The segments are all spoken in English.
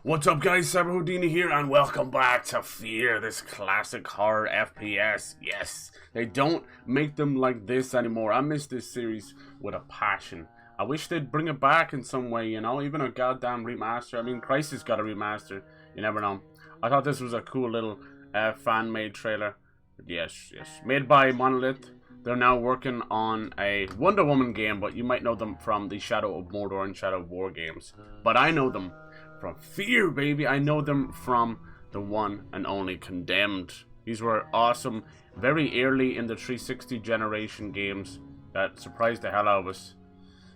What's up guys, Cyber Houdini here and welcome back to F.E.A.R, this classic horror FPS. Yes, they don't make them like this anymore. I miss this series with a passion. I wish they'd bring it back in some way, you know, even a goddamn remaster. I mean, Crysis got a remaster, you never know. I thought this was a cool little fan-made trailer. Yes, made by Monolith. They're now working on a Wonder Woman game, but you might know them from the Shadow of Mordor and Shadow of War games. But I know them from F.E.A.R, baby. I know them from the one and only Condemned. These were awesome, very early in the 360 generation games that surprised the hell out of us.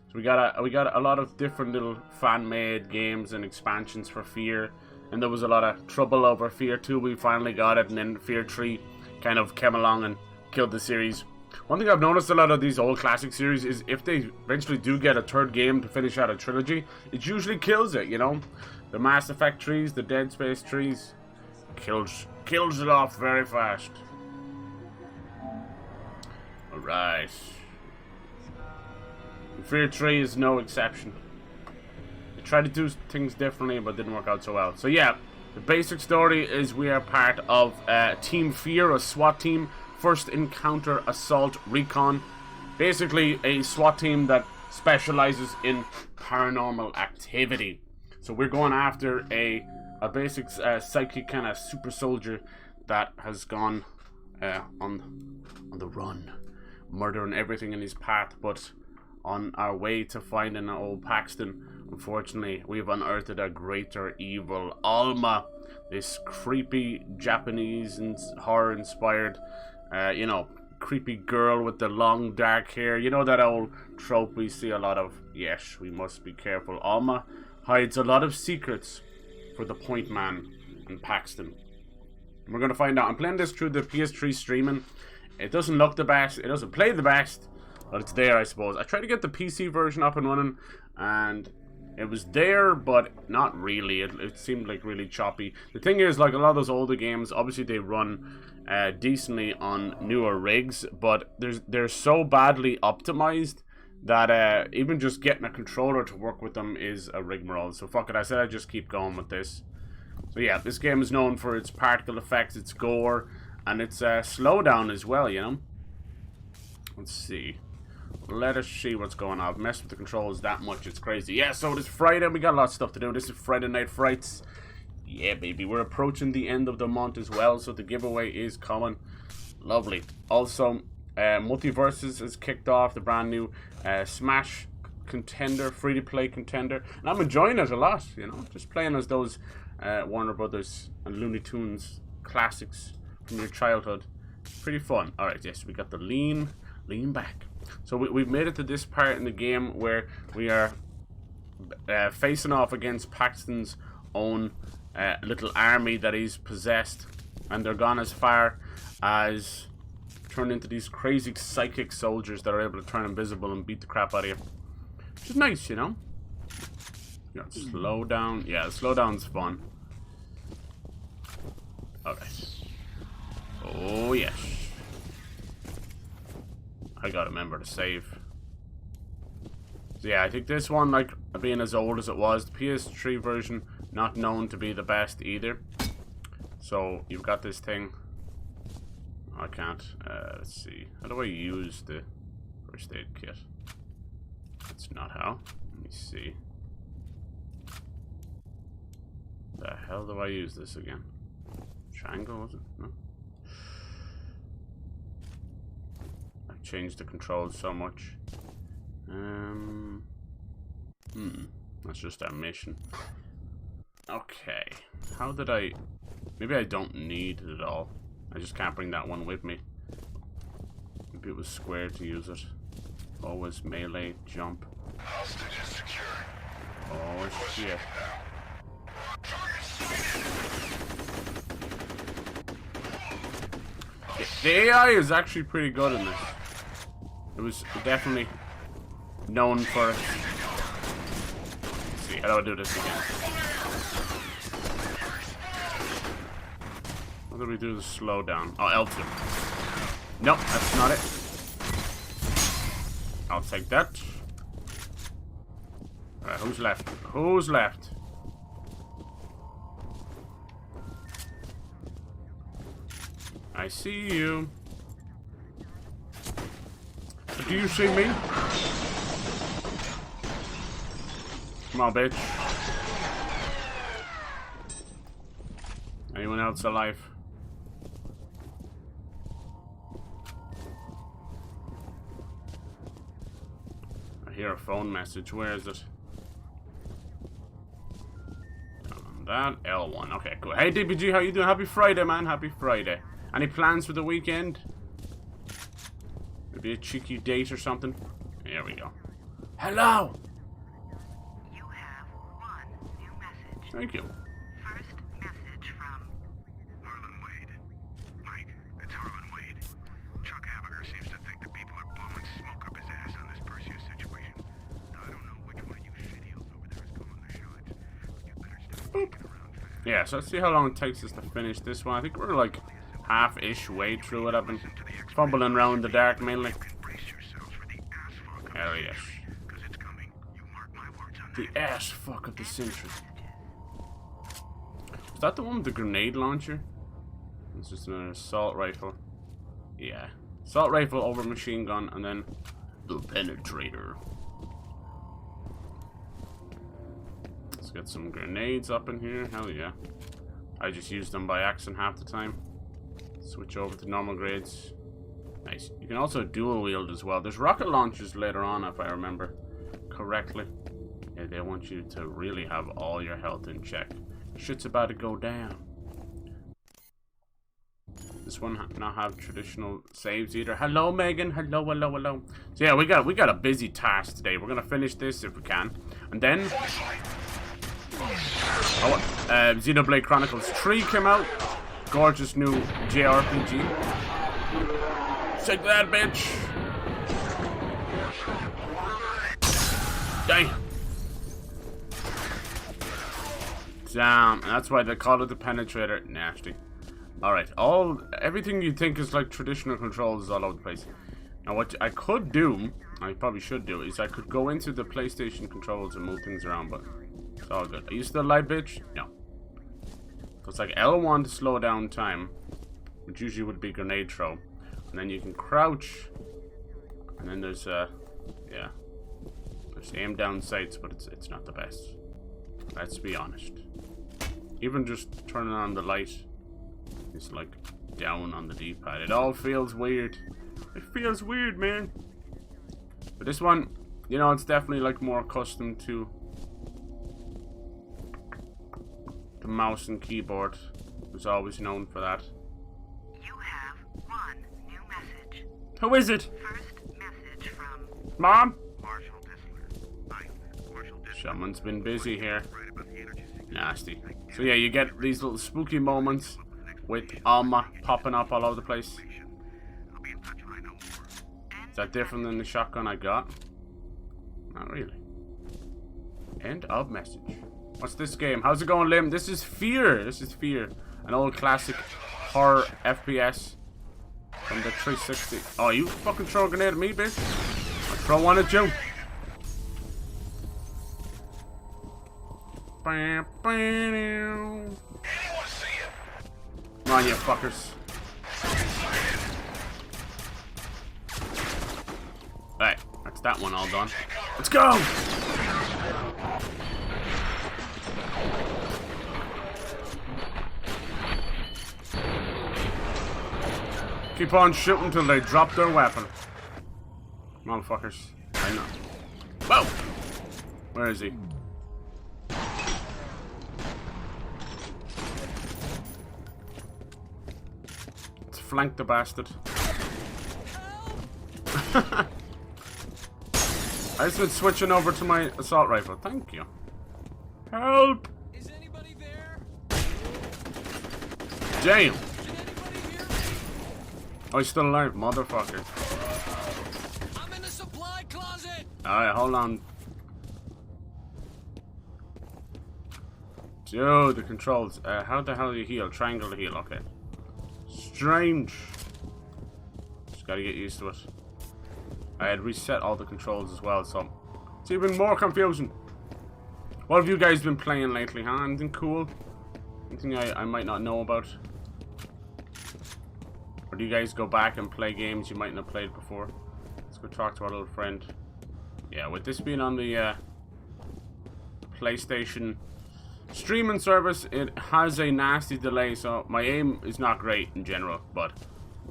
So we got a lot of different little fan-made games and expansions for F.E.A.R, and there was a lot of trouble over F.E.A.R 2. We finally got it, and then F.E.A.R 3 kind of came along and killed the series. One thing I've noticed a lot of these old classic series is if they eventually do get a third game to finish out a trilogy, it usually kills it, you know? The Mass Effect trees, the Dead Space trees, kills it off very fast. Alright. F.E.A.R 3 is no exception. They tried to do things differently, but didn't work out so well. So yeah, the basic story is we are part of Team F.E.A.R, a SWAT team. First Encounter Assault Recon. Basically a SWAT team that specializes in paranormal activity. So we're going after a basic psychic kind of super soldier that has gone on the run, murdering everything in his path. But on our way to finding old Paxton, unfortunately, we've unearthed a greater evil, Alma, this creepy Japanese and horror-inspired, you know, creepy girl with the long dark hair. You know that old trope we see a lot of. Yes, we must be careful. Alma hides a lot of secrets for the Point Man and Paxton. And we're going to find out. I'm playing this through the PS3 streaming. It doesn't look the best. It doesn't play the best. But it's there, I suppose. I tried to get the PC version up and running, and it was there, but not really. It seemed like really choppy. The thing is, like a lot of those older games, obviously they run decently on newer rigs, but they're so badly optimized that even just getting a controller to work with them is a rigmarole. So fuck it, I said I'd just keep going with this. So yeah, this game is known for its particle effects, its gore, and its slowdown as well, you know? Let's see. Let us see what's going on. I've messed with the controls that much, it's crazy. Yeah, so it is Friday, we got a lot of stuff to do. This is Friday Night Frights. Yeah, baby, we're approaching the end of the month as well, so the giveaway is coming. Lovely. Also, Multiverses has kicked off, the brand new Smash contender, free-to-play contender. And I'm enjoying it a lot, you know, just playing as those Warner Brothers and Looney Tunes classics from your childhood. Pretty fun. Alright, yes, we got the lean back. So we've made it to this part in the game where we are facing off against Paxton's own little army that he's possessed, and they're gone as far as turn into these crazy psychic soldiers that are able to turn invisible and beat the crap out of you. Which is nice, you know? You got slow down. Yeah, slow down's fun. Alright. Oh, yes. I gotta remember to save. So yeah, I think this one, like, being as old as it was, the PS3 version, not known to be the best either. So, you've got this thing. I can't. Let's see. How do I use the first aid kit? That's not how. Let me see. The hell do I use this again? Triangle, was it? No. I've changed the controls so much. That's just our mission. Okay. How did I... Maybe I don't need it at all. I just can't bring that one with me. Maybe it was square to use it. Always melee, jump. Oh shit. The AI is actually pretty good in this. It was definitely known for... Let's see, how do I do this again? How do we do the slowdown? Oh, L2. Nope, that's not it. I'll take that. Alright, who's left? Who's left? I see you. Do you see me? Come on, bitch. Anyone else alive? I hear a phone message. Where is it? On that L1. Okay, cool. Hey DPG, how you doing? Happy Friday, man. Happy Friday. Any plans for the weekend? Maybe a cheeky date or something? Here we go. Hello! You have one new message. Thank you. First message from Harlan Wade. Mike, it's Harlan Wade. Chuck Haviger seems to think that people are blowing smoke up his ass on this Perseus situation. Now, I don't know which one of you shitty-heels over there is calling the shots, but you better start kicking around fast. Yeah, so let's see how long it takes us to finish this one. I think we're like half-ish way through it. I've been fumbling around in the dark mainly. Hell yes. The ass fuck of the century. Is that the one with the grenade launcher? It's just an assault rifle. Yeah. Assault rifle over machine gun and then the penetrator. Let's get some grenades up in here. Hell yeah. I just use them by accident half the time. Switch over to normal grades. Nice. You can also dual wield as well. There's rocket launchers later on if I remember correctly. Yeah, they want you to really have all your health in check. Shit's about to go down. This one not have traditional saves either. Hello Megan. Hello, hello, hello. So yeah, we got a busy task today. We're gonna finish this if we can. And then Xenoblade Chronicles 3 came out. Gorgeous new JRPG. Take that, bitch! Damn! Damn, and that's why they call it the penetrator. Nasty. Alright, everything you think is like traditional controls is all over the place. Now what I could do, I probably should do, is I could go into the PlayStation controls and move things around, but it's all good. Are you still alive, bitch? No. So it's like L1 to slow down time, which usually would be grenade throw. And then you can crouch. And then there's yeah. There's aim down sights, but it's not the best. Let's be honest. Even just turning on the light is like down on the D-pad. It all feels weird. It feels weird, man. But this one, you know, it's definitely like more accustomed to the mouse and keyboard. It was always known for that. You have one new message. Who is it? First message from Mom? Marshall Dissler. Hi, Marshall Dissler. Someone's been busy here. Right about the energy signature. Nasty. So yeah, you get these little spooky moments with Alma popping up all over the place. I'll be in touch when I know more. Is that different than the shotgun I got? Not really. End of message. What's this game? How's it going, Lim? This is F.E.A.R. This is F.E.A.R. An old classic horror FPS from the 360. Oh, you fucking throw a grenade at me, bitch? I'll throw one at you. Come on, you fuckers. Alright, that's that one all done. Let's go! Keep on shooting till they drop their weapon. Motherfuckers. I know. Whoa! Where is he? Let's flank the bastard. I just been switching over to my assault rifle. Thank you. Help! Is anybody there? Damn! Did anybody hear me? Oh, he's still alive, motherfucker. I'm in the supply closet. Alright, hold on. Dude, the controls. How the hell do you heal? Triangle to heal, okay. Strange. Just gotta get used to it. I had reset all the controls as well, so it's even more confusing. What have you guys been playing lately, huh? Anything cool? Anything I might not know about? Or do you guys go back and play games you mightn't have played before? Let's go talk to our little friend. Yeah, with this being on the PlayStation streaming service, it has a nasty delay, so my aim is not great in general, but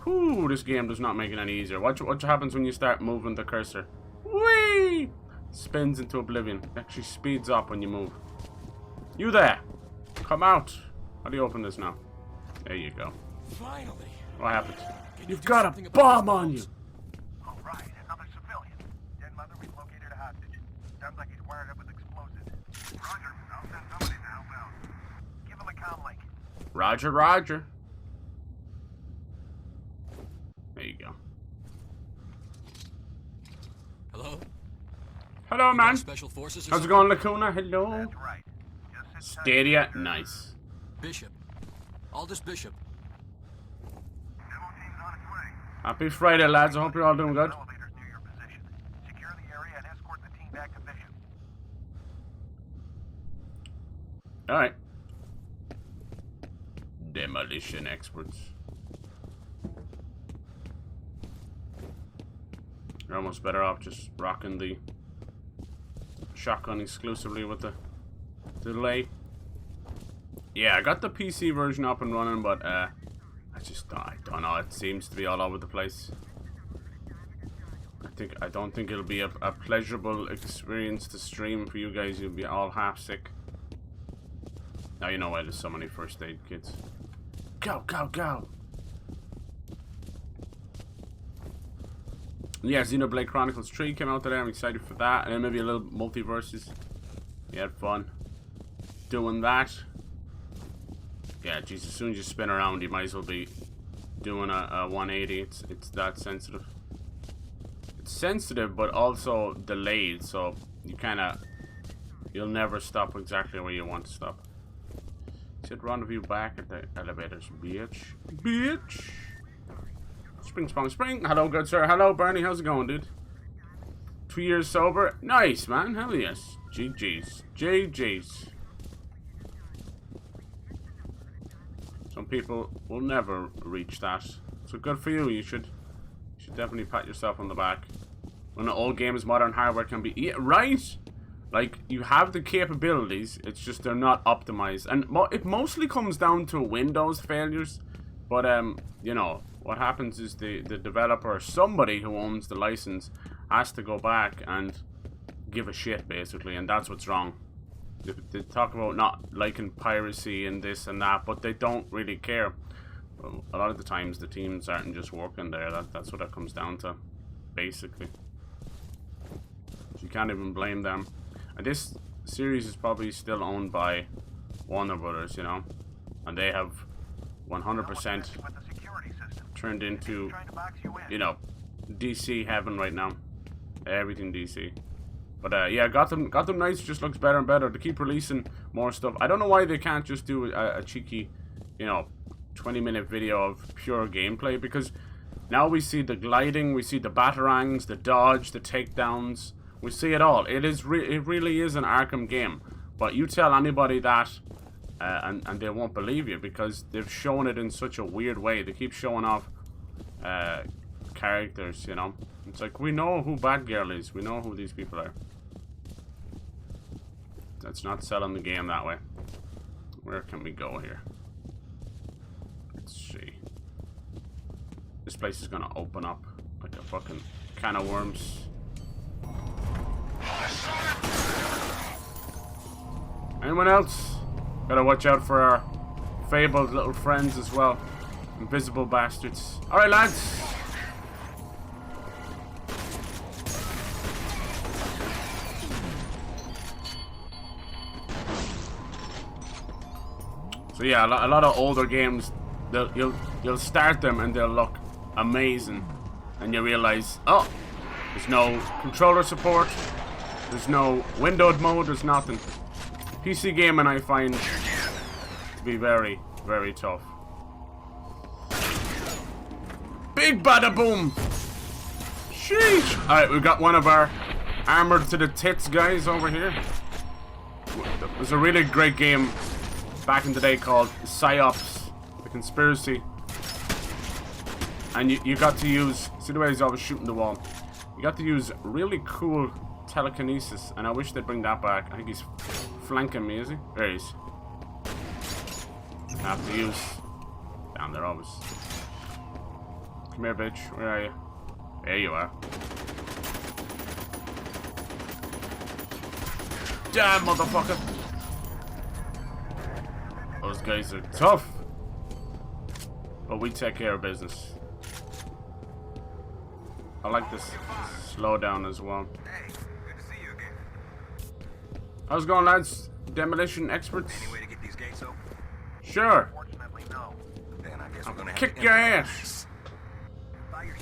whew, this game does not make it any easier. Watch what happens when you start moving the cursor. Whee! Spins into oblivion. It actually speeds up when you move. You there! Come out! How do you open this now? There you go. Finally. What happened? You've got a bomb on you! All right, another civilian. Dead mother, we've located a hostage. Sounds like he's wired up with explosives. Roger, I'll send somebody to help out. Give him a comm link. Roger, roger. There you go. Hello? Hello, man. Special forces. How's it going, Lacuna? Hello. That's right. Just sit tight. Stadia, nice. Bishop. Aldous Bishop. Demo team's on its way. Happy Friday, lads. I hope you're all doing good. Elevators near your position. Secure the area and escort the team back to Bishop. Alright. Demolition experts. You're almost better off just rocking the shotgun exclusively with the delay. Yeah, I got the PC version up and running, but I don't know. It seems to be all over the place. I don't think it'll be a pleasurable experience to stream for you guys. You'll be all half sick. Now you know why there's so many first aid kits. Go, go, go! Yeah, Xenoblade Chronicles 3 came out today. I'm excited for that. And then maybe a little multiverses. We had fun doing that. Yeah, geez, as soon as you spin around, you might as well be doing a 180. It's that sensitive. It's sensitive, but also delayed, so you'll never stop exactly where you want to stop. Should rendezvous back at the elevators, bitch. Bitch! Spring, spong, spring. Hello, good sir. Hello, Bernie. How's it going, dude? 2 years sober. Nice, man. Hell yes. GG's. GG's. Some people will never reach that. So good for you. You should definitely pat yourself on the back. When all games, modern hardware can be... Yeah, right? Like, you have the capabilities. It's just they're not optimized. And it mostly comes down to Windows failures. But, you know... What happens is the developer or somebody who owns the license has to go back and give a shit, basically, and that's what's wrong. They talk about not liking piracy and this and that, but they don't really care. Well, a lot of the times the teams aren't just working there. That's what it comes down to, basically. So you can't even blame them. And this series is probably still owned by Warner Brothers, you know, and they have 100% turned into, you know, DC heaven right now. Everything DC. But yeah, Gotham Knights just looks better and better. They keep releasing more stuff. I don't know why they can't just do a cheeky, you know, 20-minute video of pure gameplay, because now we see the gliding, we see the batarangs, the dodge, the takedowns. We see it all. It really is an Arkham game. But you tell anybody that and they won't believe you, because they've shown it in such a weird way. They keep showing off characters, you know. It's like, we know who Batgirl is. We know who these people are. That's not selling the game that way. Where can we go here? Let's see. This place is gonna open up like a fucking can of worms. Anyone else? Gotta watch out for our fabled little friends as well. Invisible bastards. Alright, lads. So yeah, a lot of older games, you'll start them and they'll look amazing, and you realize, oh, there's no controller support, there's no windowed mode, there's nothing. PC gaming I find to be very, very tough. Big bada boom! Sheesh! Alright, we've got one of our armored to the tits guys over here. It was a really great game back in the day called PsyOps, The Conspiracy. And you got to use, see the way he's always shooting the wall. You got to use really cool telekinesis, and I wish they'd bring that back. I think he's flanking me, is he? There he is. I have to use. Down there, always. Come here, bitch. Where are you? There you are. Damn, motherfucker. Those guys are tough. But we take care of business. I like this slow down as well. Hey, good to see you again. How's it going, lads? Demolition experts? Any way to get these gates open? Sure. Fortunately, no. Then I guess we're gonna have Kick to your improvise. ass.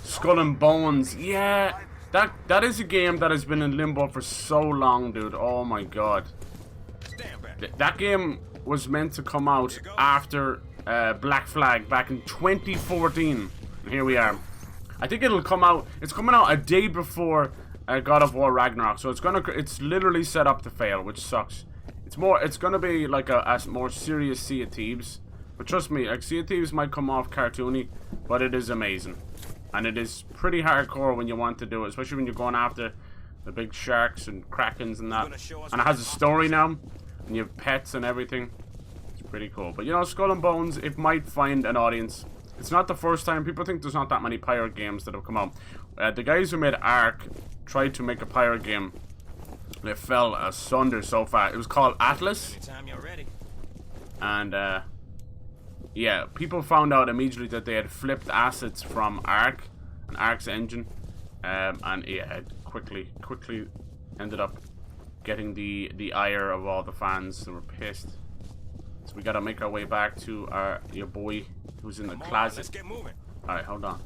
Skull and Bones. Yeah. That is a game that has been in limbo for so long, dude. Oh my god. Stand back. That game was meant to come out after Black Flag back in 2014. And here we are. I think it'll come out. It's coming out a day before God of War Ragnarok, so it's literally set up to fail, which sucks. It's gonna be like a more serious Sea of Thieves, but trust me, like Sea of Thieves might come off cartoony, but it is amazing, and it is pretty hardcore when you want to do it, especially when you're going after the big sharks and krakens and that. And it has a story now, and you have pets and everything. It's pretty cool. But you know, Skull and Bones, it might find an audience. It's not the first time. People think there's not that many pirate games that have come out. The guys who made Ark tried to make a pirate game. They fell asunder so far. It was called Atlas. Anytime you're ready. And, yeah, people found out immediately that they had flipped assets from Ark and Ark's engine. And, yeah, it quickly ended up getting the ire of all the fans. They were pissed. So we gotta make our way back to your boy who's in the closet. Let's get moving. Alright, hold on.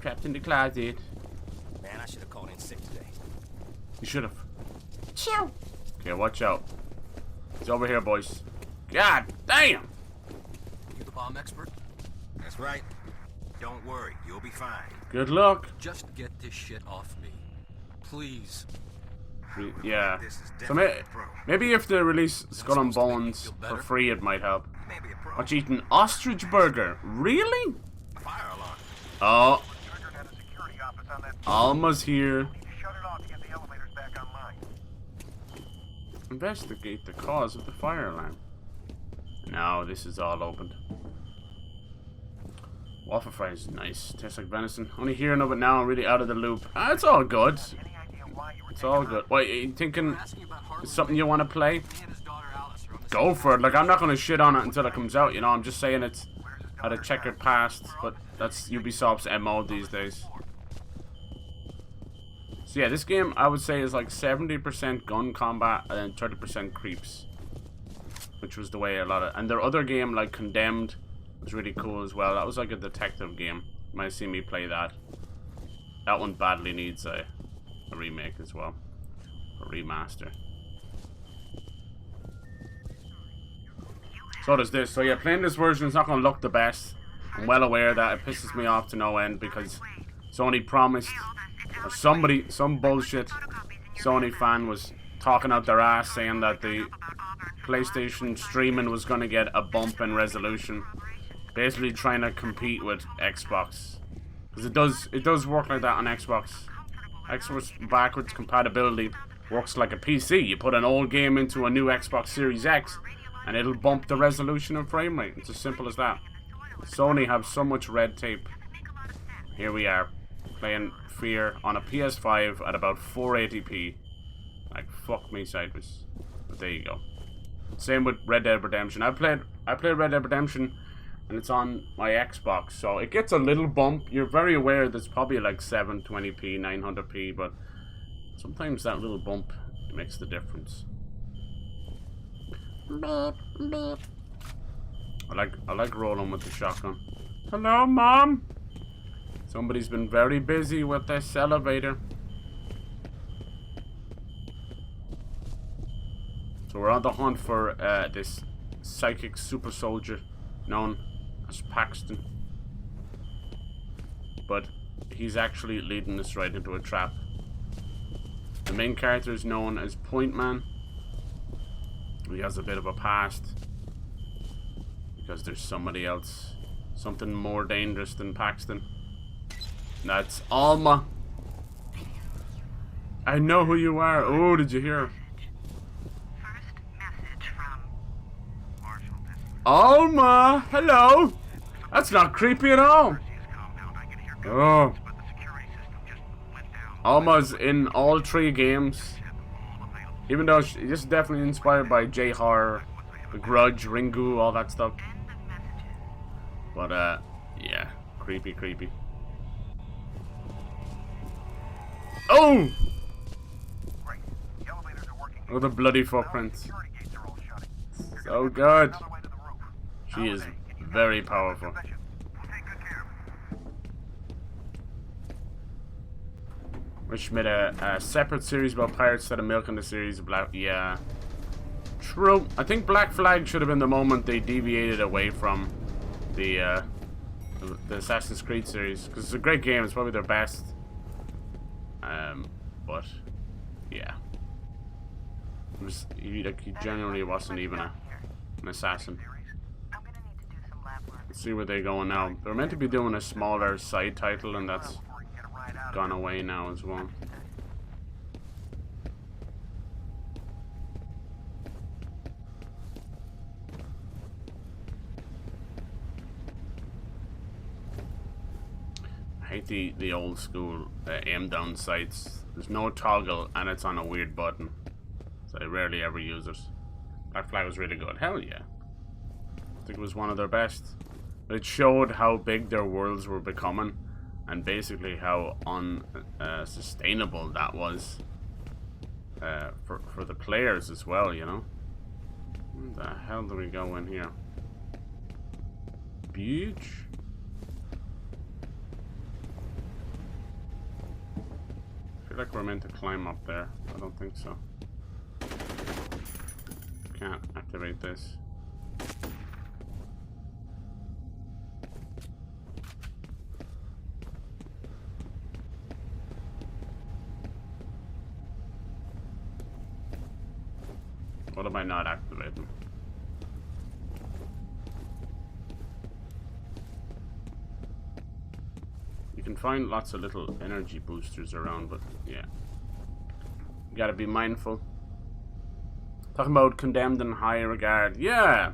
Trapped in the closet. Man, I should have called in sick today. You should have. Chew. Okay, watch out. He's over here, boys. God damn! You the bomb expert? That's right. Don't worry, you'll be fine. Good luck. Just get this shit off me. Please. Yeah. This is So definitely a pro. maybe if they release Skull and Bones for free, it might help. Maybe a pro. Watch, eating ostrich burger. Really? Fire alarm. Oh, Triggered at a security office on that. Alma's here. Shut it off to get the elevators back online. Investigate the cause of the fire alarm. Now this is all opened. Waffle fries, nice. Tastes like venison. Only hearing of it now, I'm really out of the loop. Ah, it's all good. Any idea why you were It's all good. Wait, you thinking Asking about Harley it's something you want to play? and his daughter Alice are on the Go for it. Like, I'm not going to shit on it until it comes out, you know. I'm just saying it's had a checkered past, but that's Ubisoft's MO these days. So yeah, this game, I would say, is like 70% gun combat and then 30% creeps. Which was the way a lot of... And their other game, like Condemned, was really cool as well. That was like a detective game. You might have seen me play that. That one badly needs a remake as well. A remaster. So does this. So yeah, playing this version is not going to look the best. I'm well aware that it pisses me off to no end because Sony promised, or somebody, some bullshit Sony fan was talking out their ass saying that the PlayStation streaming was going to get a bump in resolution. Basically trying to compete with Xbox. Because it does work like that on Xbox. Xbox backwards compatibility works like a PC. You put an old game into a new Xbox Series X and it'll bump the resolution and frame rate. It's as simple as that. Sony have so much red tape. Here we are, playing F.E.A.R. on a PS5 at about 480p. Like, fuck me sideways. But there you go. Same with Red Dead Redemption. I played Red Dead Redemption and it's on my Xbox, so it gets a little bump. You're very aware there's probably like 720p, 900p, but sometimes that little bump makes the difference. I like rolling with the shotgun. Hello, Mom. Somebody's been very busy with this elevator. So we're on the hunt for this psychic super soldier known as Paxton. But he's actually leading us right into a trap. The main character is known as Point Man. He has a bit of a past because there's somebody else Something more dangerous than Paxton. That's Alma. I know who you are. Oh, did you hear? First message from Marshal, this Alma! Hello! That's not creepy at all. is compound. I can hear Oh. gunshots, but the security system just went down. Alma's in all 3 games. Even though this is definitely inspired by J-Horror, The Grudge, Ringu, all that stuff. end of messages. But, yeah. Creepy, creepy. Oh! Great. The elevators are working. Oh, the bloody footprints. Security gates are all shutting. You're So gonna good. find another way to the roof. She is Holiday, can you very come to the powerful. convention? Take good care. Wish made a separate series about pirates instead of milking the series. Yeah. True. I think Black Flag should have been the moment they deviated away from the Assassin's Creed series. Because it's a great game. It's probably their best. But, yeah. He genuinely wasn't even an assassin. I'm gonna need to do some lab work. Let's see where they're going now. They're meant to be doing a smaller side title, and that's Before we get a ride out of gone away now as well. I hate the old school aim down sights. There's no toggle and it's on a weird button, so I rarely ever use it. Black Flag was really good. Hell yeah. I think it was one of their best. But it showed how big their worlds were becoming and basically how unsustainable that was for the players as well, you know. Where the hell do we go in here? Beach? I feel like we're meant to climb up there. I don't think so. Can't activate this. What am I not activating? You can find lots of little energy boosters around, but yeah. You gotta be mindful. Talking about condemned in high regard. Yeah!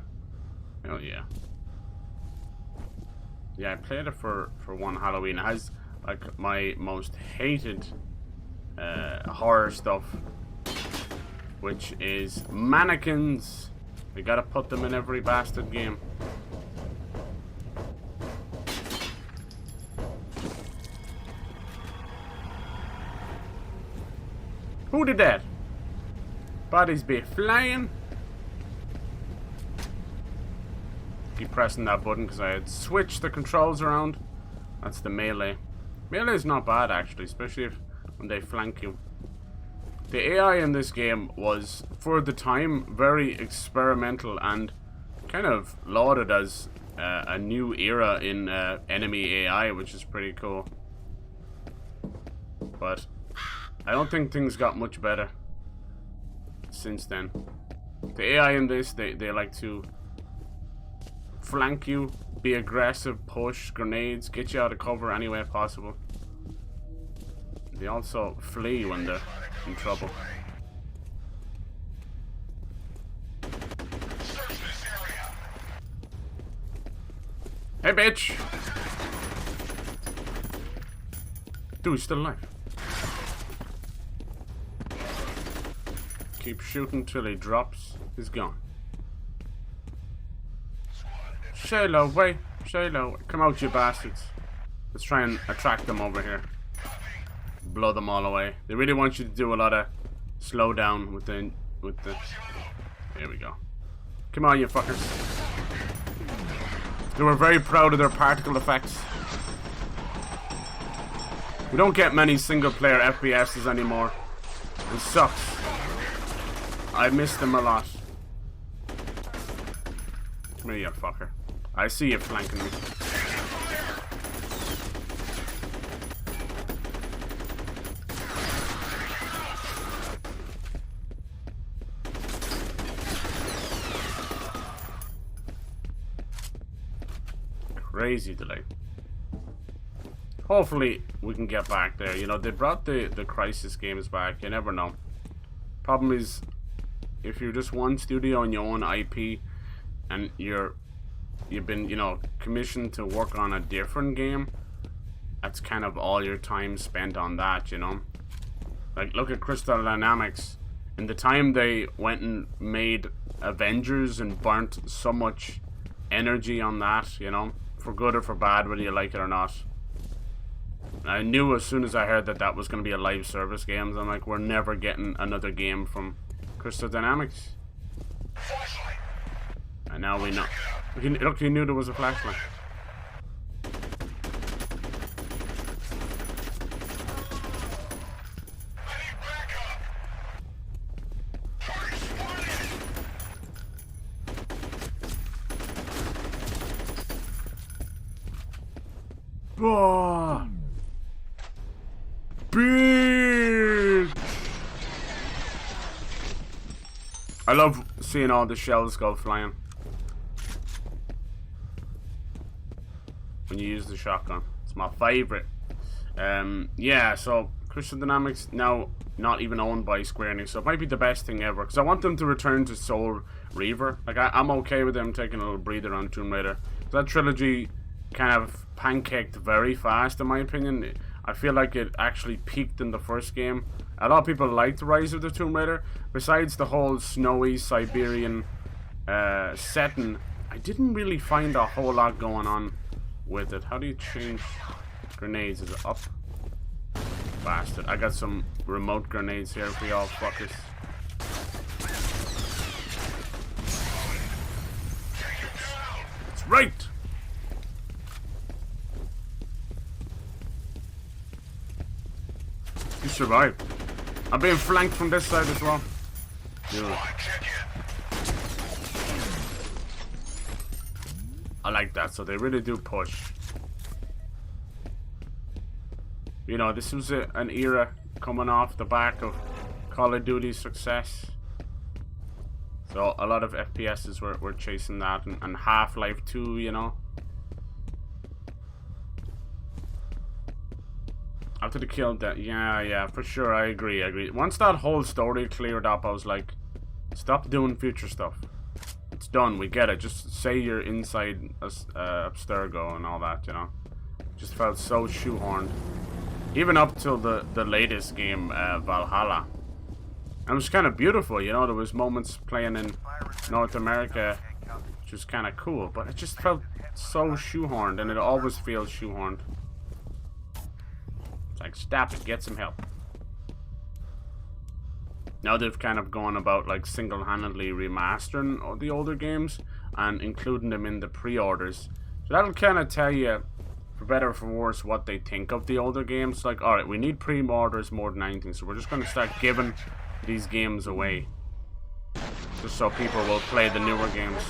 Oh yeah. Yeah, I played it for one Halloween. It has like my most hated horror stuff, which is mannequins. We gotta put them in every bastard game. Who did that? Bodies be flying. Keep pressing that button because I had switched the controls around. That's the melee. Melee is not bad actually, especially when they flank you. The AI in this game was, for the time, very experimental and kind of lauded as a new era in enemy AI, which is pretty cool. But I don't think things got much better since then. The AI in this, they like to flank you, be aggressive, push, grenades, get you out of cover any way possible. They also flee when they're in trouble. Hey, bitch! Dude, he's still alive. Keep shooting till he drops. He's gone. Shaylo, wait. Shaylo, come out, you bastards. Let's try and attract them over here. Blow them all away. They really want you to do a lot of slow down with the. There we go. Come on, you fuckers. They were very proud of their particle effects. We don't get many single-player FPSs anymore. It sucks. I miss them a lot. Come here, you fucker. I see you flanking me. Crazy delay. Hopefully we can get back there. You know, they brought the Crisis games back. You never know. Problem is, if you're just one studio and your own IP, and you've been, you know, commissioned to work on a different game, that's kind of all your time spent on that, you know. Like, look at Crystal Dynamics. In the time they went and made Avengers and burnt so much energy on that, you know, for good or for bad, whether you like it or not. I knew as soon as I heard that that was going to be a live service game, I'm like, we're never getting another game from Crystal Dynamics. And now we know. Look, he knew there was a flashlight. Oh, big! I love seeing all the shells go flying when you use the shotgun. It's my favorite. Yeah, so Crystal Dynamics now not even owned by Square Enix, so it might be the best thing ever, because I want them to return to Soul Reaver. Like, I'm okay with them taking a little breather on Tomb Raider. That trilogy kind of pancaked very fast, in my opinion. I feel like it actually peaked in the first game. A lot of people liked Rise of the Tomb Raider. Besides the whole snowy Siberian setting, I didn't really find a whole lot going on with it. How do you change grenades? Is it up? Bastard. I got some remote grenades here for y'all fuckers. That's right! You survived. I'm being flanked from this side as well. Yeah. I like that, so they really do push. You know, this was an era coming off the back of Call of Duty's success. So a lot of FPSs were chasing that, and Half-Life 2, you know. After the kill, that yeah, for sure, I agree. Once that whole story cleared up, I was like, stop doing future stuff. It's done, we get it. Just say you're inside Abstergo and all that, you know. Just felt so shoehorned. Even up till the latest game, Valhalla. And it was kind of beautiful, you know. There was moments playing in North America, which was kind of cool, but it just felt so shoehorned, and it always feels shoehorned. Like, stop it, get some help. Now they've kind of gone about like single-handedly remastering all the older games and including them in the pre-orders. So that'll kind of tell you, for better or for worse, what they think of the older games. Like, alright, we need pre-orders more than anything, so we're just going to start giving these games away. Just so people will play the newer games.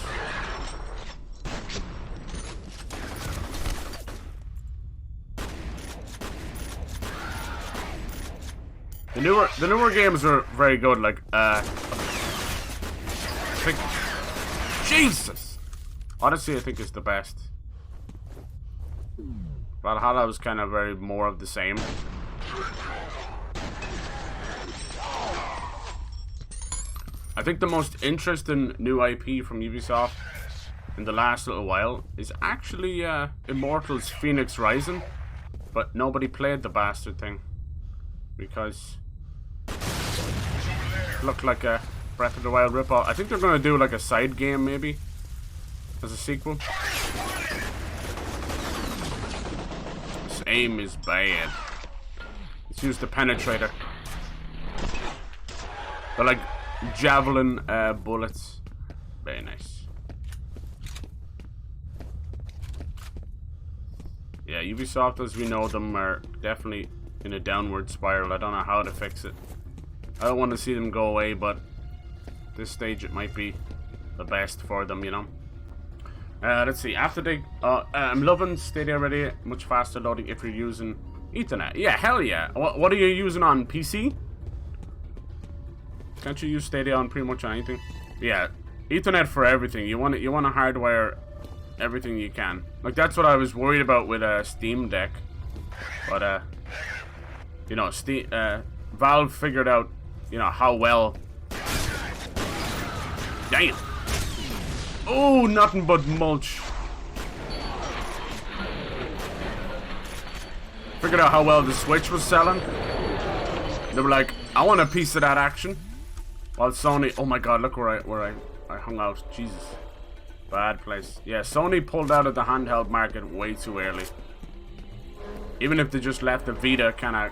The newer games are very good, like, Jesus! Odyssey, I think, is the best. Valhalla was kind of very more of the same. I think the most interesting new IP from Ubisoft in the last little while is actually Immortals Phoenix Rising, but nobody played the bastard thing because it looked like a Breath of the Wild ripoff. I think they're going to do like a side game maybe as a sequel. This aim is bad. Let's use the penetrator. They're like javelin bullets. Very nice. Yeah, Ubisoft as we know them are definitely in a downward spiral. I don't know how to fix it. I don't want to see them go away, but at this stage it might be the best for them, you know. Let's see. After they, I'm loving Stadia already. Much faster loading if you're using Ethernet. Yeah, hell yeah. What are you using on PC? Can't you use Stadia on pretty much anything? Yeah, Ethernet for everything. You want to hardwire everything you can. Like, that's what I was worried about with a Steam Deck. But, you know, Valve figured out, you know, how well... Damn! Oh, nothing but mulch. Figured out how well the Switch was selling. They were like, I want a piece of that action. While Sony... Oh my god, look where I hung out. Jesus. Bad place. Yeah, Sony pulled out of the handheld market way too early. Even if they just let the Vita kind of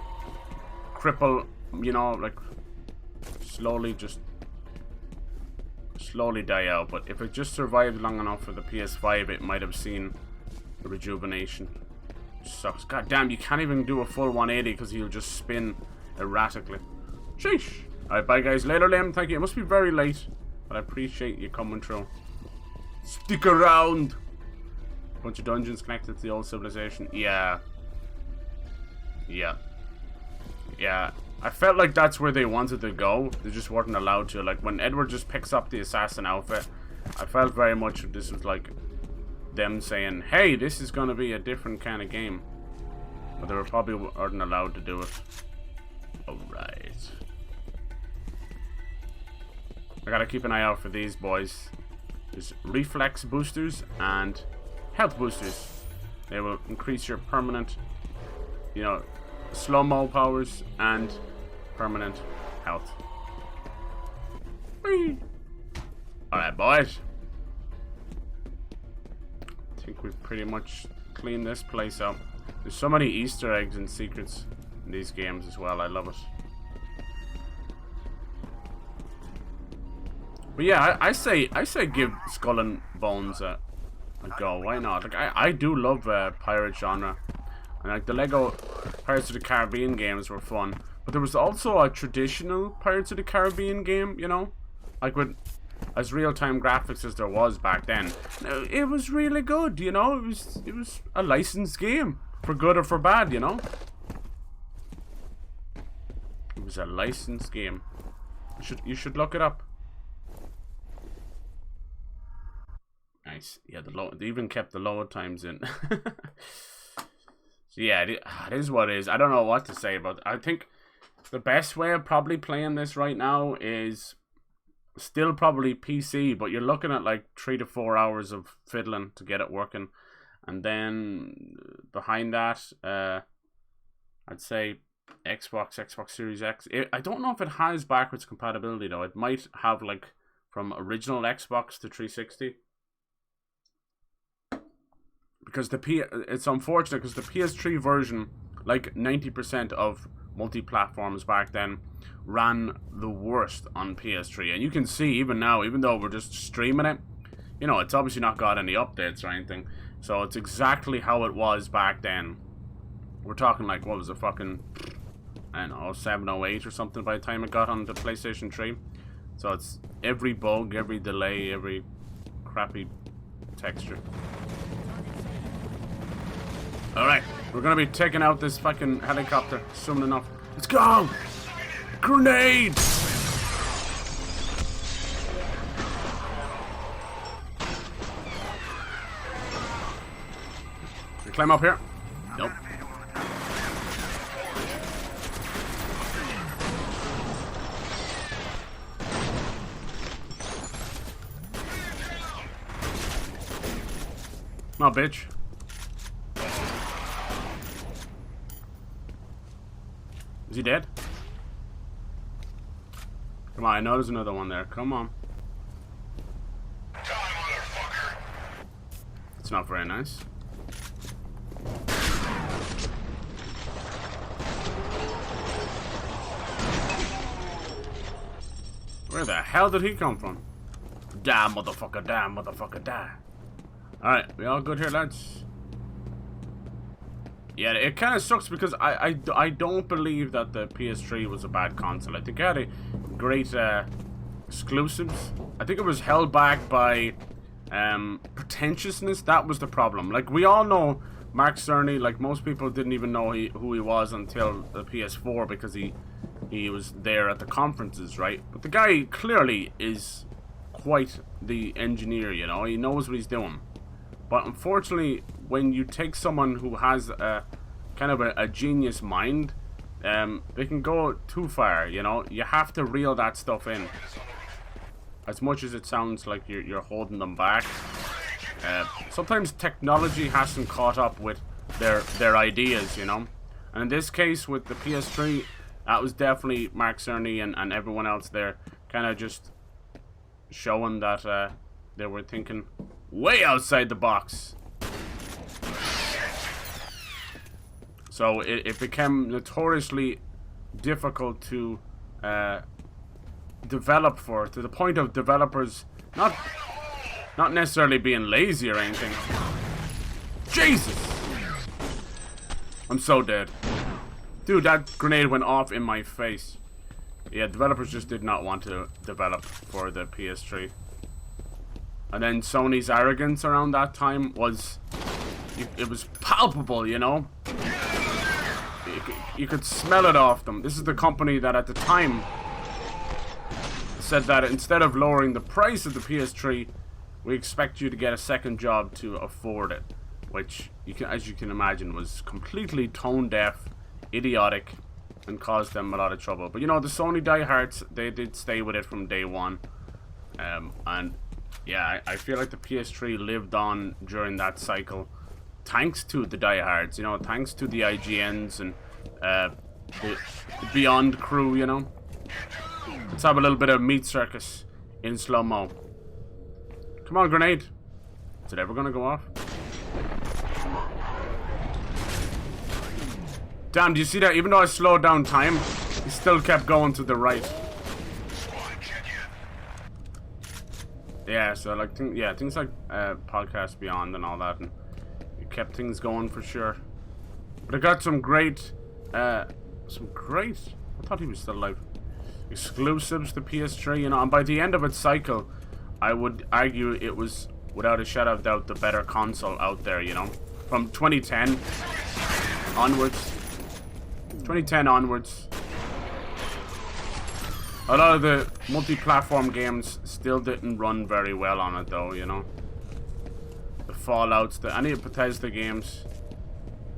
cripple, you know, like slowly die out. But if it just survived long enough for the PS5, it might have seen a rejuvenation. Sucks. God damn, you can't even do a full 180 because he'll just spin erratically. Sheesh. Alright, bye guys. Later, Liam. Thank you. It must be very late, but I appreciate you coming through. Stick around. Bunch of dungeons connected to the old civilization. Yeah. I felt like that's where they wanted to go. They just weren't allowed to. Like, when Edward just picks up the assassin outfit, I felt very much this was like them saying, hey, this is going to be a different kind of game. But they were probably weren't allowed to do it. Alright. I gotta keep an eye out for these boys. There's reflex boosters and health boosters. They will increase your permanent, you know, slow-mo powers and permanent health. Alright, boys. I think we've pretty much cleaned this place up. There's so many Easter eggs and secrets in these games as well. I love it. But yeah, I say give Skull and Bones a go. Why not? Like, I do love pirate genre. And like the Lego Pirates of the Caribbean games were fun. But there was also a traditional Pirates of the Caribbean game, you know? Like with as real-time graphics as there was back then. It was really good, you know? It was a licensed game. For good or for bad, you know? It was a licensed game. You should look it up. Nice. Yeah, they even kept the load times in. So yeah, it is what it is. I don't know what to say about it. I think the best way of probably playing this right now is still probably PC, but you're looking at like 3 to 4 hours of fiddling to get it working. And then behind that, I'd say Xbox Series X. I don't know if it has backwards compatibility though. It might have like from original Xbox to 360. Because it's unfortunate because the PS3 version, like 90% of multi-platforms back then, ran the worst on PS3. And you can see even now, even though we're just streaming it, you know, it's obviously not got any updates or anything. So it's exactly how it was back then. We're talking like, what was it, fucking, I don't know, 708 or something by the time it got on the PlayStation 3. So it's every bug, every delay, every crappy texture. Alright, we're gonna be taking out this fucking helicopter soon enough. Let's go! Grenade! You climb up here? Nope. No, bitch. Is he dead? Come on, I know there's another one there. Come on. It's not very nice. Where the hell did he come from? Die, motherfucker, die, motherfucker, die. Alright, we all good here, lads? Yeah, it kind of sucks because I don't believe that the PS3 was a bad console. I think it had a great exclusives. I think it was held back by pretentiousness. That was the problem. Like, we all know Mark Cerny, like most people didn't even know who he was until the PS4 because he was there at the conferences, right? But the guy clearly is quite the engineer, you know? He knows what he's doing. But unfortunately, when you take someone who has a kind of a genius mind, they can go too far, you know? You have to reel that stuff in. As much as it sounds like you're holding them back, sometimes technology hasn't caught up with their ideas, you know? And in this case, with the PS3, that was definitely Mark Cerny and everyone else there kind of just showing that they were thinking way outside the box. So it became notoriously difficult to develop for, to the point of developers not necessarily being lazy or anything. Jesus! I'm so dead. Dude, that grenade went off in my face. Yeah, developers just did not want to develop for the PS3. And then Sony's arrogance around that time was... It was palpable, you know? You could smell it off them. This is the company that at the time said that instead of lowering the price of the PS3, we expect you to get a second job to afford it. Which, as you can imagine, was completely tone-deaf, idiotic, and caused them a lot of trouble. But you know, the Sony diehards, they did stay with it from day one. And yeah, I feel like the PS3 lived on during that cycle, thanks to the diehards, you know, thanks to the IGNs and the Beyond crew, you know. Let's have a little bit of meat circus in slow-mo. Come on, grenade. Is it ever gonna go off? Damn, do you see that? Even though I slowed down time, he still kept going to the right. Yeah, so like, things like Podcast Beyond and all that, and it kept things going for sure. But I got some great, I thought he was still alive, exclusives to PS3, you know, and by the end of its cycle, I would argue it was, without a shadow of doubt, the better console out there, you know. From 2010 onwards, a lot of the multi-platform games still didn't run very well on it, though, you know. The Fallouts, any of Bethesda games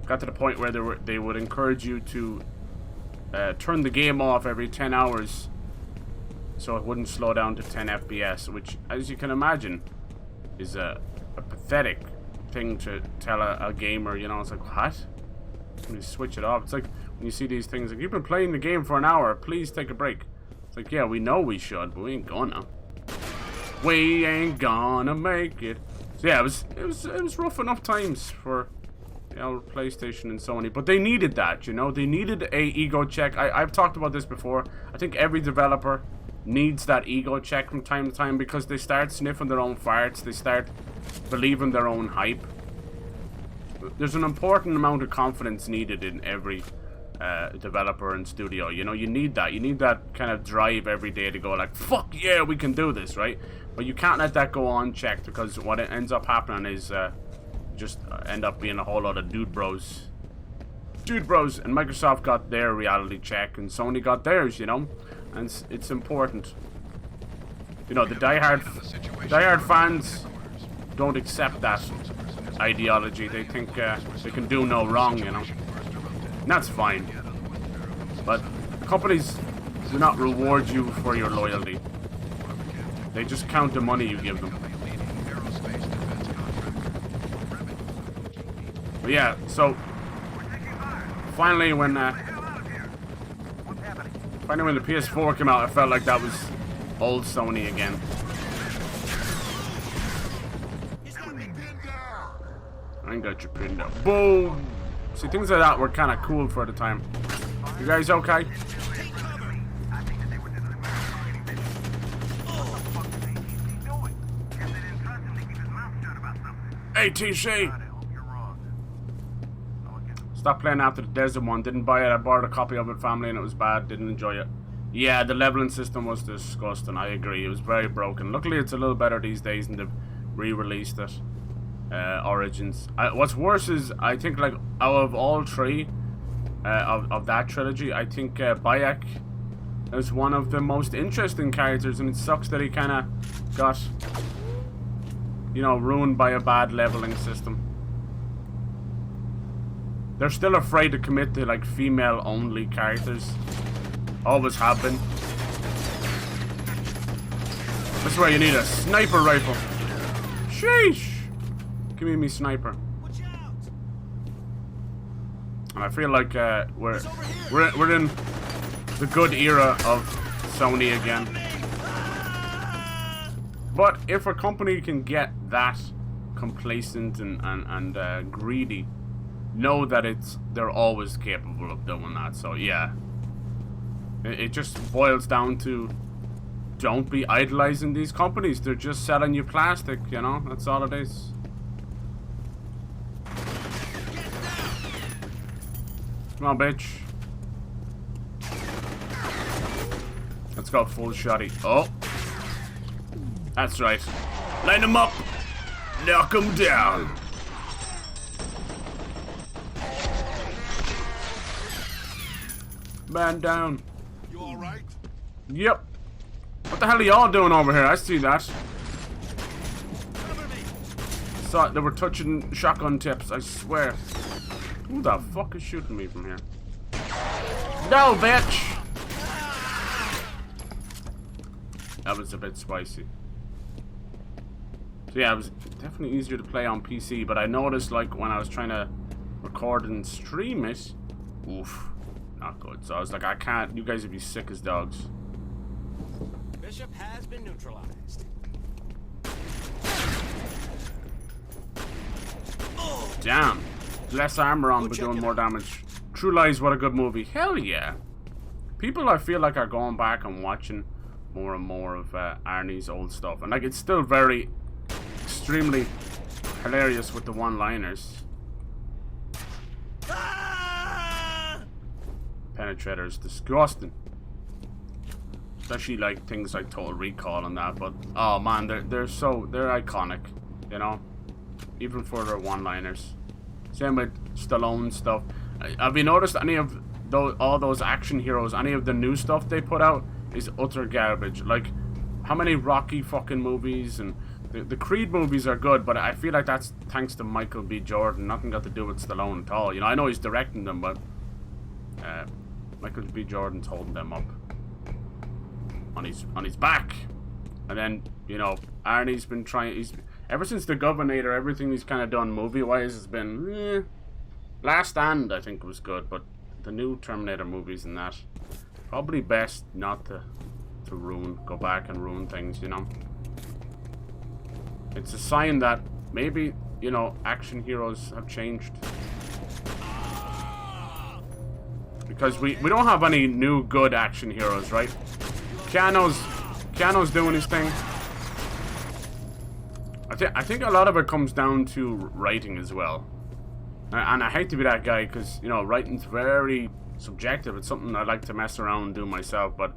got to the point where they would encourage you to turn the game off every 10 hours so it wouldn't slow down to 10 FPS, which, as you can imagine, is a pathetic thing to tell a gamer, you know. It's like, what? When you switch it off, it's like when you see these things like, you've been playing the game for an hour, please take a break. It's like, yeah, we know we should, but we ain't gonna. We ain't gonna make it. So yeah, it was rough enough times for, you know, PlayStation and Sony, but they needed that, you know. They needed a ego check. I've talked about this before. I think every developer needs that ego check from time to time, because they start sniffing their own farts. They start believing their own hype. There's an important amount of confidence needed in every developer and studio, you know. You need that kind of drive every day to go like, fuck yeah, we can do this, right? But you can't let that go unchecked, because what it ends up happening is just end up being a whole lot of dude bros, and Microsoft got their reality check and Sony got theirs, you know. And it's important, you know. The diehard fans don't accept that ideology. They think they can do no wrong, you know. And that's fine. But companies do not reward you for your loyalty. They just count the money you give them. But yeah, so finally when the PS4 came out, I felt like that was old Sony again. I ain't got you pinned down. Boom! See, things like that were kind of cool for the time. You guys okay? ATC! Stopped playing after the Desert one. Didn't buy it. I borrowed a copy of it, family, and it was bad. Didn't enjoy it. Yeah, the leveling system was disgusting. I agree. It was very broken. Luckily, it's a little better these days, and they've re-released it. Origins. What's worse is, I think, like, out of all three of that trilogy, I think Bayek is one of the most interesting characters, and it sucks that he kind of got you know, ruined by a bad leveling system. They're still afraid to commit to like female-only characters. Always have been. That's where you need a sniper rifle. Sheesh! Give me sniper. And I feel like we're in the good era of Sony again. But if a company can get that complacent and greedy, know that they're always capable of doing that. So yeah, it just boils down to don't be idolizing these companies. They're just selling you plastic, you know. That's all it is. Come on, bitch. Let's go full shotty. Oh, that's right. Line them up. Knock them down. Man down. You all right? Yep. What the hell are y'all doing over here? I see that. Thought they were touching shotgun tips, I swear. Who the fuck is shooting me from here? No, bitch! That was a bit spicy. So yeah, it was definitely easier to play on PC, but I noticed like when I was trying to record and stream it, oof, not good. So I was like, I can't, you guys would be sick as dogs. Bishop has been neutralized. Damn. Less armor on, but doing more damage. True Lies, what a good movie. Hell yeah. People, I feel like, are going back and watching more and more of Arnie's old stuff. And like, it's still very, extremely hilarious with the one-liners. Penetrator is disgusting. Especially like things like Total Recall and that, but oh man, they're iconic, you know, even for their one-liners. Same with Stallone stuff. Have you noticed any of all those action heroes? Any of the new stuff they put out is utter garbage. Like, how many Rocky fucking movies and the Creed movies are good, but I feel like that's thanks to Michael B. Jordan. Nothing got to do with Stallone at all. You know, I know he's directing them, but Michael B. Jordan's holding them up on his back. And then, you know, Arnie's been trying. Ever since The Governator, everything he's kind of done movie-wise has been, Last Stand, I think, was good, but the new Terminator movies and that, probably best not to go back and ruin things, you know. It's a sign that maybe, you know, action heroes have changed. Because we don't have any new good action heroes, right? Keanu's doing his thing. I think a lot of it comes down to writing as well. And I hate to be that guy because, you know, writing's very subjective. It's something I like to mess around and do myself, but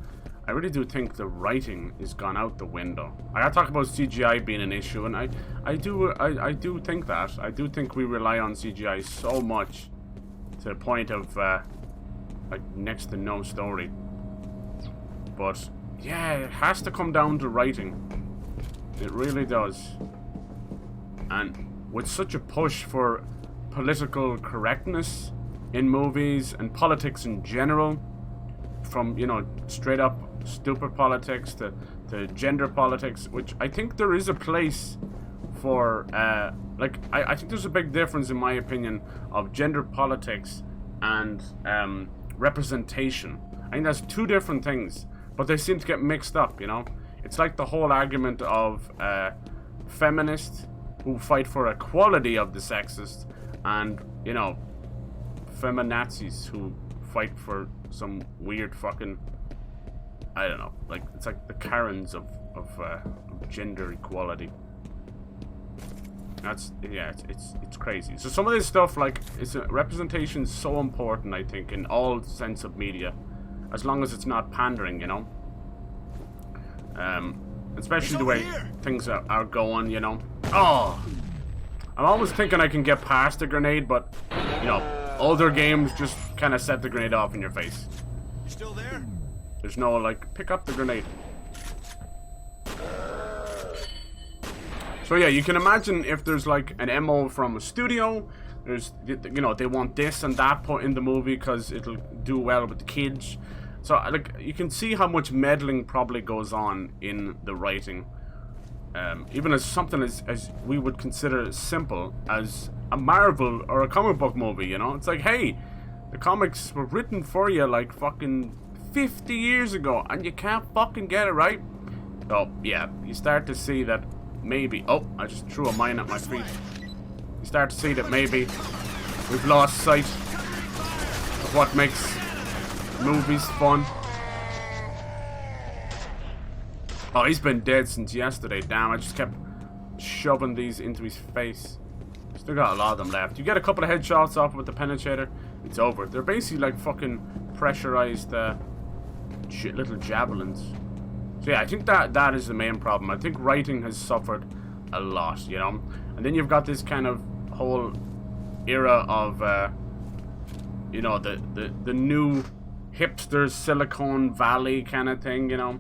I really do think the writing has gone out the window. I gotta talk about CGI being an issue, and I do think that. I do think we rely on CGI so much to the point of like next to no story. But yeah, it has to come down to writing. It really does. And with such a push for political correctness in movies and politics in general, from, you know, straight up stupid politics to gender politics, which I think there is a place for, like, I think there's a big difference, in my opinion, of gender politics and representation. I think that's two different things, but they seem to get mixed up, you know? It's like the whole argument of feminists who fight for equality of the sexes and, you know, feminazis who fight for some weird fucking, I don't know, like, it's like the Karens of gender equality. That's, yeah, it's crazy. So some of this stuff, like, representation is so important, I think, in all sense of media, as long as it's not pandering, you know. Especially the way things are going, you know. Oh, I'm always thinking I can get past the grenade, but, you know, older games just kind of set the grenade off in your face. You still there? There's no, like, pick up the grenade. So yeah, you can imagine if there's like an MO from a studio, there's, you know, they want this and that put in the movie because it'll do well with the kids. So like you can see how much meddling probably goes on in the writing. Even as something as we would consider simple as a Marvel or a comic book movie, you know? It's like, hey, the comics were written for you like fucking 50 years ago and you can't fucking get it right. So yeah, you start to see that maybe, oh, I just threw a mine at my feet. You start to see that maybe we've lost sight of what makes movies fun. Oh, he's been dead since yesterday. Damn, I just kept shoving these into his face. Still got a lot of them left. You get a couple of headshots off with the penetrator, it's over. They're basically like fucking pressurized little javelins. So yeah, I think that is the main problem. I think writing has suffered a lot, you know? And then you've got this kind of whole era of, you know, the new hipster Silicon Valley kind of thing, you know?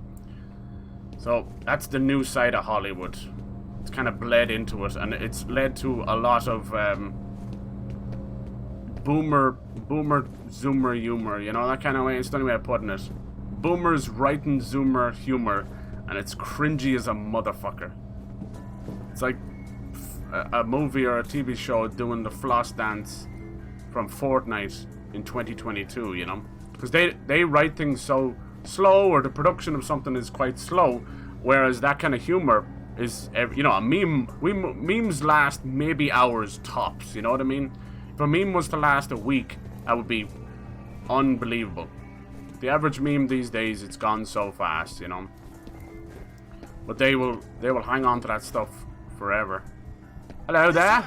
So that's the new side of Hollywood. It's kind of bled into it, and it's led to a lot of boomer zoomer humor, you know, that kind of way. It's the only way of putting it. Boomers writing zoomer humor, and it's cringy as a motherfucker. It's like a movie or a TV show doing the floss dance from Fortnite in 2022, you know, because they write things so slow, or the production of something is quite slow, whereas that kind of humor is, you know, a meme. Memes last maybe hours tops, you know what I mean? If a meme was to last a week, that would be unbelievable. The average meme these days, it's gone so fast, you know. But they will hang on to that stuff forever. Hello there.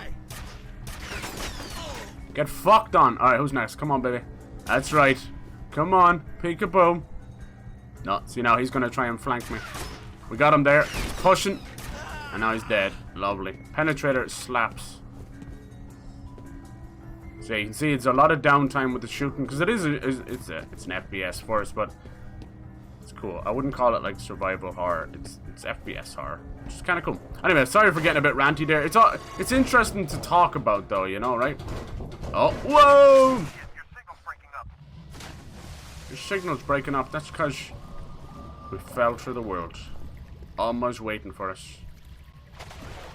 Get fucked on. Alright, who's next? Come on, baby. That's right. Come on. Peekaboo. No, see now he's gonna try and flank me. We got him there. He's pushing. And now he's dead. Lovely. Penetrator slaps. So you can see it's a lot of downtime with the shooting, because it's an FPS first, but it's cool. I wouldn't call it like survival horror. It's FPS horror, which is kind of cool. Anyway, sorry for getting a bit ranty there. It's interesting to talk about though, you know, right? Oh, whoa! Your signal's breaking up. That's because we fell through the world. Almost waiting for us.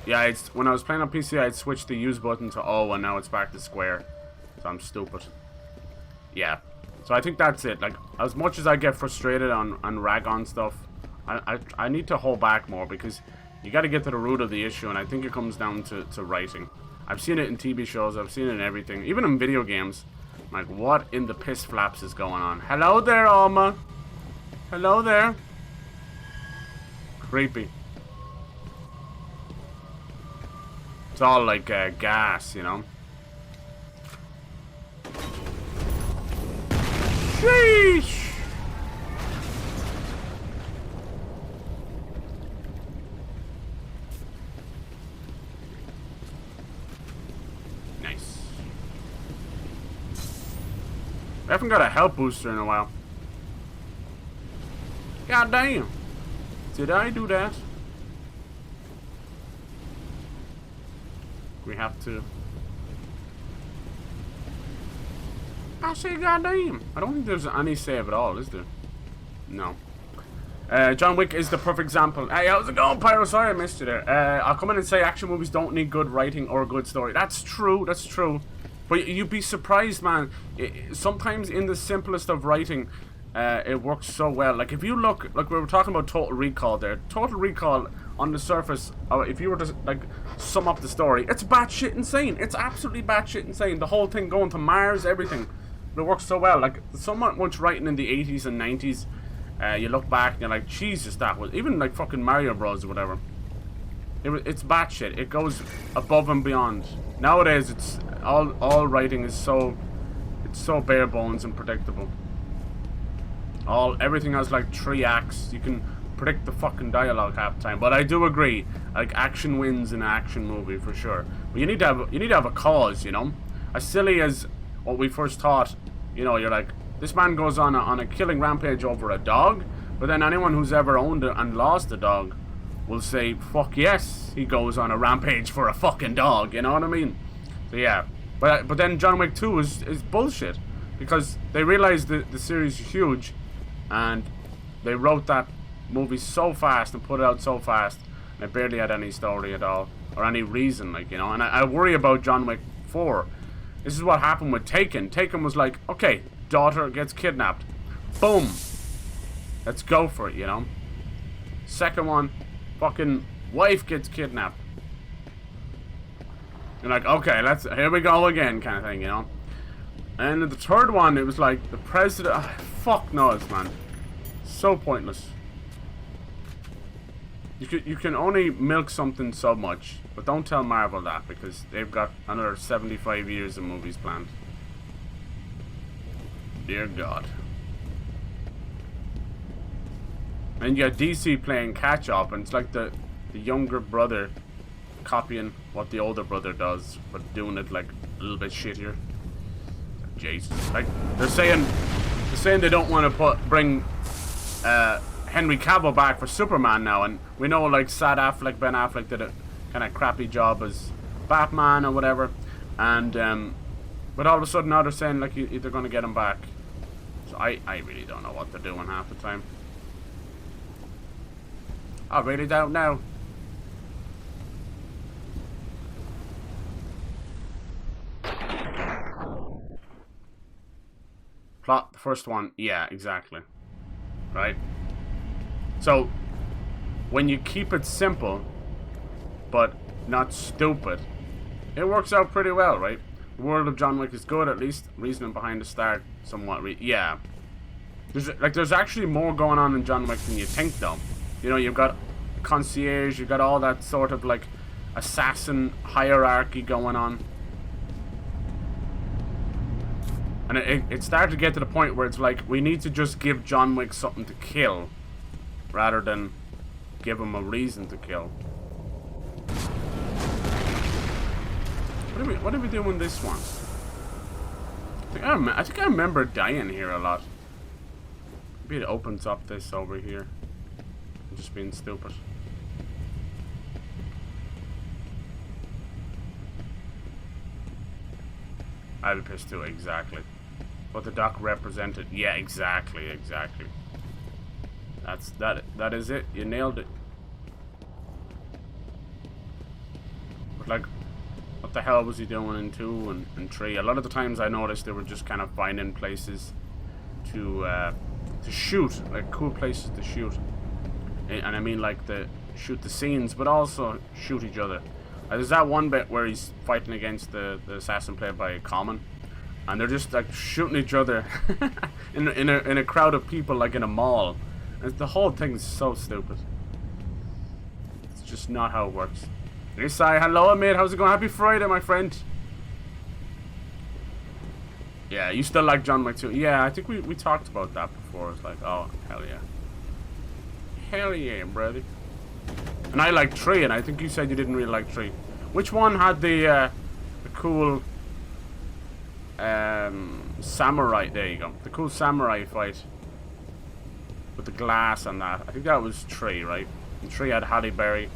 Yeah, when I was playing on PC, I'd switched the use button to O, and now it's back to square. So I'm stupid. Yeah. So I think that's it. Like, as much as I get frustrated and rag on stuff, I need to hold back more, because you got to get to the root of the issue, and I think it comes down to writing. I've seen it in TV shows. I've seen it in everything. Even in video games. Like, what in the piss flaps is going on? Hello there, Alma. Hello there. Creepy. It's all like gas, you know. Sheesh. Nice. I haven't got a health booster in a while. God damn. Did I do that? We have to... I say goddamn. I don't think there's any save at all, is there? No. John Wick is the perfect example. Hey, how's it going, Pyro? Sorry I missed you there. I'll come in and say action movies don't need good writing or a good story. That's true, that's true. But you'd be surprised, man. Sometimes in the simplest of writing, it works so well. Like, if you look, like we were talking about Total Recall there. Total Recall, on the surface, if you were to, like, sum up the story, it's batshit insane. It's absolutely batshit insane. The whole thing going to Mars, everything. But it works so well. Like, so much writing in the 80s and 90s, you look back and you're like, Jesus, that was... Even, like, fucking Mario Bros or whatever. It's batshit. It goes above and beyond. Nowadays, it's... All writing is so... It's so bare bones and predictable. Everything has, like, 3 acts. You can predict the fucking dialogue half the time. But I do agree. Like, action wins in an action movie, for sure. But you need to have a cause, you know? As silly as what we first thought, you know, you're like, this man goes on a killing rampage over a dog, but then anyone who's ever owned it and lost a dog will say, fuck yes, he goes on a rampage for a fucking dog, you know what I mean? So yeah, but then John Wick 2 is bullshit, because they realized that the series is huge, and they wrote that movie so fast and put it out so fast, and it barely had any story at all, or any reason, like, you know, and I worry about John Wick 4. This is what happened with Taken. Taken was like, okay, daughter gets kidnapped, boom, let's go for it, you know? Second one, fucking wife gets kidnapped. You're like, okay, here we go again, kind of thing, you know? And the third one, it was like, the president, fuck knows, man. So pointless. You can only milk something so much, but don't tell Marvel that, because they've got another 75 years of movies planned. Dear God. And you got DC playing catch up, and it's like the younger brother copying what the older brother does, but doing it like a little bit shittier. Jesus, like they're saying they don't want to bring Henry Cavill back for Superman now, and we know like Ben Affleck did a kind of crappy job as Batman or whatever, and but all of a sudden now they're saying like they're going to get him back. So I really don't know what they're doing half the time. I really don't know. Plot, the first one, yeah, exactly. Right? So, when you keep it simple, but not stupid, it works out pretty well, right? The world of John Wick is good, at least. Reasoning behind the start, somewhat, yeah. There's actually more going on in John Wick than you think, though. You know, you've got concierge, you've got all that sort of like assassin hierarchy going on. And it started to get to the point where it's like, we need to just give John Wick something to kill, rather than give him a reason to kill. What are we doing this one? I think I remember dying here a lot. Maybe it opens up this over here. I'm just being stupid. I'd be pissed too, exactly. What the doc represented. Yeah, exactly. That is it. You nailed it. But like, what the hell was he doing in 2 and 3? A lot of the times I noticed they were just kind of finding places to shoot, like cool places to shoot. And I mean like shoot the scenes, but also shoot each other. There's that one bit where he's fighting against the assassin played by Common, and they're just like shooting each other in a crowd of people, like in a mall. And the whole thing's so stupid. It's just not how it works. Hey, Sai, hello, mate. How's it going? Happy Friday, my friend. Yeah, you still like John Wick 2? Yeah, I think we talked about that before. It's like, oh, hell yeah. Hell yeah, brother. And I like 3, and I think you said you didn't really like 3. Which one had the cool samurai? There you go. The cool samurai fight with the glass and that. I think that was 3, right? And 3 had Halle Berry.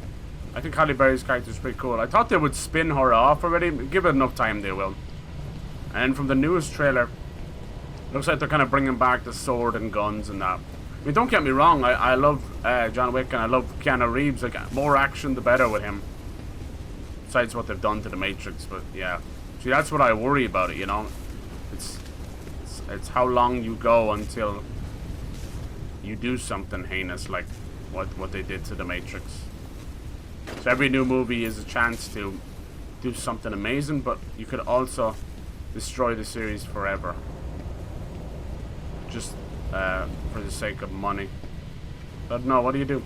I think Halle Berry's character is pretty cool. I thought they would spin her off already. Give it enough time, they will. And from the newest trailer, looks like they're kind of bringing back the sword and guns and that. I mean, don't get me wrong, I love John Wick and I love Keanu Reeves. Like, more action, the better with him. Besides what they've done to the Matrix, but yeah. See, that's what I worry about it, you know. It's how long you go until you do something heinous like what they did to the Matrix. So every new movie is a chance to do something amazing, but you could also destroy the series forever. Just for the sake of money. But no, what do you do?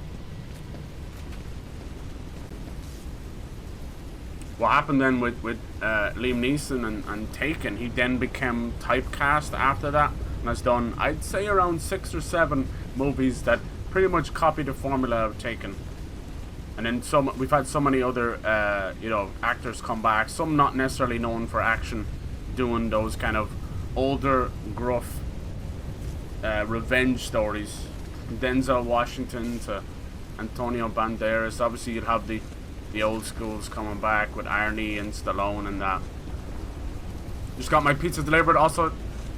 What happened then with Liam Neeson and Taken? He then became typecast after that, and has done, I'd say, around 6 or 7 movies that pretty much copy the formula of Taken. And then we've had so many other actors come back, some not necessarily known for action, doing those kind of older, gruff revenge stories. Denzel Washington to Antonio Banderas. Obviously, you'd have the old schools coming back with Arnie and Stallone and that. Just got my pizza delivered. Also,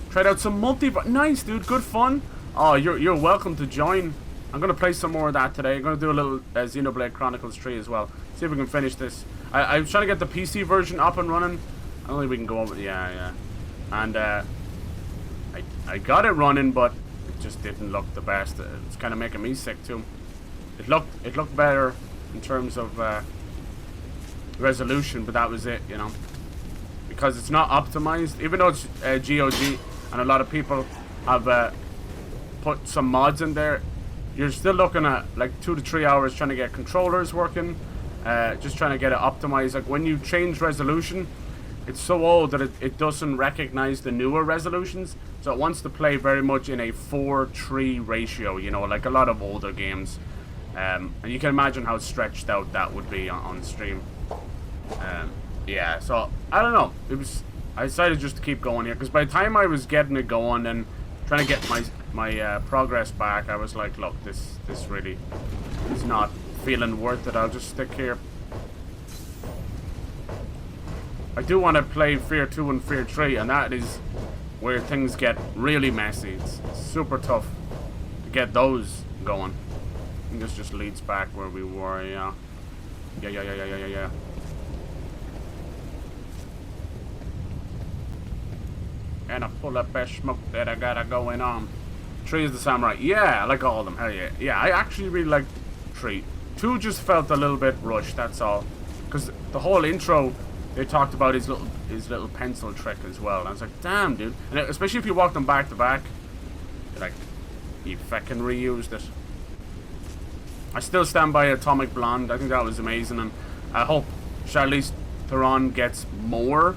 tried out some nice, dude. Good fun. Oh, you're welcome to join. I'm gonna play some more of that today. I'm gonna do a little Xenoblade Chronicles 3 as well. See if we can finish this. I was trying to get the PC version up and running. I don't think we can go over. Yeah. And I got it running, but it just didn't look the best. It's kind of making me sick too. It looked better in terms of resolution, but that was it, you know. Because it's not optimized, even though it's GOG, and a lot of people have put some mods in there. You're still looking at like 2 to 3 hours trying to get controllers working, just trying to get it optimized. Like when you change resolution, it's so old that it doesn't recognize the newer resolutions, so it wants to play very much in a 4:3 ratio, you know, like a lot of older games. And you can imagine how stretched out that would be on stream. Yeah, so I don't know. I decided just to keep going here because by the time I was getting it going and trying to get my progress back, I was like, look, this really is not feeling worth it. I'll just stick here. I do want to play F.E.A.R 2 and F.E.A.R 3, and that is where things get really messy. It's super tough to get those going. I think this just leads back where we were, yeah. Yeah. And a full of best smoke that I got going on. 3 is the samurai. Yeah, I like all of them. Hell yeah. Yeah, I actually really like 3. 2 just felt a little bit rushed, that's all. Because the whole intro, they talked about his little pencil trick as well. And I was like, damn, dude. And especially if you walk them back to back, you're like, you fucking reused it. I still stand by Atomic Blonde. I think that was amazing, and I hope Charlize Theron gets more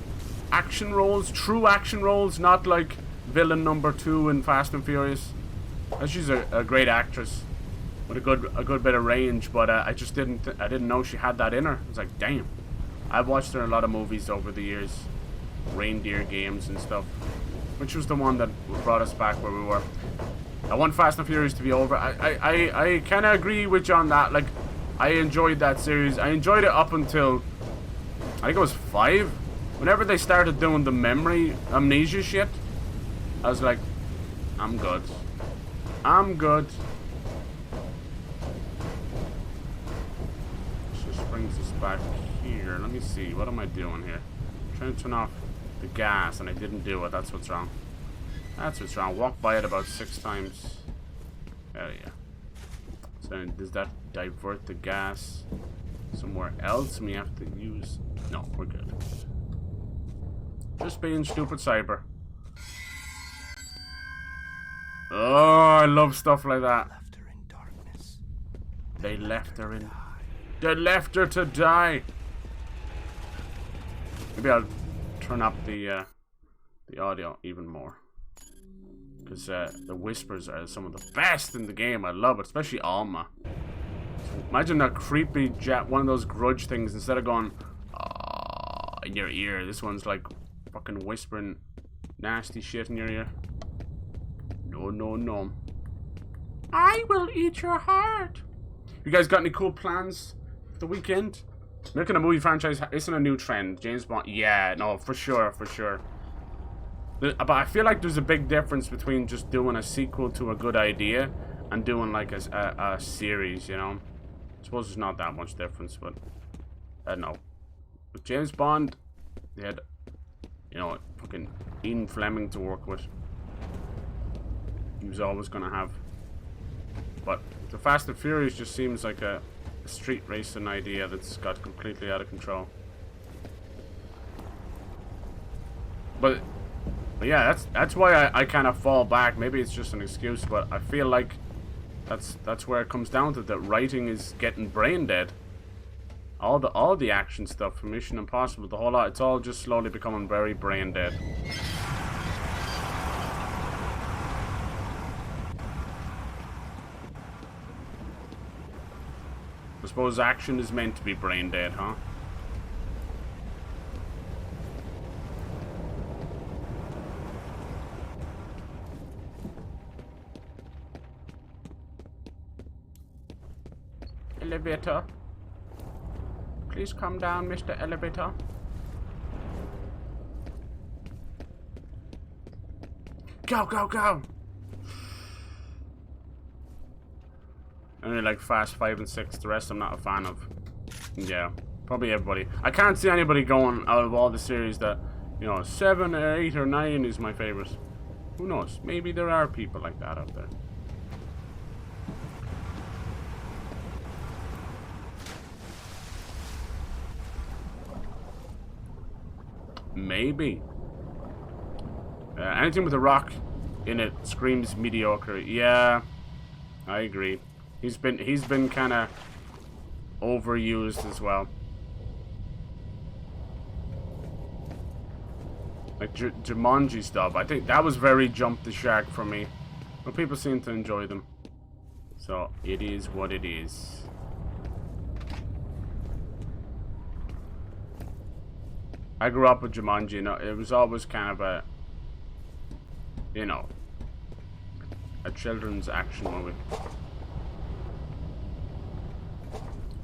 action roles, true action roles, not like villain number 2 in Fast and Furious. She's a great actress with a good bit of range, but I just didn't know she had that in her. I was like, damn. I've watched her in a lot of movies over the years, Reindeer Games and stuff, which was the one that brought us back where we were. I want Fast and Furious to be over. I kind of agree with you on that. Like, I enjoyed that series. I enjoyed it up until, I think it was 5. Whenever they started doing the amnesia shit, I was like, I'm good. This just brings us back here. Let me see. What am I doing here? I'm trying to turn off the gas, and I didn't do it. That's what's wrong. That's what's wrong. Walk by it about 6 times. Oh yeah. So does that divert the gas somewhere else? And we have to use. No, we're good. Just being stupid cyber. Oh, I love stuff like that. Left her in darkness. They left her in. They left her to die. Maybe I'll turn up the audio even more. Because the whispers are some of the best in the game. I love it, especially Alma. So imagine that creepy one of those grudge things. Instead of going in your ear, this one's like fucking whispering nasty shit in your ear. No. I will eat your heart. You guys got any cool plans for the weekend? Making a movie franchise isn't a new trend. James Bond, yeah, no, for sure. But I feel like there's a big difference between just doing a sequel to a good idea and doing like a series, you know? I suppose there's not that much difference, but I don't know. With James Bond, they had, you know, fucking Ian Fleming to work with. He was always gonna have. But the Fast and Furious just seems like a street racing idea that's got completely out of control. But yeah, that's why I kind of fall back. Maybe it's just an excuse, but I feel like that's where it comes down to, that writing is getting brain dead. All the action stuff from Mission Impossible, the whole lot, it's all just slowly becoming very brain dead. I suppose action is meant to be brain dead, huh? Elevator. Please come down, Mr. Elevator. Go, go, go! I only like Fast 5 and 6. The rest I'm not a fan of. Yeah, probably everybody. I can't see anybody going out of all the series that, you know, 7 or 8 or 9 is my favorite. Who knows? Maybe there are people like that out there. Maybe. Anything with a rock in it screams mediocre. Yeah, I agree. He's been kind of overused as well. Like Jumanji stuff. I think that was very jump the shark for me. But people seem to enjoy them. So it is what it is. I grew up with Jumanji, you know, it was always kind of a, you know, a children's action movie.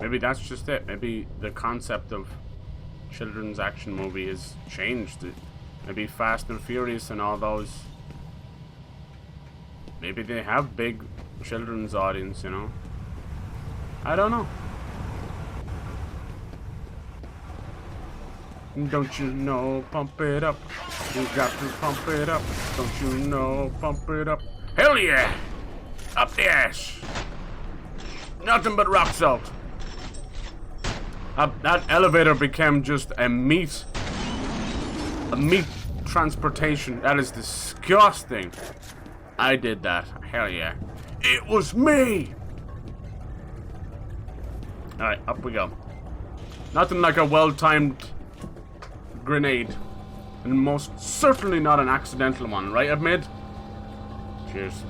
Maybe that's just it. Maybe the concept of children's action movie has changed. Maybe Fast and Furious and all those, maybe they have big children's audience, you know. I don't know. Don't you know, pump it up. You got to pump it up. Don't you know, pump it up. Hell yeah! Up the ass. Nothing but rock salt. That elevator became just a meat transportation. That is disgusting. I did that. Hell yeah. It was me! Alright, up we go. Nothing like a well-timed grenade. And most certainly not an accidental one, right, Ahmed? Cheers.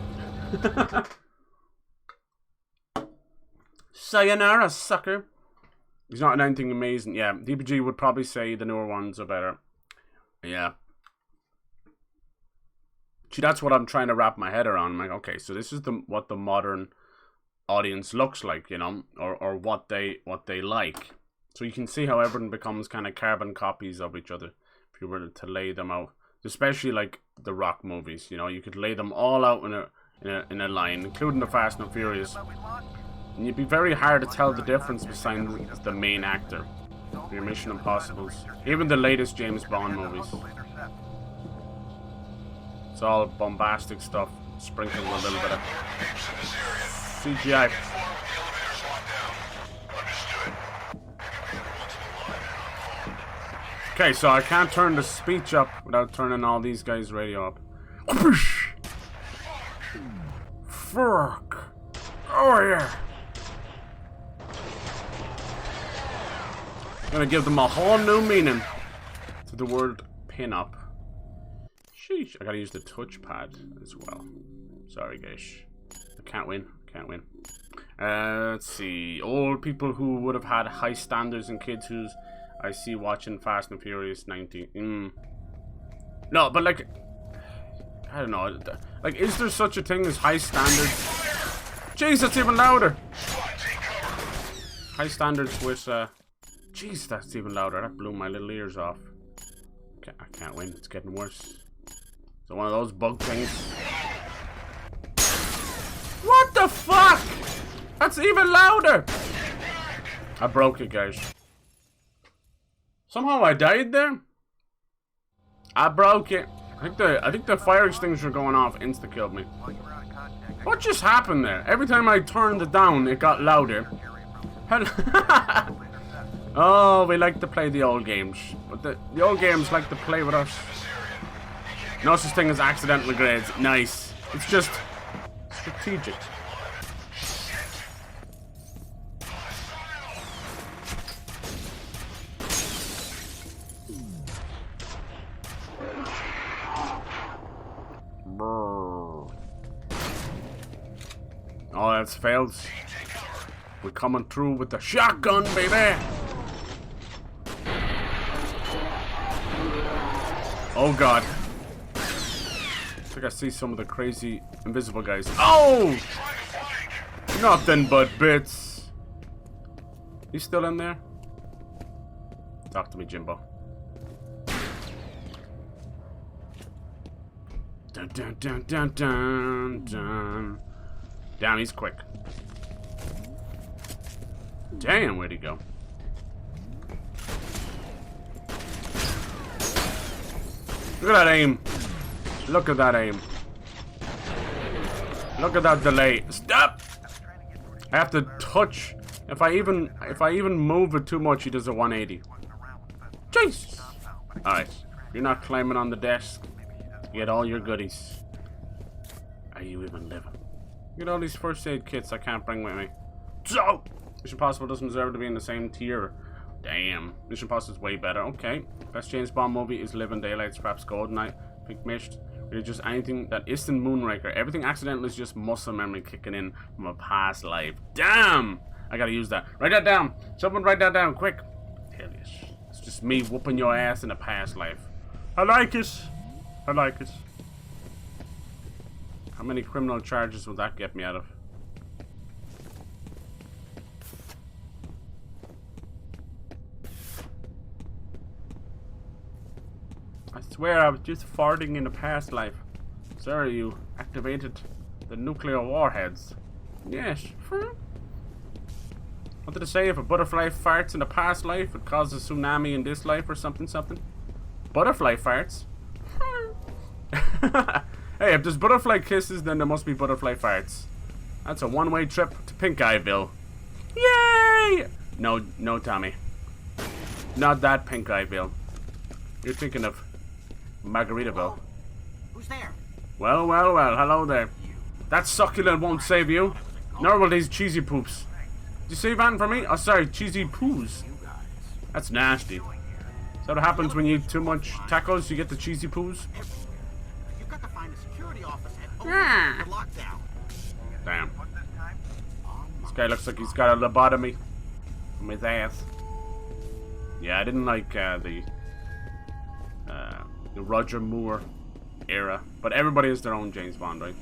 Sayonara, sucker. He's not in anything amazing. Yeah, DPG would probably say the newer ones are better. Yeah. See, that's what I'm trying to wrap my head around. I'm like, okay, so this is what the modern audience looks like, you know, or what they like. So you can see how everything becomes kind of carbon copies of each other if you were to lay them out. Especially like the Rock movies, you know, you could lay them all out in a line, including the Fast and Furious. And you'd be very hard to tell the difference between the main actor. Your Mission Impossibles, even the latest James Bond movies. It's all bombastic stuff, sprinkled with a little bit of CGI. Okay, so I can't turn the speech up without turning all these guys' radio up. Fuck. Oh yeah. I'm gonna give them a whole new meaning to the word pin-up. Sheesh. I gotta use the touchpad as well. Sorry, guys. I can't win. Can't win. Let's see. Old people who would have had high standards and kids who's I see watching Fast and Furious 19. No, but like, I don't know. Like, is there such a thing as high standards? Jeez, that's even louder. High standards with, jeez, that's even louder. That blew my little ears off. I can't win. It's getting worse. So one of those bug things. What the fuck? That's even louder. I broke it, guys. Somehow I died there. I broke it. I think the fire extinguisher going off insta-killed me. What just happened there? Every time I turned it down, it got louder. Oh, we like to play the old games. But the old games like to play with us. No such thing as accidental grades. Nice. It's just strategic. Oh, that's failed. We're coming through with the shotgun, baby. Oh god. I think I see some of the crazy invisible guys. Oh! Nothing but bits. He's still in there? Talk to me, Jimbo. Dun dun dun dun dun dun. Damn, he's quick. Damn, where'd he go? Look at that aim. Look at that aim. Look at that delay. Stop! I have to touch. If I even move it too much, he does a 180. Jesus! Alright. You're not climbing on the desk. You get all your goodies. Are you even living? You get all these first aid kits I can't bring with me. So! Mission Impossible doesn't deserve to be in the same tier. Damn. Mission Impossible is way better. Okay. Best James Bond movie is Living Daylights, perhaps Goldeneye, Pink Mist. Really just anything that isn't Moonraker. Everything accidental is just muscle memory kicking in from a past life. Damn! I gotta use that. Write that down. Someone write that down, quick. Hell yes. It's just me whooping your ass in a past life. I like it. I like it. How many criminal charges will that get me out of? I swear I was just farting in a past life. Sir, you activated the nuclear warheads. Yes. What did it say? If a butterfly farts in a past life, it causes a tsunami in this life or something, something? Butterfly farts? Hey, if there's butterfly kisses, then there must be butterfly farts. That's a one-way trip to Pink Eyeville. Yay! No, Tommy. Not that Pink Eyeville. You're thinking of Margaritaville. Who's there? Well, hello there. That succulent won't save you. Nor will these cheesy poops. Did you say that for me? Oh, sorry, cheesy poos. That's nasty. Is that what happens when you eat too much tacos? You get the cheesy poos? You've got to find a security office and open Ah. the lockdown. Damn. This guy looks like he's got a lobotomy from his ass. Yeah, I didn't like the Roger Moore era, but everybody has their own James Bond, right?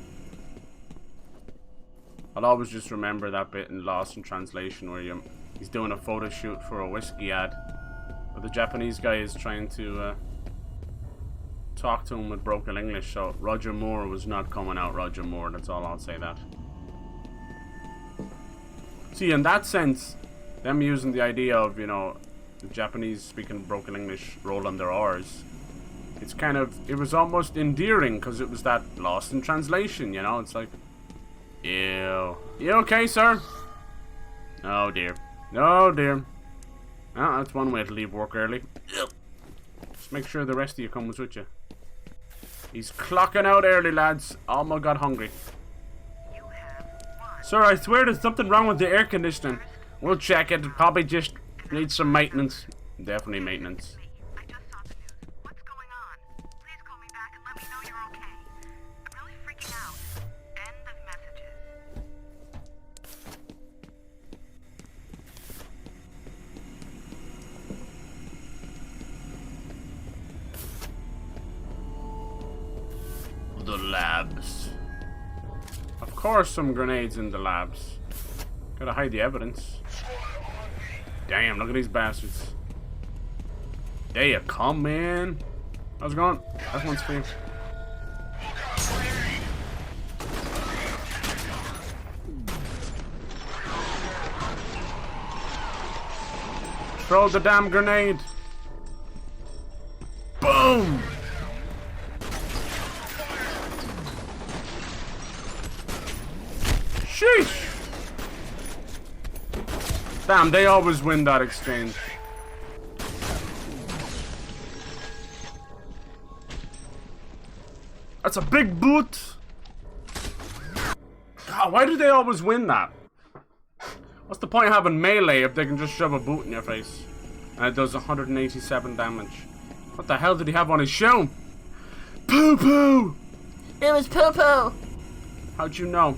I'll always just remember that bit in Lost in Translation where he's doing a photo shoot for a whiskey ad, but the Japanese guy is trying to talk to him with broken English, so Roger Moore was not coming out Roger Moore, that's all I'll say that. See, in that sense, them using the idea of, you know, the Japanese speaking broken English rolling their R's, it's kind of, it was almost endearing because it was that Lost in Translation, you know, it's like, ew. You okay, sir? Oh dear. Oh dear. Oh, that's one way to leave work early. Just make sure the rest of you comes with you. He's clocking out early, lads. Almost got hungry. Sir, I swear there's something wrong with the air conditioning. We'll check it. Probably just needs some maintenance. Definitely maintenance. I just saw the news. What's going on? Please call me back and let me know you're okay. I'm really freaking out. End of messages. The labs. Of course some grenades in the labs. Gotta hide the evidence. Damn, look at these bastards. There you come, man. How's it going? That one's for you. Throw the damn grenade. Boom! Sheesh! Damn, they always win that exchange. That's a big boot! God, why do they always win that? What's the point of having melee if they can just shove a boot in your face? And it does 187 damage. What the hell did he have on his shoe? Poo poo! It was poo-poo. How'd you know?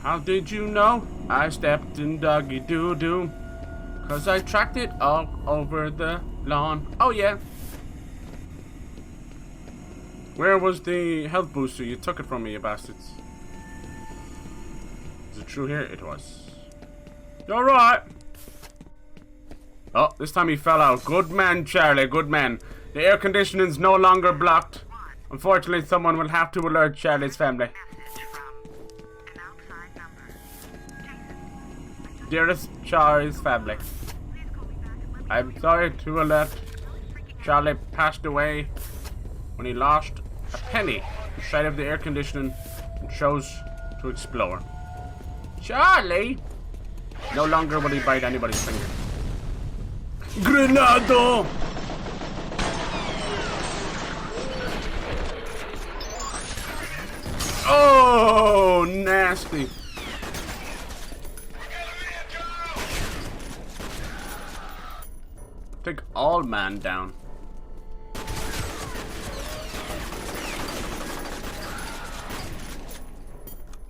How did you know? I stepped in doggy doo-doo. 'Cause I tracked it all over the lawn. Oh yeah. Where was the health booster? You took it from me, you bastards. Is it true here? It was. Alright. Oh, this time he fell out. Good man, Charlie, good man. The air conditioning's no longer blocked. Unfortunately, someone will have to alert Charlie's family. Message from an outside number. Jason, Dearest Charlie's family, please call me back and let me I'm sorry to alert. Charlie passed away when he lost a penny inside of the air conditioning and chose to explore. Charlie! No longer will he bite anybody's finger. Grenado! Oh, nasty. Take all man down.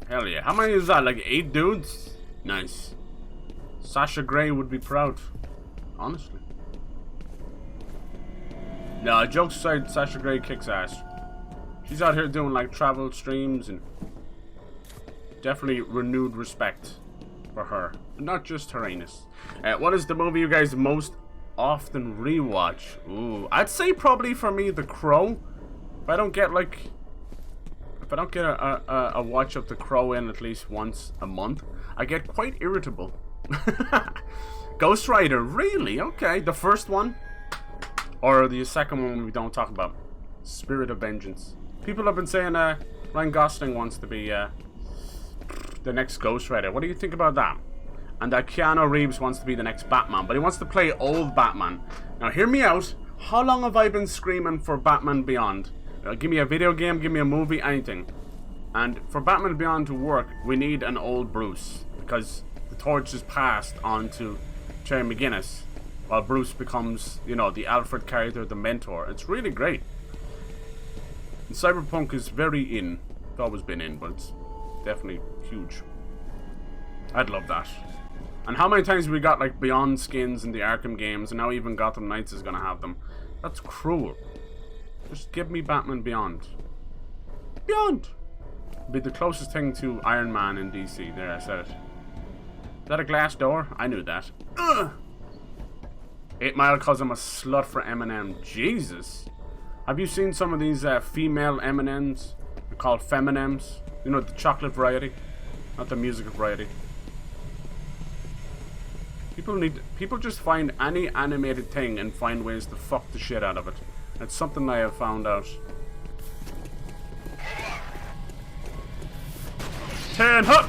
Hell yeah. How many is that? Like 8 dudes? Nice. Sasha Grey would be proud. Honestly. No, jokes aside, Sasha Grey kicks ass. She's out here doing like travel streams and definitely renewed respect for her. Not just her anus. What is the movie you guys most often rewatch? Ooh, I'd say probably for me The Crow. If I don't get a watch of The Crow in at least once a month, I get quite irritable. Ghost Rider, really? Okay, the first one or the second one we don't talk about. Spirit of Vengeance. People have been saying Ryan Gosling wants to be the next Ghost Rider. What do you think about that? And that Keanu Reeves wants to be the next Batman, but he wants to play old Batman. Now hear me out. How long have I been screaming for Batman Beyond? Give me a video game, give me a movie, anything. And for Batman Beyond to work, we need an old Bruce, because the torch is passed on to Terry McGinnis, while Bruce becomes, you know, the Alfred character, the mentor. It's really great. And Cyberpunk is very in. It's always been in, but it's definitely huge. I'd love that. And how many times we got like Beyond skins in the Arkham games, and now even Gotham Knights is gonna have them. That's cruel. Just give me Batman Beyond. Beyond! Be the closest thing to Iron Man in DC. There, I said it. Is that a glass door? I knew that. Ugh. 8 Mile calls him a slut for Eminem. Jesus. Have you seen some of these female M&Ms? They're called Feminems. You know, the chocolate variety. Not the music variety. People just find any animated thing and find ways to fuck the shit out of it. It's something I have found out. 10 hut!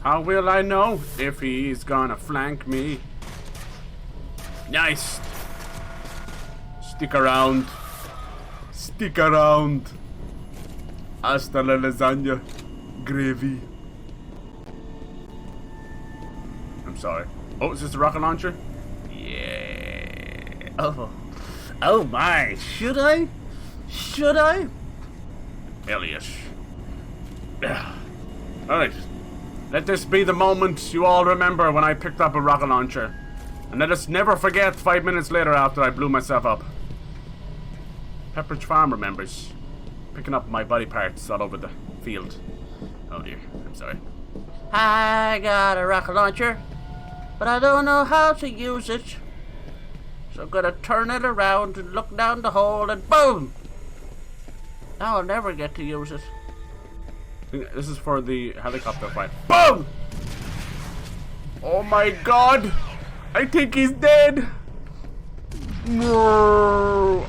How will I know if he's gonna flank me? Nice! Stick around. Stick around. Hasta la lasagna. Gravy. I'm sorry. Oh, is this a rocket launcher? Yeah. Oh my. Should I? Should I? Hell yes. Alright. Let this be the moment you all remember when I picked up a rocket launcher. And let us never forget 5 minutes later after I blew myself up. Pepperidge Farm remembers. Picking up my body parts all over the field. Oh dear. I'm sorry. I got a rocket launcher, but I don't know how to use it. So I'm gonna turn it around and look down the hole and boom! Now I'll never get to use it. This is for the helicopter fight. Boom! Oh my god! I think he's dead! No!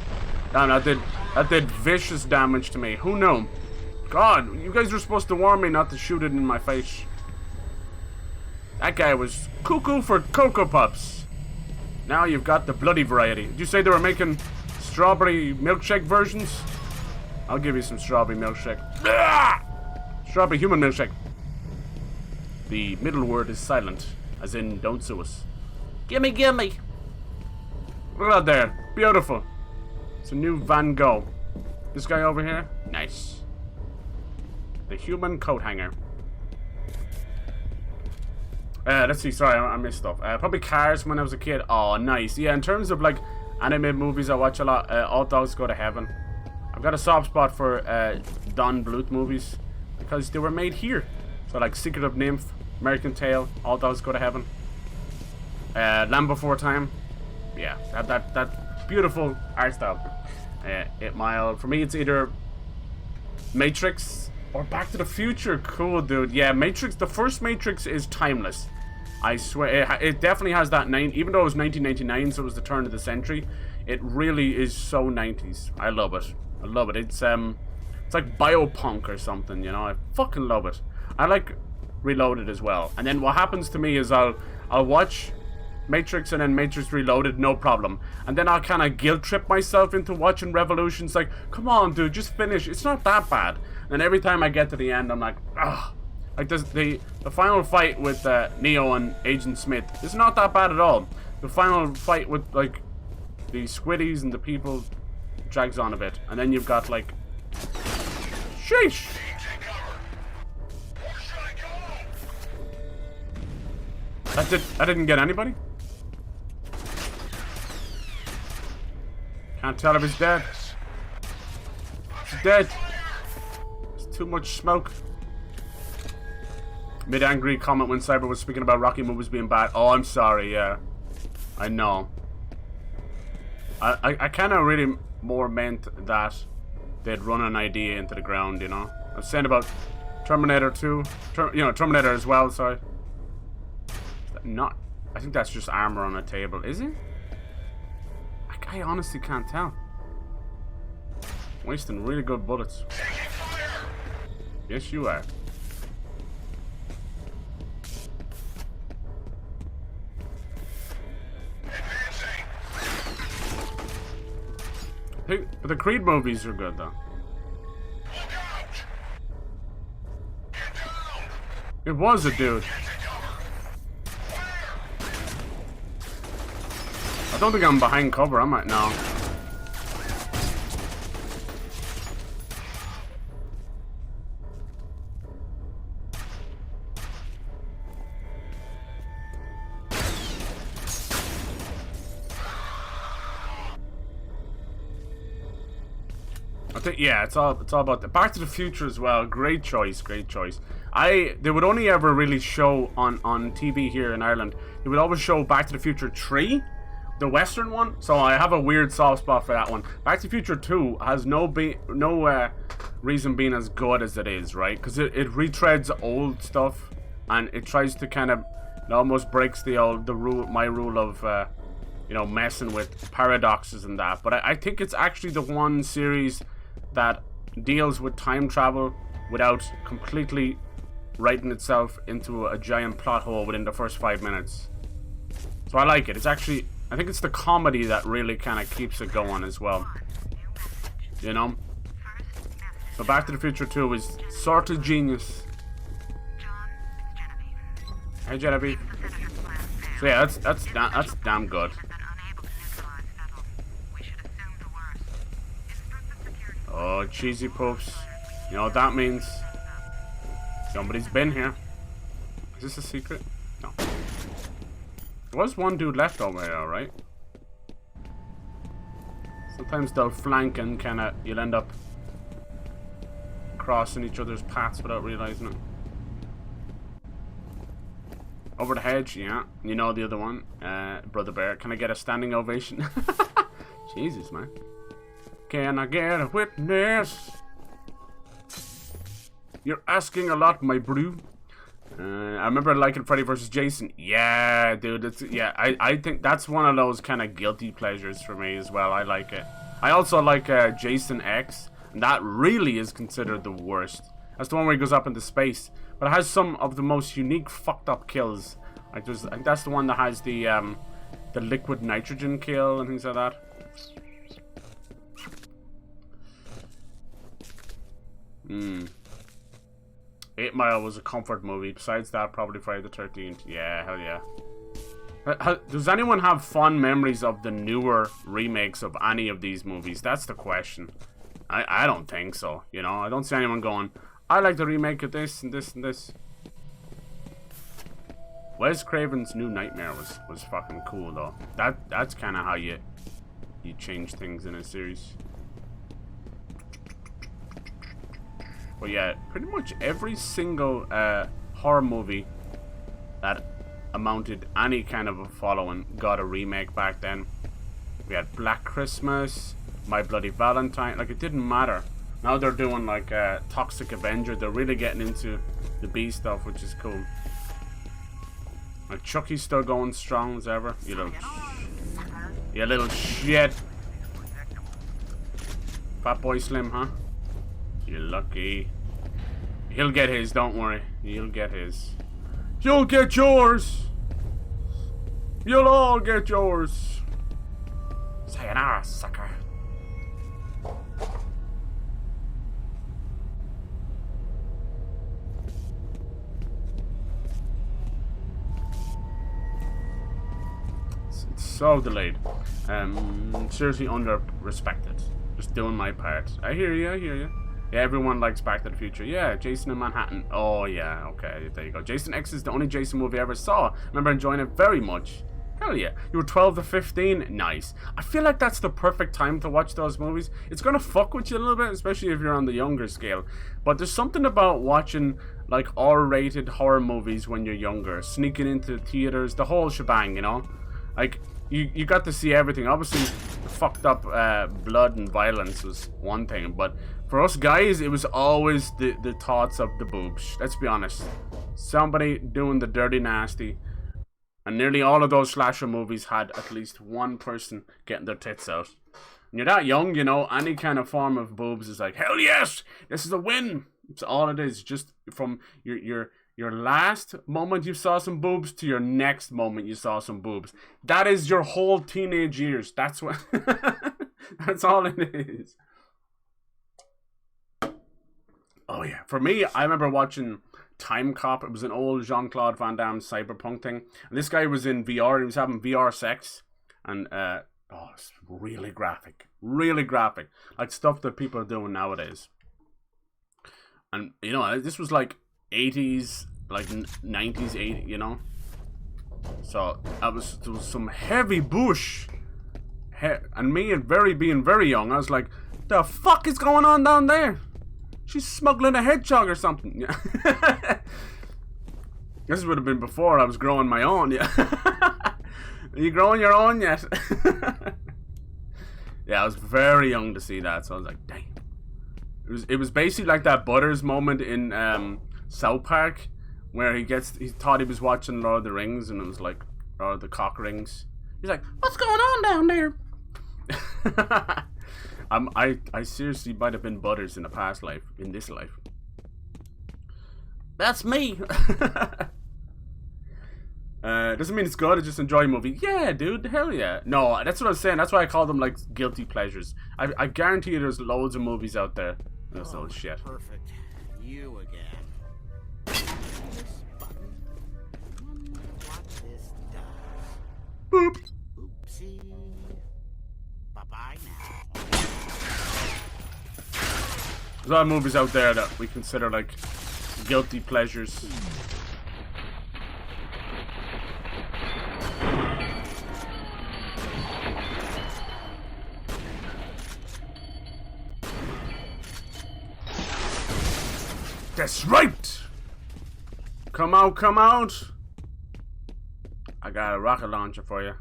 Damn, that did vicious damage to me. Who knew? God, you guys were supposed to warn me not to shoot it in my face. That guy was cuckoo for Cocoa Puffs. Now you've got the bloody variety. Did you say they were making strawberry milkshake versions? I'll give you some strawberry milkshake. Ah! Strawberry human milkshake. The middle word is silent, as in don't sue us. Gimme, gimme! Look at that there. Beautiful. It's a new Van Gogh. This guy over here? Nice. The human coat hanger. Let's see, sorry, I missed stuff. Probably Cars when I was a kid. Oh, nice. Yeah, in terms of like anime movies I watch a lot, All Dogs Go to Heaven. I've got a soft spot for Don Bluth movies because they were made here. So like Secret of Nymph, American Tail, All Dogs Go to Heaven. Land Before Time. Yeah, that beautiful art style. 8 Mile. For me, it's either Matrix or Back to the Future. Cool, dude. Yeah, Matrix. The first Matrix is timeless. I swear, it definitely has that even though it was 1999, so it was the turn of the century. It really is so 90s. I love it. I love it. It's like biopunk or something, you know. I fucking love it. I like Reloaded as well. And then what happens to me is I'll watch Matrix and then Matrix Reloaded, no problem. And then I'll kind of guilt trip myself into watching Revolutions. Like, come on, dude, just finish. It's not that bad. And every time I get to the end, I'm like, ugh. Like this, the final fight with Neo and Agent Smith is not that bad at all. The final fight with like the Squiddies and the people drags on a bit, and then you've got like, sheesh. I didn't get anybody. Can't tell if he's dead. He's dead. There's too much smoke. Mid-angry comment when Cyber was speaking about Rocky movies being bad. Oh, I'm sorry, yeah. I know. I kind of really more meant that they'd run an idea into the ground, you know? I was saying about Terminator 2. Terminator as well, sorry. Not... I think that's just armor on a table. Is it? I honestly can't tell. Wasting really good bullets. Yes, you are. But the Creed movies are good, though. It was a dude. I don't think I'm behind cover, am I? No. I think, yeah, it's all about the Back to the Future as well. Great choice, great choice. They would only ever really show on TV here in Ireland. They would always show Back to the Future 3, the Western one. So I have a weird soft spot for that one. Back to the Future 2 has no reason being as good as it is, right? Because it retreads old stuff and it tries to kind of, it almost breaks my rule of messing with paradoxes and that. But I think it's actually the one series that deals with time travel without completely writing itself into a giant plot hole within the first 5 minutes. So I like it. It's actually, I think it's the comedy that really kind of keeps it going as well. You know? So Back to the Future 2 is sort of genius. Hey Genevieve. So yeah, that's damn good. Oh, cheesy poofs. You know what that means? Somebody's been here. Is this a secret? No. There was one dude left over here, right? Sometimes they'll flank and kinda, you'll end up crossing each other's paths without realizing it. Over the hedge, yeah. You know the other one. Brother Bear. Can I get a standing ovation? Jesus, man. Can I get a witness? You're asking a lot, my brew. I remember liking Freddy vs. Jason. Yeah, dude. I think that's one of those kind of guilty pleasures for me as well. I like it. I also like Jason X. And that really is considered the worst. That's the one where he goes up into space. But it has some of the most unique fucked up kills. I think that's the one that has the liquid nitrogen kill and things like that. 8 Mile was a comfort movie. Besides that, probably Friday the 13th. Yeah, hell yeah. Does anyone have fond memories of the newer remakes of any of these movies? That's the question. I don't think so. You know, I don't see anyone going, I like the remake of this and this and this. Wes Craven's New Nightmare was fucking cool though. That's kind of how you change things in a series. But yeah, pretty much every single horror movie that amounted any kind of a following got a remake back then. We had Black Christmas, My Bloody Valentine. Like, it didn't matter. Now they're doing like Toxic Avenger. They're really getting into the B stuff, which is cool. Like, Chucky's still going strong as ever. You little shit. Fat Boy Slim, huh? You're lucky. He'll get his, don't worry. He'll get his. You'll get yours. You'll all get yours. Sayonara, sucker. It's so delayed. Seriously under-respected. Just doing my part. I hear you, I hear you. Yeah, everyone likes Back to the Future. Yeah, Jason in Manhattan. Oh, yeah, okay, there you go. Jason X is the only Jason movie I ever saw. I remember enjoying it very much. Hell yeah. You were 12 to 15? Nice. I feel like that's the perfect time to watch those movies. It's gonna fuck with you a little bit, especially if you're on the younger scale. But there's something about watching, like, R-rated horror movies when you're younger. Sneaking into theaters, the whole shebang, you know? Like, you got to see everything. Obviously, the fucked up blood and violence was one thing, but for us guys, it was always the thoughts of the boobs. Let's be honest. Somebody doing the dirty nasty. And nearly all of those slasher movies had at least one person getting their tits out. When you're that young, you know, any kind of form of boobs is like, hell yes! This is a win! It's all it is. Just from your last moment you saw some boobs to your next moment you saw some boobs. That is your whole teenage years. That's what... That's all it is. Oh yeah. For me, I remember watching Time Cop. It was an old Jean-Claude Van Damme cyberpunk thing. And this guy was in VR. He was having VR sex. And, it's really graphic. Really graphic. Like stuff that people are doing nowadays. And, you know, this was like 80s, like 90s, 80s, you know? So, there was some heavy bush. And me being very young, I was like, the fuck is going on down there? She's smuggling a hedgehog or something. Yeah. This would have been before I was growing my own, yeah. Are you growing your own yet? Yeah, I was very young to see that, so I was like, dang. It was basically like that Butters moment in South Park, where he thought he was watching Lord of the Rings, and it was like, or the cock rings. He's like, what's going on down there? I seriously might have been Butters in a past life, in this life. That's me. Doesn't mean it's good, I just enjoy a movie. Yeah, dude, hell yeah. No, that's what I was saying. That's why I call them, like, guilty pleasures. I guarantee you there's loads of movies out there. That's all shit. Perfect. You again. This button. Wonder what this does. Boop. Oopsie. Bye-bye now. There's a lot of movies out there that we consider, like, guilty pleasures. That's right! Come out, come out! I got a rocket launcher for you.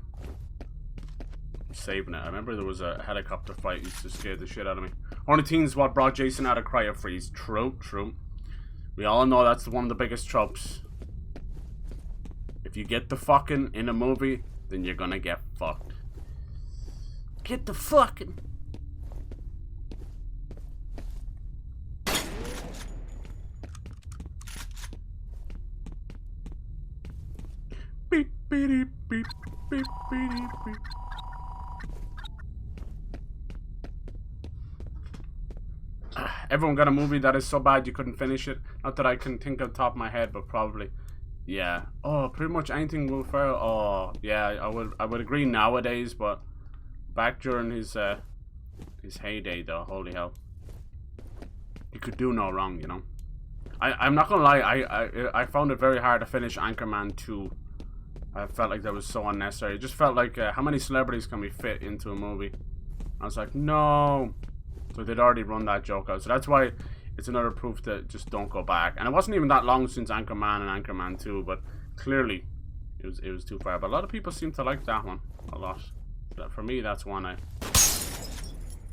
I'm saving it. I remember there was a helicopter fight used to scare the shit out of me. Quarantine is what brought Jason out of cryo freeze. True, true. We all know that's one of the biggest tropes. If you get the fucking in a movie, then you're gonna get fucked. Get the fucking. Beep, beep, beep, beep, beep, beep. Everyone got a movie that is so bad you couldn't finish it. Not that I can think on top of my head, but probably. Yeah. Oh, pretty much anything Will Ferrell. Oh, yeah. I would agree nowadays, but back during his heyday, though, holy hell, he could do no wrong, you know. I'm not gonna lie. I found it very hard to finish Anchorman 2. I felt like that was so unnecessary. It just felt like how many celebrities can we fit into a movie? I was like, no. So they'd already run that joke out. So that's why it's another proof that just don't go back. And it wasn't even that long since Anchorman and Anchorman 2, but clearly it was too far. But a lot of people seem to like that one a lot. For me, that's one I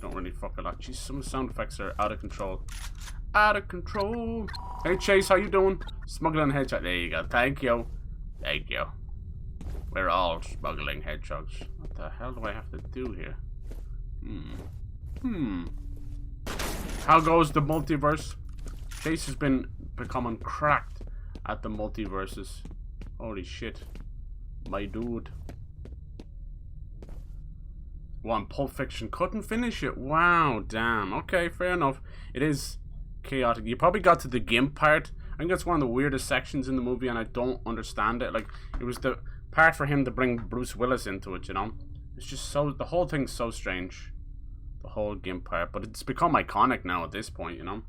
don't really fuck a lot. Jeez, some sound effects are out of control. Out of control. Hey Chase, how you doing? Smuggling headshot. There you go. Thank you. Thank you. We're all smuggling headshots. What the hell do I have to do here? How goes the multiverse? Chase has been becoming cracked at the multiverses. Holy shit. My dude. One Pulp Fiction couldn't finish it. Wow, damn. Okay, fair enough. It is chaotic. You probably got to the GIMP part. I think that's one of the weirdest sections in the movie, and I don't understand it. Like, it was the part for him to bring Bruce Willis into it, you know? It's just so, the whole thing's so strange. The whole GIMP part. But it's become iconic now at this point, you know?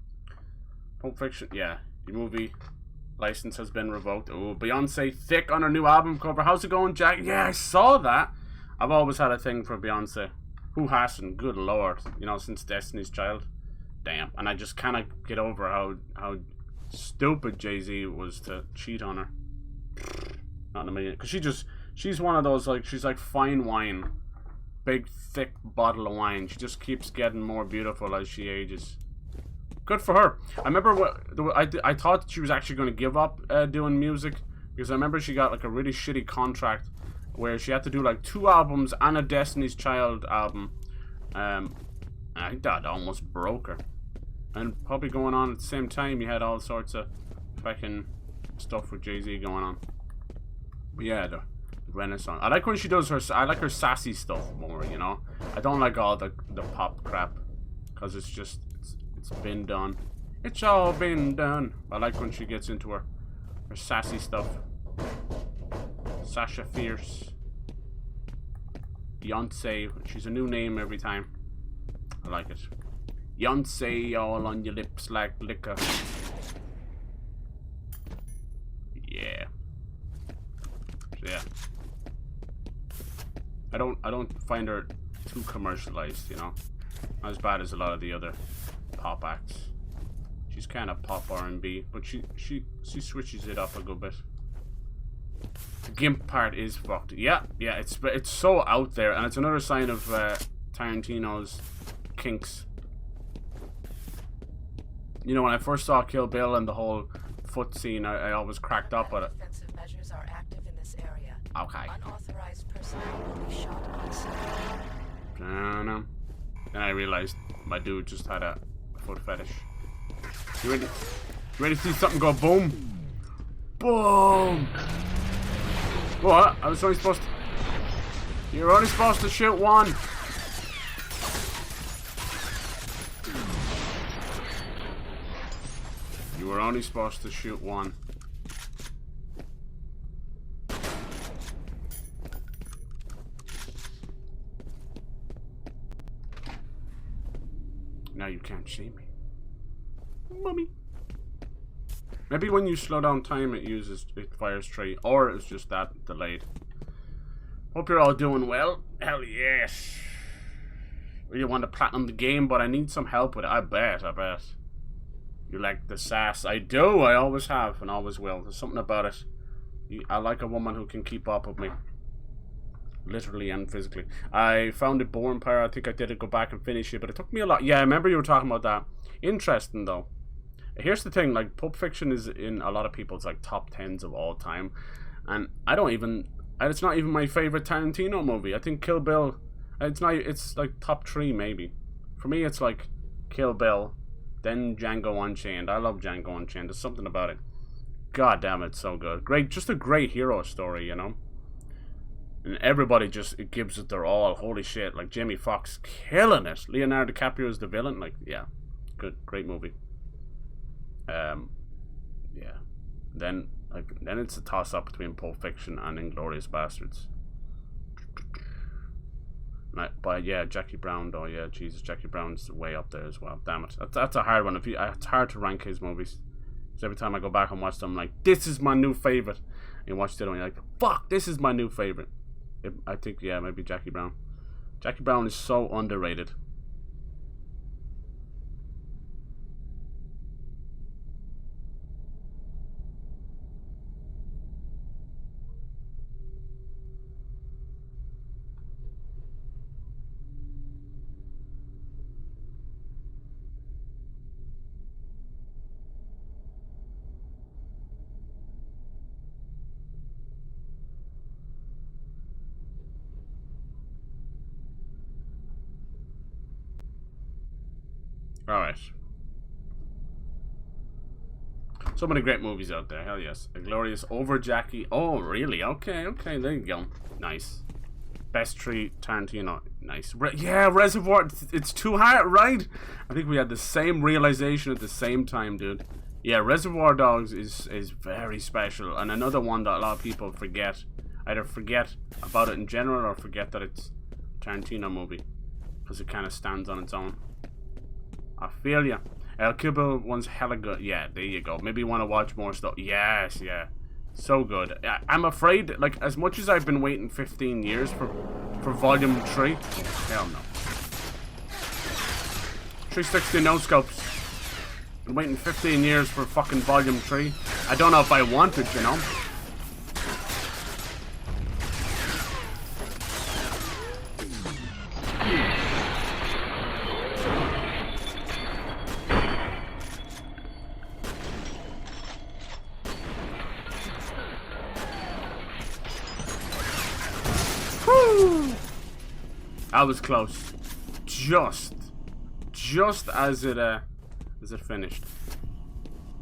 Pulp Fiction, yeah. The movie license has been revoked. Oh, Beyonce thick on her new album cover. How's it going, Jack? Yeah, I saw that. I've always had a thing for Beyonce. Who hasn't? Good lord. You know, since Destiny's Child. Damn. And I just cannot get over how stupid Jay-Z was to cheat on her. Not in a million. Because she's one of those, like, she's like fine wine. Big, thick bottle of wine. She just keeps getting more beautiful as she ages. Good for her. I remember I thought she was actually going to give up doing music. Because I remember she got like a really shitty contract where she had to do like 2 albums and a Destiny's Child album. I think that almost broke her. And probably going on at the same time, you had all sorts of fucking stuff with Jay-Z going on. But yeah, the Renaissance. I like when she does her. I like her sassy stuff more. You know, I don't like all the pop crap because it's just it's been done. It's all been done. I like when she gets into her sassy stuff. Sasha Fierce. Beyonce. She's a new name every time. I like it. Beyonce all on your lips like liquor. Yeah. So yeah. I don't find her too commercialized, you know. Not as bad as a lot of the other pop acts. She's kind of pop R&B, but she switches it up a good bit. The GIMP part is fucked. Yeah, it's so out there, and it's another sign of Tarantino's kinks. You know, when I first saw Kill Bill and the whole foot scene, I always cracked up at it. Defensive measures are active in this area. Okay. Unauthorized personnel will be shot on sight. Then I realized my dude just had a foot fetish. You ready to see something go boom? Boom! What? I was only supposed to... You're only supposed to shoot one. You were only supposed to shoot one. Now you can't see me. Mummy. Maybe when you slow down time it fires 3, or it's just that delayed. Hope you're all doing well. Hell yes. Really want to platinum the game, but I need some help with it. I bet. You like the sass. I do. I always have and always will. There's something about it. I like a woman who can keep up with me. Literally and physically. I found it boring, Pyro. I think I did go back and finish it, but it took me a lot. Yeah, I remember you were talking about that. Interesting, though. Here's the thing, like, Pulp Fiction is in a lot of people's, like, top 10s of all time. And I don't even... It's not even my favorite Tarantino movie. I think Kill Bill... It's, like, top 3, maybe. For me, it's, like, Kill Bill, then Django Unchained. I love Django Unchained. There's something about it. God damn it, so good. Great, just a great hero story, you know? And everybody just gives it their all. Holy shit, like, Jamie Foxx killing it. Leonardo DiCaprio is the villain. Like, yeah. Good, great movie. Yeah. Then it's a toss-up between Pulp Fiction and Inglourious Bastards. But yeah, Jackie Brown though, yeah, Jesus, Jackie Brown's way up there as well. Damn it, that's a hard one. It's hard to rank his movies. Because every time I go back and watch them, I'm like, this is my new favorite. And you watch it and you're like, fuck, this is my new favorite. I think, yeah, maybe Jackie Brown. Jackie Brown is so underrated. Alright. So many great movies out there. Hell yes. A Glorious Over Jackie. Oh, really? Okay, okay. There you go. Nice. Best Tree Tarantino. Nice. Yeah, Reservoir. It's too hard, right? I think we had the same realization at the same time, dude. Yeah, Reservoir Dogs is very special. And another one that a lot of people forget. Either forget about it in general or forget that it's a Tarantino movie. Because it kind of stands on its own. I feel ya. Kill Bill one's hella good. Yeah, there you go. Maybe you want to watch more stuff. Yes, yeah. So good. I'm afraid, like, as much as I've been waiting 15 years for Volume 3, hell no. 360 no scopes. Been waiting 15 years for fucking Volume 3. I don't know if I want it, you know. That was close. Just as it finished.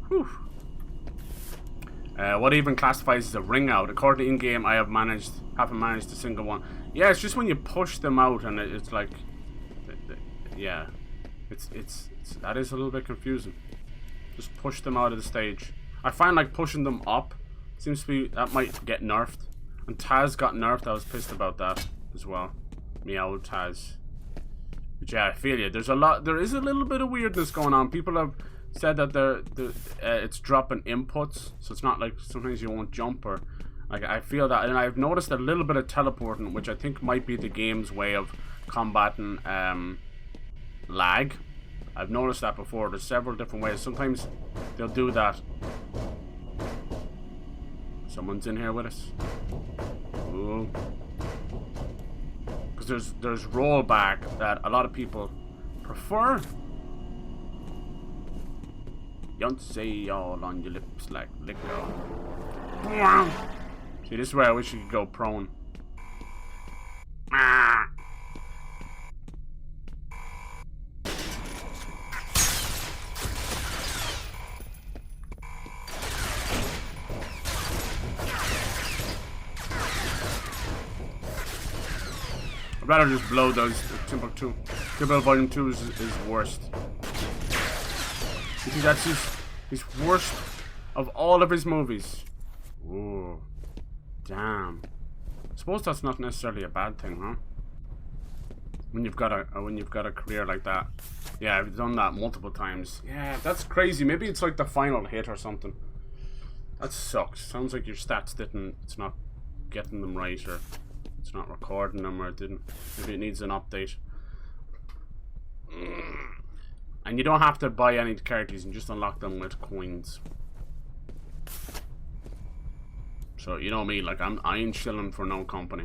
Whew. What even classifies as a ring out? According to in-game, I haven't managed a single one. Yeah, it's just when you push them out and it's like, yeah, it's that is a little bit confusing. Just push them out of the stage. I find like pushing them up seems to be, that might get nerfed. And Taz got nerfed. I was pissed about that as well. Meow Taz. But yeah, I feel you. There is a little bit of weirdness going on. People have said that it's dropping inputs, so it's not like sometimes you won't jump or like I feel that, and I've noticed a little bit of teleporting, which I think might be the game's way of combating lag. I've noticed that before. There's several different ways. Sometimes they'll do that. Someone's in here with us. Ooh. Because there's rollback that a lot of people prefer. Don't say all on your lips like liquor. See, this is where I wish you could go prone. I'd rather just blow those Timbuktu. Kill Bill Volume 2 is worst. You think that's his worst of all of his movies? Ooh. Damn. I suppose that's not necessarily a bad thing, huh? When you've got a career like that. Yeah, I've done that multiple times. Yeah, that's crazy. Maybe it's like the final hit or something. That sucks. Sounds like your stats it's not getting them right, or it's not recording them, or it didn't. Maybe it needs an update. And you don't have to buy any characters, you can just unlock them with coins. So you know me, like I ain't chilling for no company.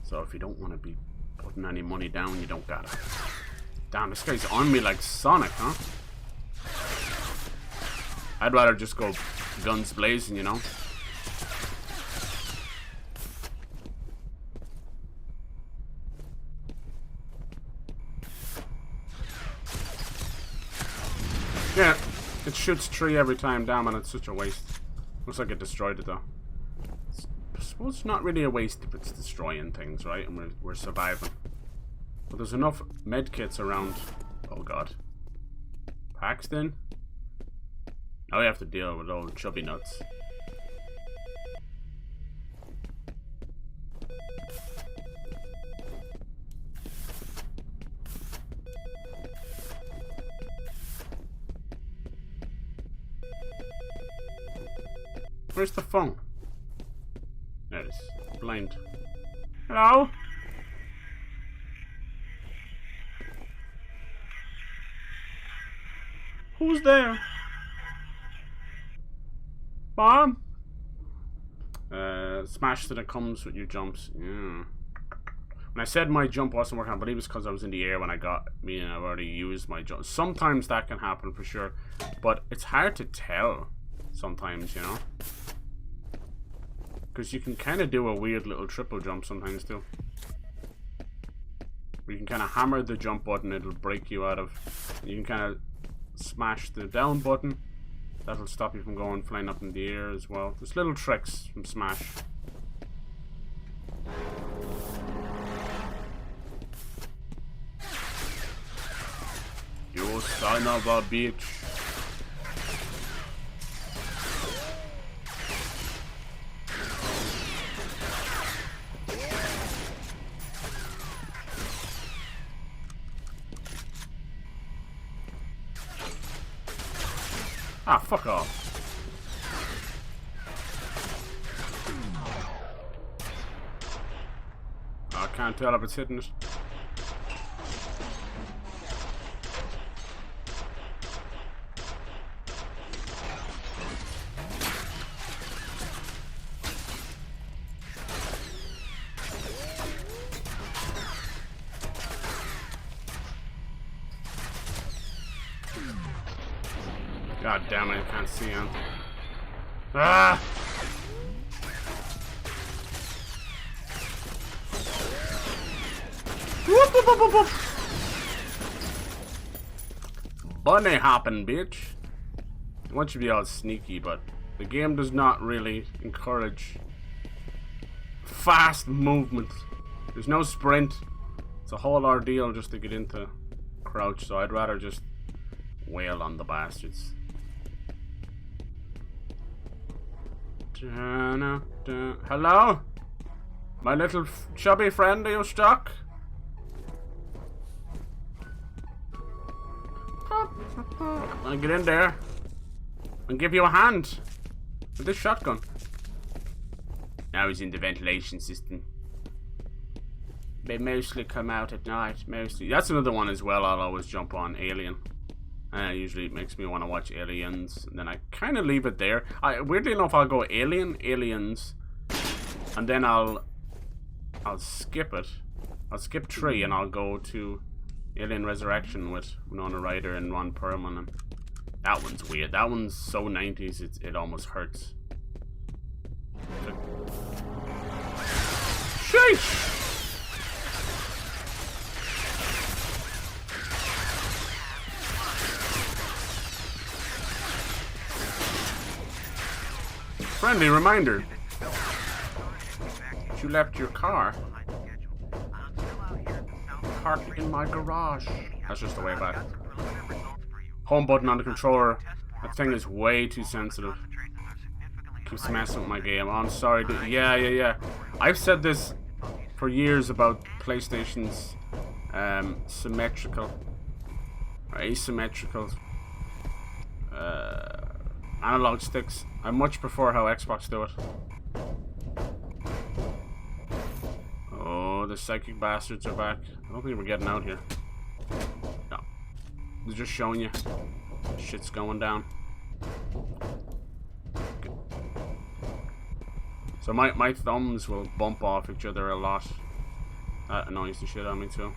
So if you don't want to be putting any money down, you don't gotta. Damn, this guy's on me like Sonic, huh? I'd rather just go guns blazing, you know? Yeah, it shoots 3 every time, damn it, it's such a waste. Looks like it destroyed it though. I suppose it's not really a waste if it's destroying things, right? And we're surviving. But there's enough medkits around. Oh god. Paxton? Now we have to deal with old chubby nuts. Where's the phone? There it is. Blind. Hello? Who's there? Mom? Smash that it comes with your jumps. Yeah. When I said my jump wasn't working, I believe it's because I was in the air when I got me and I've already used my jump. Sometimes that can happen for sure, but it's hard to tell sometimes, you know? Because you can kind of do a weird little triple jump sometimes too. You can kind of hammer the jump button, it'll break you out of. You can kind of smash the down button. That'll stop you from going flying up in the air as well. There's little tricks from Smash. You son of a bitch. Ah, fuck off. I can't tell if it's hitting it. God damn it, I can't see him. Ah! Whoop, whoop, whoop, whoop, whoop. Bunny hopping, bitch. I want you to be all sneaky, but the game does not really encourage fast movement. There's no sprint. It's a whole ordeal just to get into crouch, so I'd rather just wail on the bastards. Hello? My little chubby friend, are you stuck? I'll get in there and give you a hand with this shotgun. Now he's in the ventilation system. They mostly come out at night, mostly. That's another one as well I'll always jump on, Alien. Usually it makes me want to watch Aliens, and then I kind of leave it there. Weirdly enough, I'll go Aliens, and then I'll skip it. I'll skip 3, and I'll go to Alien Resurrection with Winona Ryder and Ron Perlman. And that one's weird. That one's so 90s, it almost hurts. Sheesh! Friendly reminder. You left your car parked in my garage. That's just the way back. Home button on the controller. That thing is way too sensitive. Keeps messing with my game. Oh, I'm sorry, dude. Yeah. I've said this for years about PlayStation's symmetrical or asymmetrical analog sticks. I much prefer how Xbox do it. Oh, the psychic bastards are back. I don't think we're getting out here. No. They're just showing you. Shit's going down. Okay. So my thumbs will bump off each other a lot. That annoys the shit out of me too.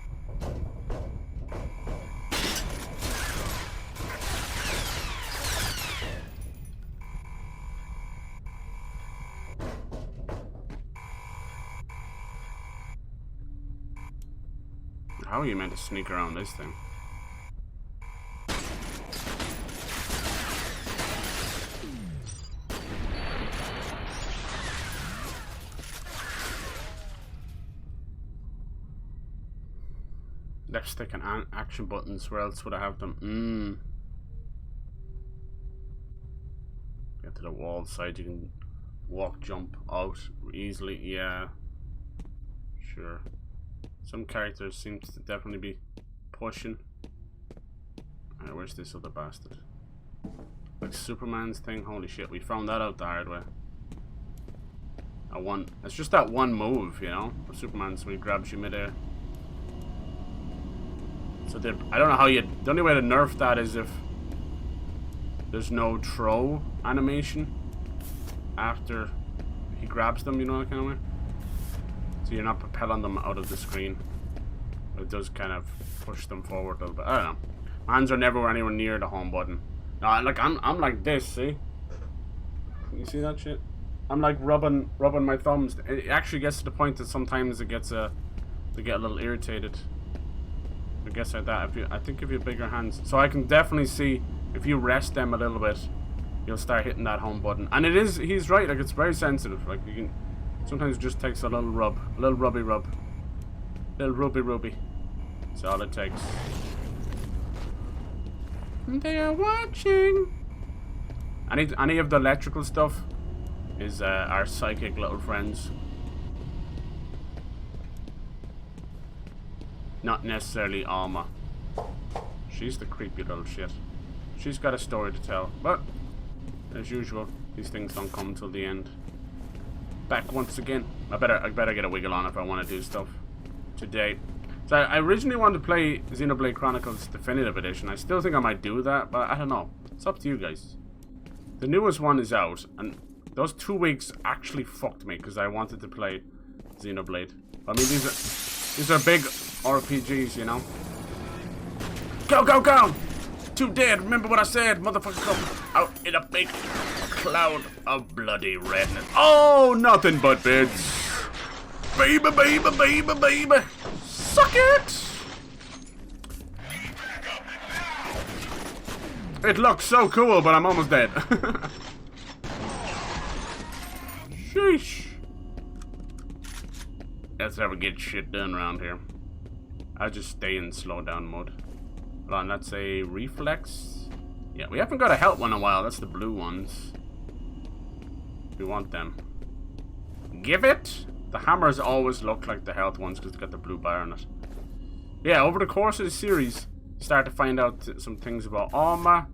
How are you meant to sneak around this thing? Left stick and action buttons, where else would I have them? Get to the wall side, you can walk, jump out easily, yeah. Sure. Some characters seem to definitely be pushing. Alright, where's this other bastard? Like Superman's thing? Holy shit, we found that out the hard way. It's just that one move, you know? For Superman's when he grabs you midair. So I don't know how the only way to nerf that is if there's no throw animation after he grabs them, you know, that kind of way. So you're not propelling them out of the screen. It does kind of push them forward a little bit. I don't know. My hands are never anywhere near the home button. No, like I'm like this, see? You see that shit? I'm like rubbing my thumbs. It actually gets to the point that sometimes they get a little irritated. I guess like that. I think if you have bigger hands, so I can definitely see if you rest them a little bit, you'll start hitting that home button. And it is, he's right. Like it's very sensitive. Like you can sometimes it just takes a little rub, a little rubby rub, little rubby. That's all it takes. They are watching. Any of the electrical stuff is our psychic little friends. Not necessarily Alma. She's the creepy little shit. She's got a story to tell, but as usual, these things don't come till the end. Back once again. I better get a wiggle on if I want to do stuff today. So I originally wanted to play Xenoblade Chronicles Definitive Edition. I still think I might do that, but I don't know. It's up to you guys. The newest one is out, and those 2 weeks actually fucked me because I wanted to play Xenoblade. I mean, these are big RPGs, you know. Go, go, go! 2 dead. Remember what I said, motherfucker. Come out in a big cloud of bloody redness. Oh, nothing but bits. Baby, baby, baby, baby. Suck it! It looks so cool, but I'm almost dead. Sheesh. Let's ever get shit done around here. I just stay in slow down mode. Hold on, that's a reflex. Yeah, we haven't got a health one in a while. That's the blue ones. We want them. Give it! The hammers always look like the health ones because they got the blue bar on it. Yeah, over the course of the series, you start to find out some things about Alma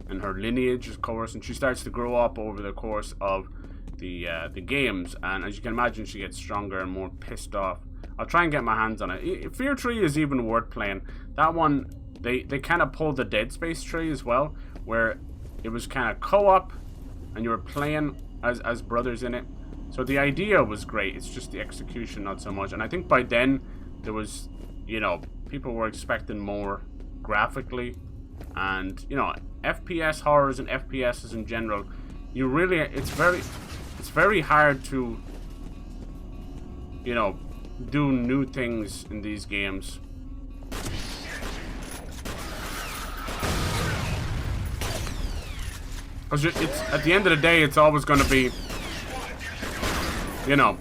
and her lineage, of course, and she starts to grow up over the course of the games. And as you can imagine, she gets stronger and more pissed off. I'll try and get my hands on it. F.E.A.R 3 is even worth playing. That one, they kind of pulled the Dead Space 3 as well, where it was kind of co-op and you were playing as brothers in it. So the idea was great. It's just the execution not so much. And I think by then there was, you know, people were expecting more graphically, and you know, FPS horrors and FPSs in general, you really, it's very hard to, you know, do new things in these games. Because it's, at the end of the day, it's always going to be, you know,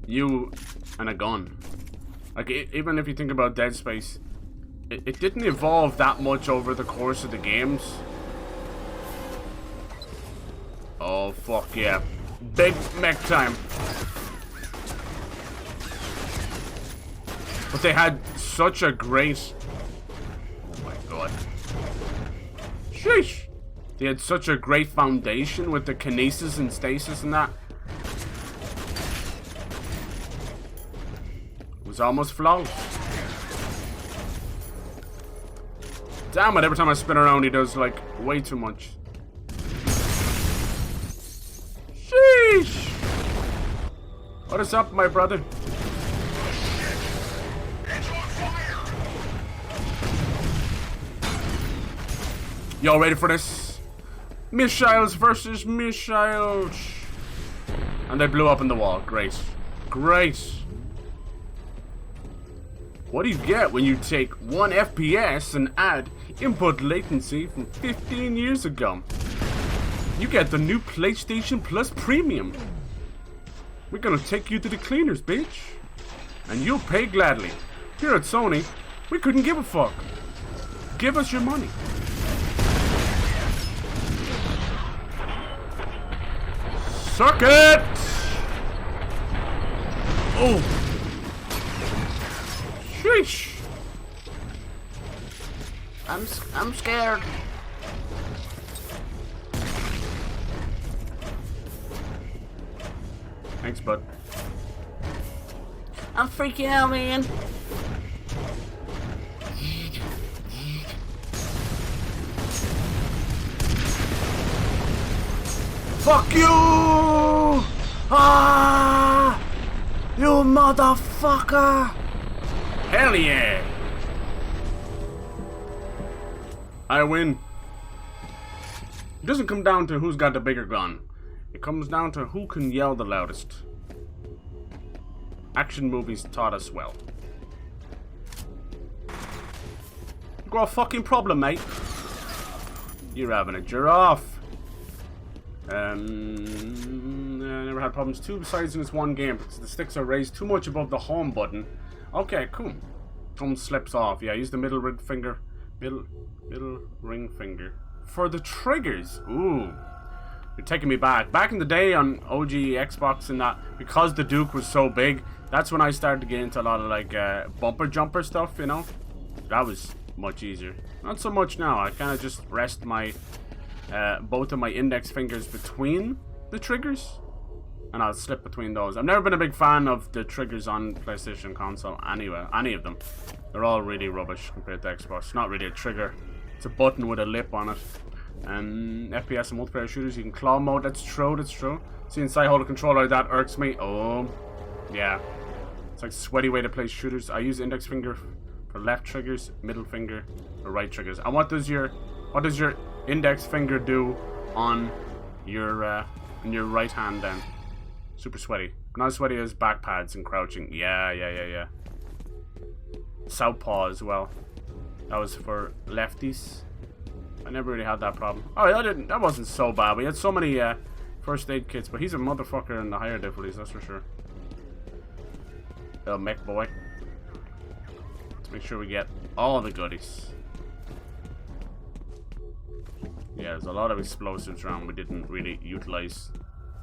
you and a gun. Like, even if you think about Dead Space, it didn't evolve that much over the course of the games. Oh, fuck yeah. Big mech time. But they had such a great... Oh my god. Sheesh! They had such a great foundation with the kinesis and stasis and that. It was almost flawless. Damn it, every time I spin around he does like way too much. Sheesh! What is up, my brother? Y'all ready for this? Missiles versus missiles. And they blew up in the wall. Great. Great. What do you get when you take 1 FPS and add input latency from 15 years ago? You get the new PlayStation Plus Premium. We're gonna take you to the cleaners, bitch. And you'll pay gladly. Here at Sony, we couldn't give a fuck. Give us your money. Suck it! Oh! Sheesh! I'm scared. Thanks, bud. I'm freaking out, man. Fuck you! Ah! You motherfucker! Hell yeah! I win. It doesn't come down to who's got the bigger gun. It comes down to who can yell the loudest. Action movies taught us well. micro fucking problem, mate. You're having a giraffe. I never had problems. 2 sides in this one game because the sticks are raised too much above the home button. Okay, cool. Thumb slips off. Yeah, use the middle ring finger. Middle ring finger. For the triggers. Ooh. You're taking me back. Back in the day on OG Xbox and that, because the Duke was so big, that's when I started to get into a lot of like bumper jumper stuff, you know? That was much easier. Not so much now. I kind of just rest my both of my index fingers between the triggers, and I'll slip between those. I've never been a big fan of the triggers on PlayStation console anyway. Any of them. They're all really rubbish compared to Xbox. It's not really a trigger. It's a button with a lip on it. FPS and multiplayer shooters, you can claw mode. That's true, that's true. See, inside hold a controller, that irks me. Oh, yeah. It's like a sweaty way to play shooters. I use index finger for left triggers, middle finger for right triggers. And what does your index finger do on your right hand then? Super sweaty. Not as sweaty as back pads and crouching. Yeah. Southpaw as well. That was for lefties. I never really had that problem. Oh, that wasn't so bad. We had so many first aid kits, but he's a motherfucker in the higher difficulties, that's for sure. Little mech boy. Let's make sure we get all the goodies. Yeah, there's a lot of explosives around we didn't really utilize.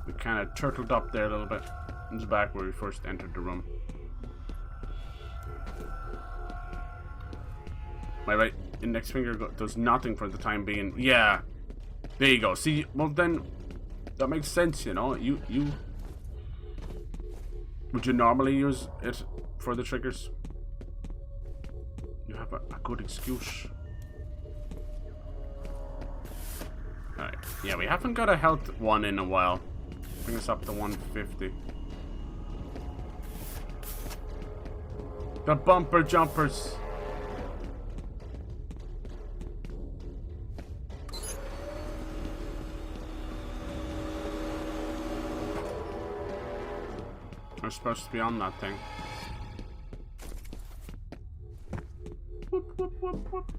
We kind of turtled up there a little bit. This is back where we first entered the room. My right index finger does nothing for the time being. Yeah. There you go. See, well then, that makes sense, you know. You would you normally use it for the triggers? You have a good excuse. Alright. Yeah, we haven't got a health one in a while. Bring us up to 150. The bumper jumpers. We're supposed to be on that thing. Whoop, whoop, whoop, whoop.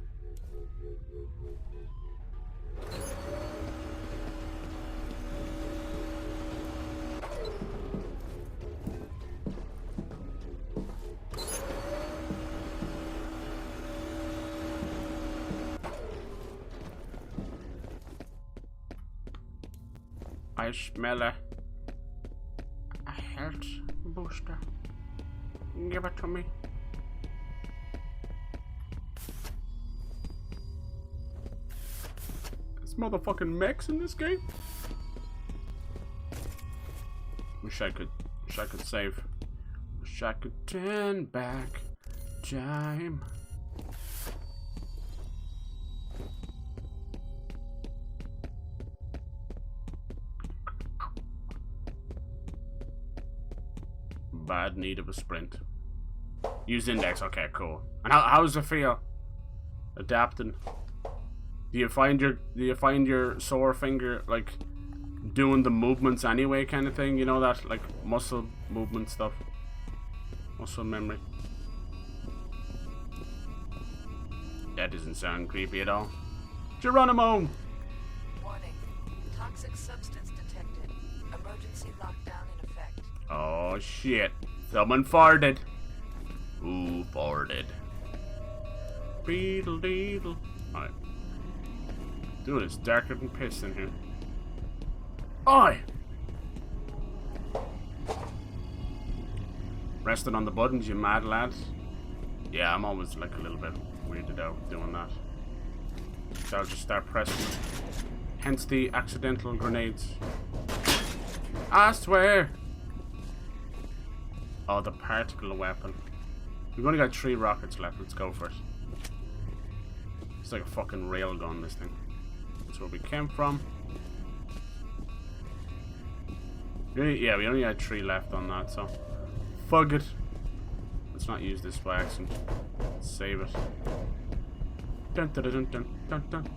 I smell a health booster. Give it to me. There's motherfucking mechs in this game. Wish I could save. Wish I could turn back time. Bad need of a sprint. Use index. Okay, cool. And how does it feel? Adapting. Do you find your sore finger like doing the movements anyway, kind of thing? You know that like muscle movement stuff, muscle memory. That doesn't sound creepy at all. Geronimo. Warning. Toxic substance detected. Emergency lockdown in effect. Oh shit. Someone farted. Ooh, farted. Beetle deedle. Alright. Dude, it's darker than piss in here. Oi! Resting on the buttons, you mad lads. Yeah, I'm always like a little bit weirded out doing that. So I'll just start pressing. Hence the accidental grenades. I swear! Oh, the particle weapon. We've only got 3 rockets left. Let's go for it. It's like a fucking railgun, this thing. That's where we came from. Yeah, we only had 3 left on that, so... Fuck it. Let's not use this by accident. Let's save it. Dun dun dun dun dun dun.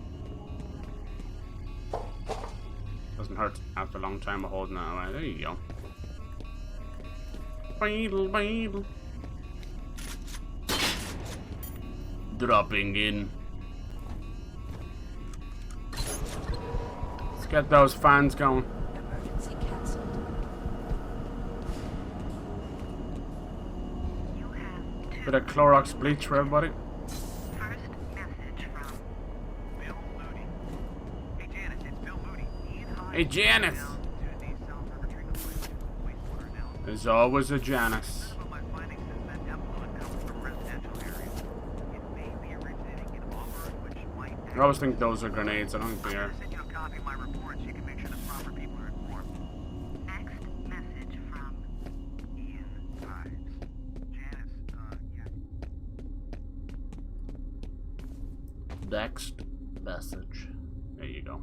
Doesn't hurt after a long time of holding that away. There you go. Beetle. Dropping in. get those fans going. Emergency cancelled. You have two. Bit of Clorox bleach for everybody. First message from Bill Moody. Hey, Janice, it's Bill Moody. Ian Hines Hey, Janice. down to the South River Treatment Plant to wastewater analysis. There's always a Janice. Some of my findings is that effluent comes from residential areas. It may be originating in Auburn, which might I always think those are grenades. I don't think they are. send you a copy of my report so you can make sure the proper people are informed. next message from Ian Hines. Janice, yeah. Next message. There you go.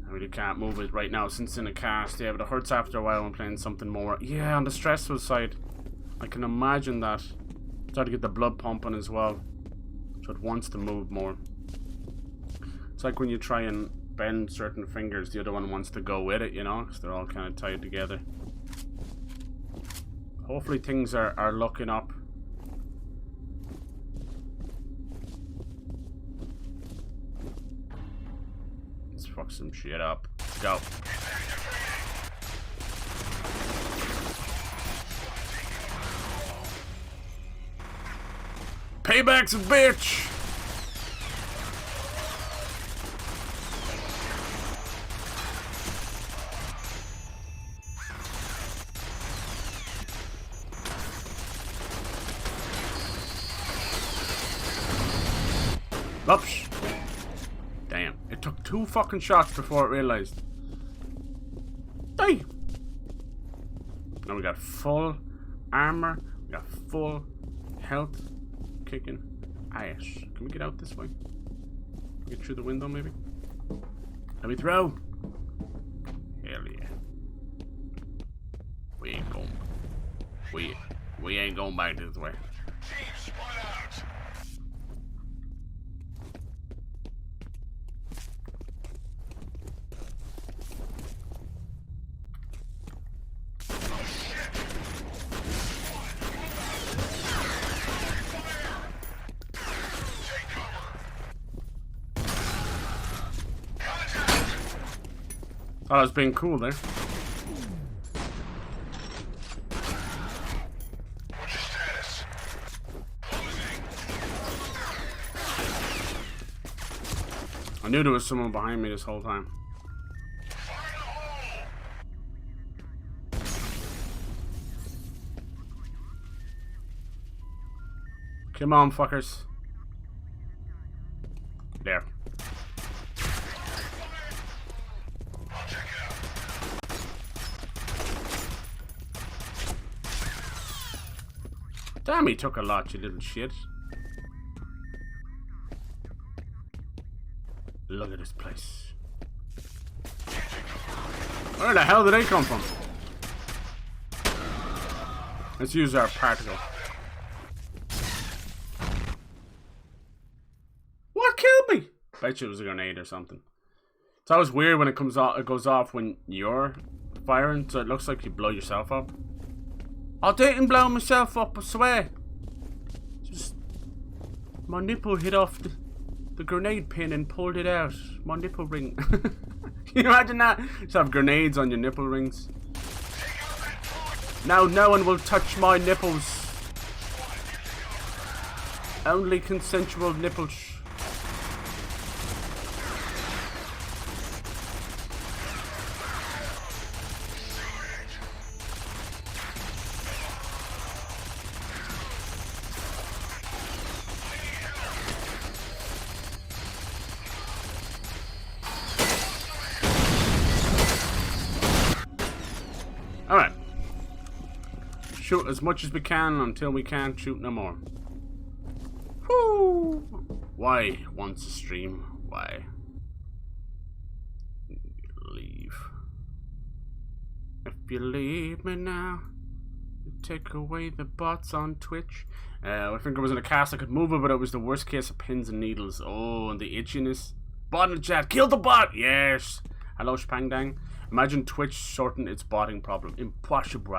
I really can't move it right now since it's in a cast. Yeah, but it hurts after a while when playing something more. Yeah, on the stressful side, I can imagine that. Start to get the blood pumping as well. So it wants to move more. It's like when you try and bend certain fingers, the other one wants to go with it, you know, because they're all kind of tied together. Hopefully things are looking up. Let's fuck some shit up. Go. Payback's a bitch! Oops. Damn. It took 2 fucking shots before it realized. Die! Now we got full armor. We got full health. Kicking ass. Can we get out this way? Get through the window maybe? Let me throw. Hell yeah. We ain't going. We ain't going back this way. Thought I was being cool there. I knew there was someone behind me this whole time. Come on, fuckers. There. Damn, he took a lot, you little shit. Look at this place. Where the hell did they come from? Let's use our particle. What killed me? Bet you it was a grenade or something. It's always weird when it comes off. It goes off when you're firing, so it looks like you blow yourself up. I didn't blow myself up, I swear. Just my nipple hit off the grenade pin and pulled it out. My nipple ring. Can you imagine that? Just have grenades on your nipple rings. Now no one will touch my nipples. Only consensual nipples. Alright. Shoot as much as we can until we can't shoot no more. Whoo! Why once a stream? Why? Leave. If you leave me now, you take away the bots on Twitch. I think it was in a cast I could move it, but it was the worst case of pins and needles. Oh, and the itchiness. Bot in the chat. Kill the bot! Yes! Hello, Spangdang. Imagine Twitch sorting its botting problem. Impossible.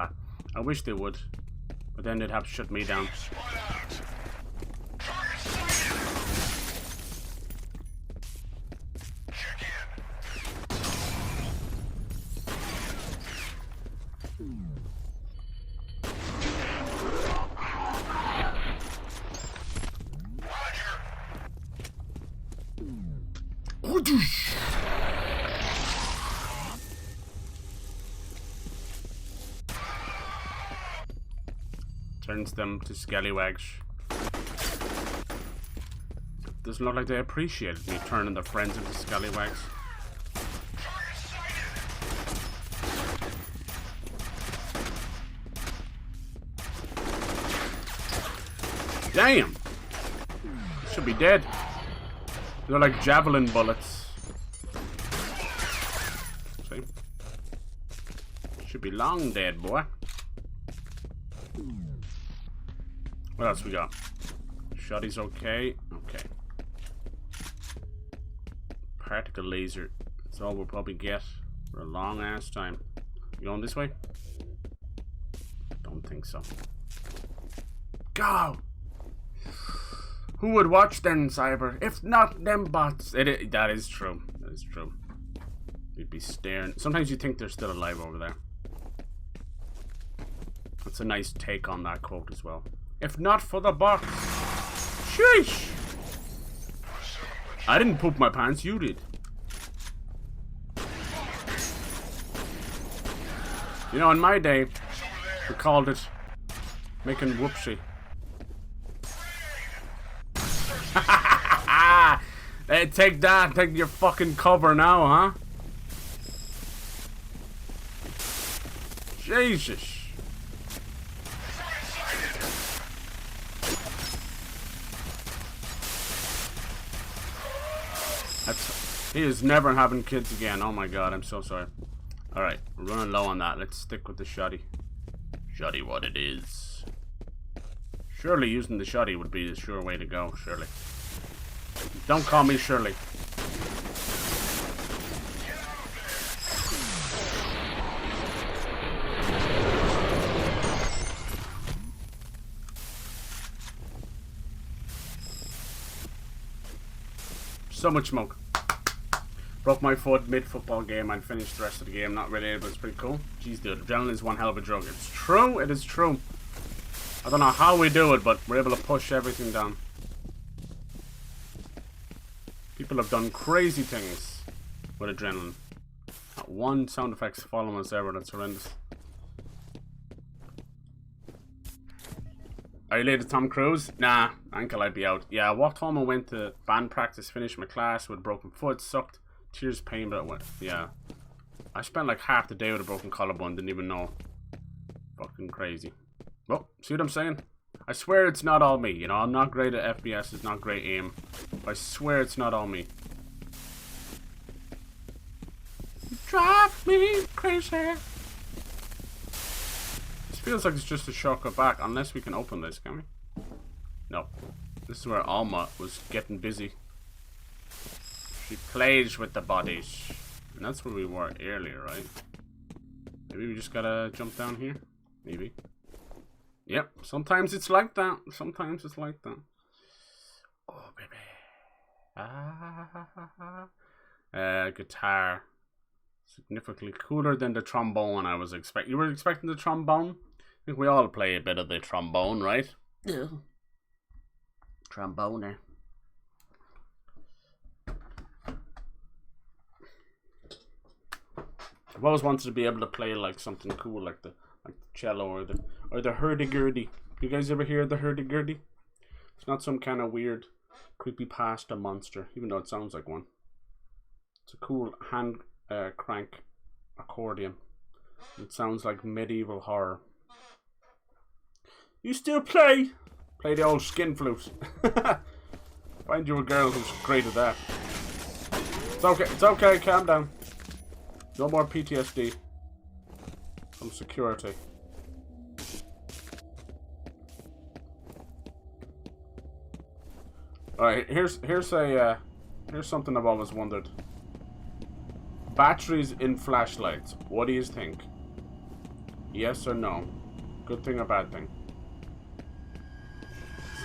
I wish they would. But then they'd have to shut me down. Turns them to scallywags. Doesn't look like they appreciated me turning their friends into scallywags. Damn! Should be dead. They're like javelin bullets. See? Should be long dead, boy. What else we got? Shotty's okay. Okay. Particle laser. That's all we'll probably get for a long ass time. You going this way? Don't think so. Go! Who would watch then, Cyber? If not them bots. That is true. That is true. You'd be staring. Sometimes you think they're still alive over there. That's a nice take on that quote as well. If not for the bots. Sheesh! I didn't poop my pants, you did. You know, in my day, we called it making whoopsie. Hey, take that, take your fucking cover now, huh? Jesus. He is never having kids again. Oh my god, I'm so sorry. Alright, we're running low on that. Let's stick with the shotty. Shotty what it is. Surely using the shotty would be the sure way to go, surely. Don't call me Shirley. So much smoke. Broke my foot mid-football game. I'd finished the rest of the game. Not related, but it's pretty cool. Jeez, dude. Adrenaline is one hell of a drug. It's true. It is true. I don't know how we do it, but we're able to push everything down. People have done crazy things with adrenaline. Not one sound effects following us ever. That's horrendous. Are you late to Tom Cruise? Nah, ankle I'd be out. Yeah, I walked home and went to band practice, finished my class with a broken foot, sucked. Tears, pain, but it went. Yeah. I spent like half the day with a broken collarbone, didn't even know. Fucking crazy. Well, see what I'm saying? I swear it's not all me. You know, I'm not great at FPS, it's not great aim. But I swear it's not all me. You drive me crazy. This feels like it's just a shortcut back, unless we can open this, can we? No. This is where Alma was getting busy. She plays with the bodies. And that's where we were earlier, right? Maybe we just gotta jump down here? Maybe. Yep, sometimes it's like that. Sometimes it's like that. Oh, baby. Guitar. Significantly cooler than the trombone I was expecting. You were expecting the trombone? I think we all play a bit of the trombone, right? Yeah. Tromboner. I've always wanted to be able to play like something cool, like the cello or the hurdy-gurdy. You guys ever hear the hurdy-gurdy? It's not some kind of weird creepypasta monster, even though it sounds like one. It's a cool hand crank accordion. It sounds like medieval horror. You still play the old skin flute. Find you a girl who's great at that. It's okay, calm down. No more PTSD. Some security. Alright, here's something I've always wondered. Batteries in flashlights. What do you think? Yes or no? Good thing or bad thing?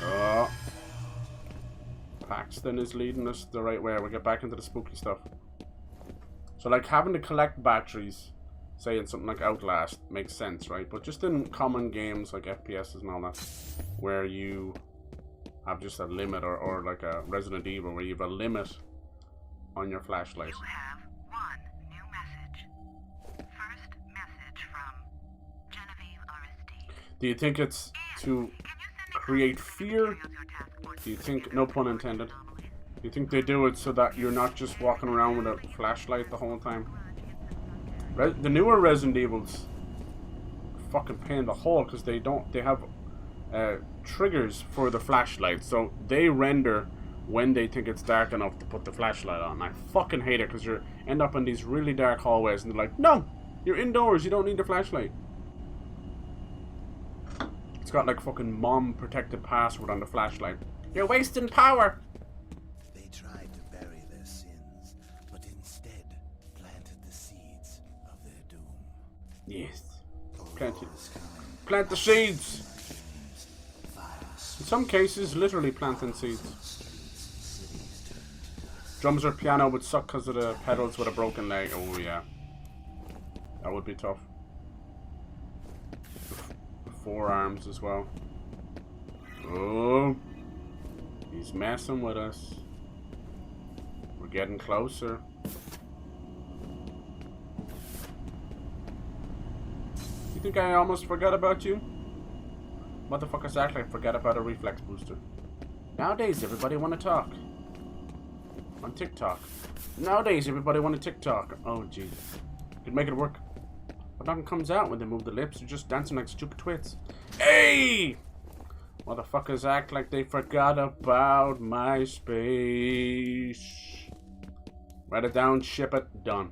Oh. Paxton is leading us the right way. We'll get back into the spooky stuff. So like having to collect batteries, say in something like Outlast, makes sense, right? But just in common games like FPSs and all that, where you have just a limit, or like a Resident Evil where you have a limit on your flashlight. You have one new message. First message from Genevieve Aristide. Do you think it's to create fear? Do you think, no pun intended, do you think they do it so that you're not just walking around with a flashlight the whole time? The newer Resident Evils fucking pain in the hole because they have triggers for the flashlight, so they render when they think it's dark enough to put the flashlight on. I fucking hate it because you end up in these really dark hallways and they're like, no, you're indoors, you don't need the flashlight. It's got like fucking mom protected password on the flashlight. You're wasting power. They tried to bury their sins, but instead planted the seeds of their doom. Yes. Plant the seeds. In some cases, literally planting seeds. Drums or piano would suck because of the pedals with a broken leg. Oh yeah. That would be tough. The forearms as well. Oh. He's messing with us. We're getting closer. You think I almost forgot about you? Motherfuckers act like forget about a reflex booster. Nowadays, everybody want to talk. On TikTok. Nowadays, everybody want to TikTok. Oh, jeez. Could make it work. But nothing comes out when they move the lips. They're just dancing like stupid twits. Hey! Motherfuckers act like they forgot about MySpace. Write it down, ship it, done.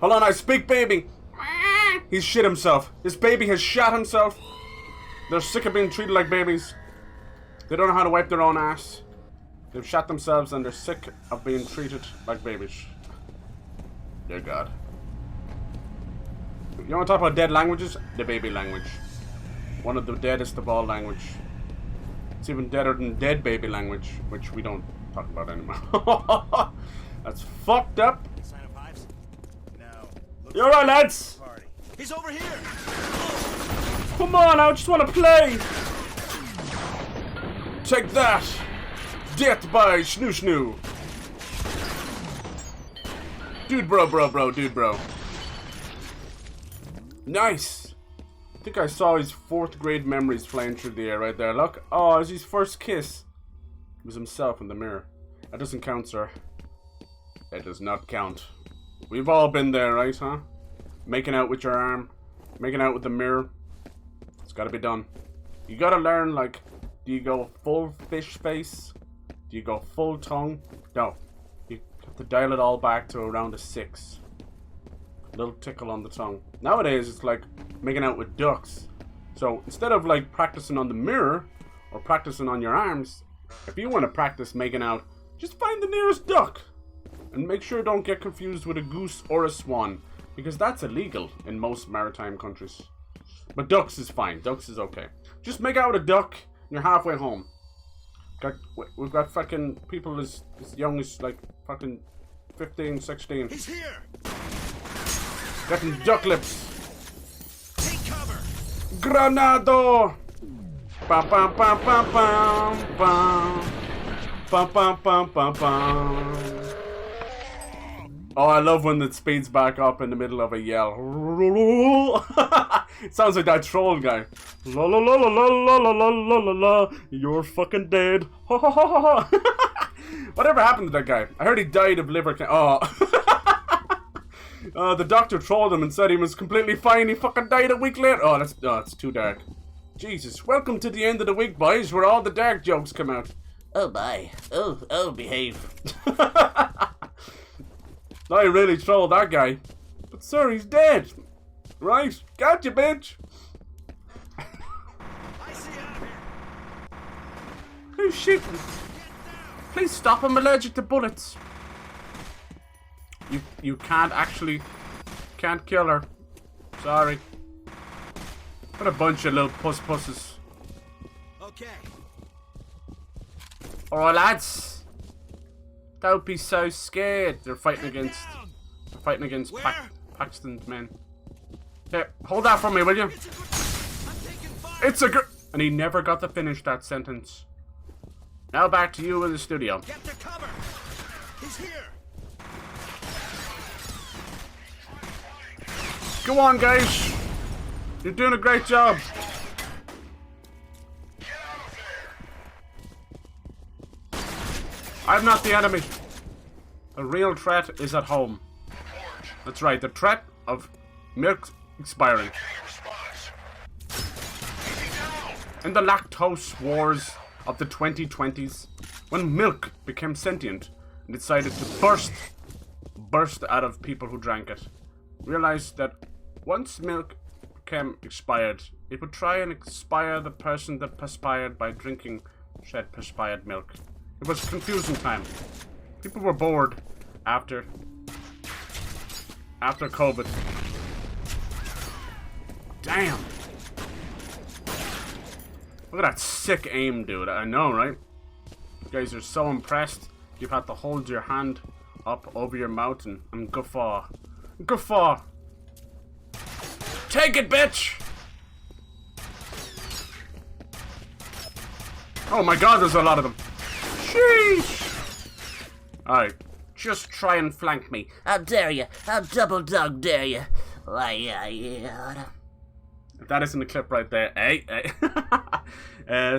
Hold on, I speak baby. He's shit himself. His baby has shot himself. They're sick of being treated like babies. They don't know how to wipe their own ass. They've shot themselves and they're sick of being treated like babies. Dear God. You want to talk about dead languages? The baby language. One of the deadest of all language. It's even deader than dead baby language, which we don't talk about anymore. That's fucked up. Sign of hives? No. You alright, lads? Party. He's over here! Come on, I just want to play. Take that. Death by Snoo Snoo. Dude bro, dude bro. Nice. I think I saw his 4th grade memories flying through the air right there. Look. Oh, it was his first kiss. It was himself in the mirror. That doesn't count, sir. That does not count. We've all been there, right, huh? Making out with your arm. Making out with the mirror. It's gotta be done. You gotta learn, like, do you go full fish face? Do you go full tongue? No. You have to dial it all back to around a 6. Little tickle on the tongue. Nowadays, it's like making out with ducks. So, instead of, like, practicing on the mirror, or practicing on your arms, if you want to practice making out, just find the nearest duck. And make sure don't get confused with a goose or a swan. Because that's illegal in most maritime countries. But ducks is fine. Ducks is okay. Just make out with a duck, and you're halfway home. We've got fucking people as young as, like, fucking 15, 16. He's here! Getting duck lips. Take cover! Granado! Bam bam bam bam bam bam. Bam bam bam bam bam. Oh, I love when it speeds back up in the middle of a yell. It sounds like that troll guy. La la la la la la la la la la. You're fucking dead. Ha ha ha ha. Whatever happened to that guy? I heard he died of liver cancer. Oh. The doctor trolled him and said he was completely fine. He fucking died a week later. Oh, it's too dark. Jesus, welcome to the end of the week, boys, where all the dark jokes come out. Oh, bye. Oh, behave. I really trolled that guy. But sir, he's dead. Right, gotcha, bitch. I see out of here! Who's shooting? Please stop, I'm allergic to bullets. You can't kill her. Sorry. What a bunch of little pusses. Okay. Alright, lads. Don't be so scared. They're fighting against Paxton's men. Here, hold that for me, will you? I'm taking fire! It's a girl. And he never got to finish that sentence. Now back to you in the studio. Get to cover! He's here! Go on, guys. You're doing a great job. I'm not the enemy. The real threat is at home. That's right, the threat of milk expiring. In the lactose wars of the 2020s, when milk became sentient and decided to burst out of people who drank it, realized that once milk became expired, it would try and expire the person that perspired by drinking said perspired milk. It was confusing time. People were bored after COVID. Damn. Look at that sick aim, dude. I know, right? You guys are so impressed. You've had to hold your hand up over your mouth and guffaw. Guffaw. Take it, bitch! Oh my god, there's a lot of them. Sheesh! Alright, just try and flank me. How dare you? How double dog dare you? Why, yeah. If that isn't a clip right there,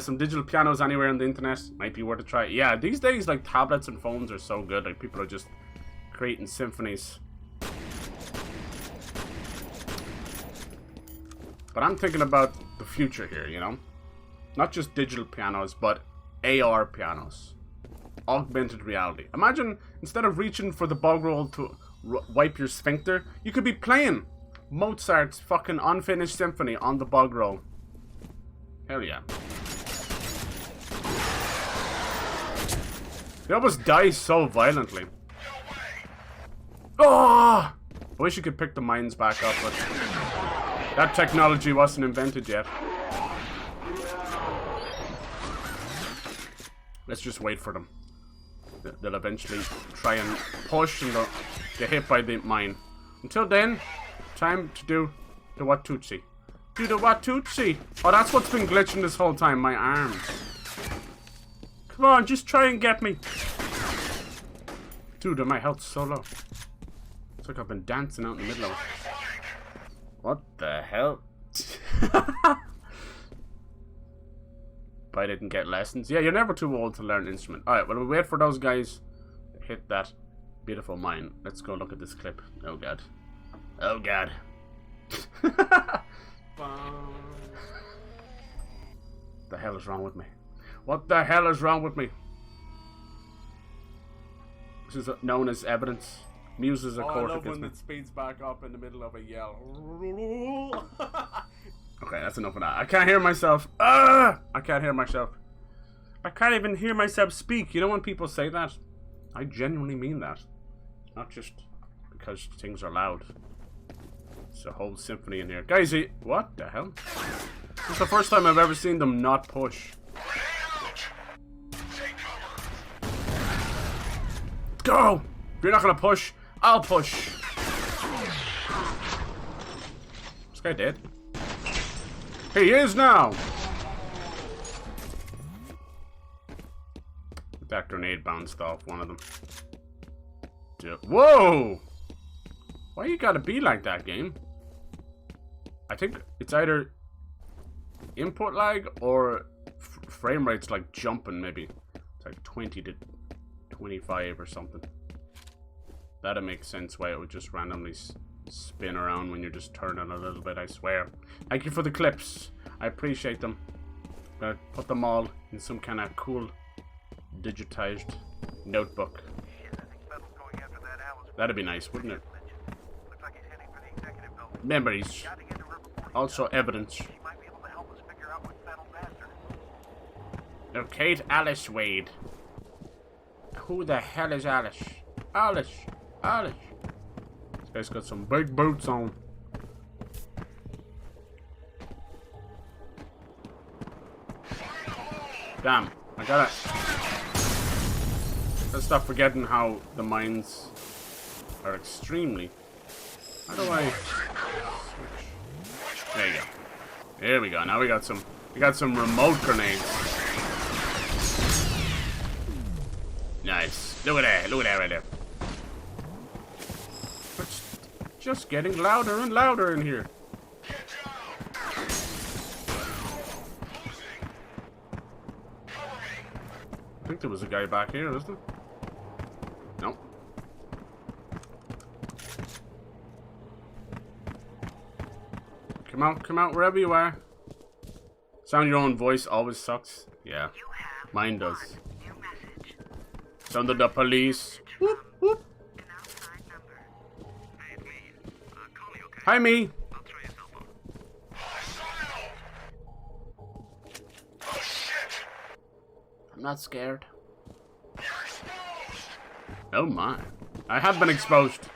some digital pianos anywhere on the internet might be worth a try. Yeah, these days, like, tablets and phones are so good. Like, people are just creating symphonies. But I'm thinking about the future here, you know? Not just digital pianos, but AR pianos. Augmented reality. Imagine, instead of reaching for the bog roll to wipe your sphincter, you could be playing Mozart's fucking unfinished symphony on the bog roll. Hell yeah. They almost die so violently. Oh! I wish you could pick the mines back up, but that technology wasn't invented yet. Let's just wait for them. They'll eventually try and push and they'll get hit by the mine. Until then, time to do the Watusi. Do the Watusi! Oh, that's what's been glitching this whole time, my arms. Come on, just try and get me. Dude, my health's so low. It's like I've been dancing out in the middle of it. What the hell? But I didn't get lessons. Yeah, you're never too old to learn an instrument. Alright, well, we'll wait for those guys to hit that beautiful mine. Let's go look at this clip. Oh, God. Oh, God. The hell is wrong with me? What the hell is wrong with me? This is known as evidence. Muses a court against me. I love when it speeds back up in the middle of a yell. Okay, that's enough of that. I can't hear myself. I can't hear myself. I can't even hear myself speak. You know when people say that? I genuinely mean that. Not just because things are loud. It's a whole symphony in here. Guys, what the hell? This is the first time I've ever seen them not push. Go! If you're not gonna push, I'll push. This guy dead? He is now! That grenade bounced off one of them. Whoa! Why you gotta be like that, game? I think it's either input lag or frame rate's like jumping, maybe. It's like 20 to 25 or something. That'd make sense why it would just randomly spin around when you're just turning a little bit, I swear. Thank you for the clips. I appreciate them. Gonna put them all in some kind of cool digitized notebook. That'd be nice, wouldn't it? Memories. Also evidence. Locate Alice Wade. Who the hell is Alice? Alice. Alice. This guy's got some big boots on. Damn, I gotta stop forgetting how the mines are extremely. How do I switch? There you go. There we go. Now we got some remote grenades. Nice. Look at that. Look at that right there. It's just getting louder and louder in here. I think there was a guy back here, isn't there? No. Come out, wherever you are. Sound your own voice always sucks. Yeah, You have mine does. new message. Sound of the police. Whoop, whoop. An outside number. Hey, it's me. Call me, okay? Hi, me. I'll try your cell phone. I'm not scared. Oh my. I have been exposed.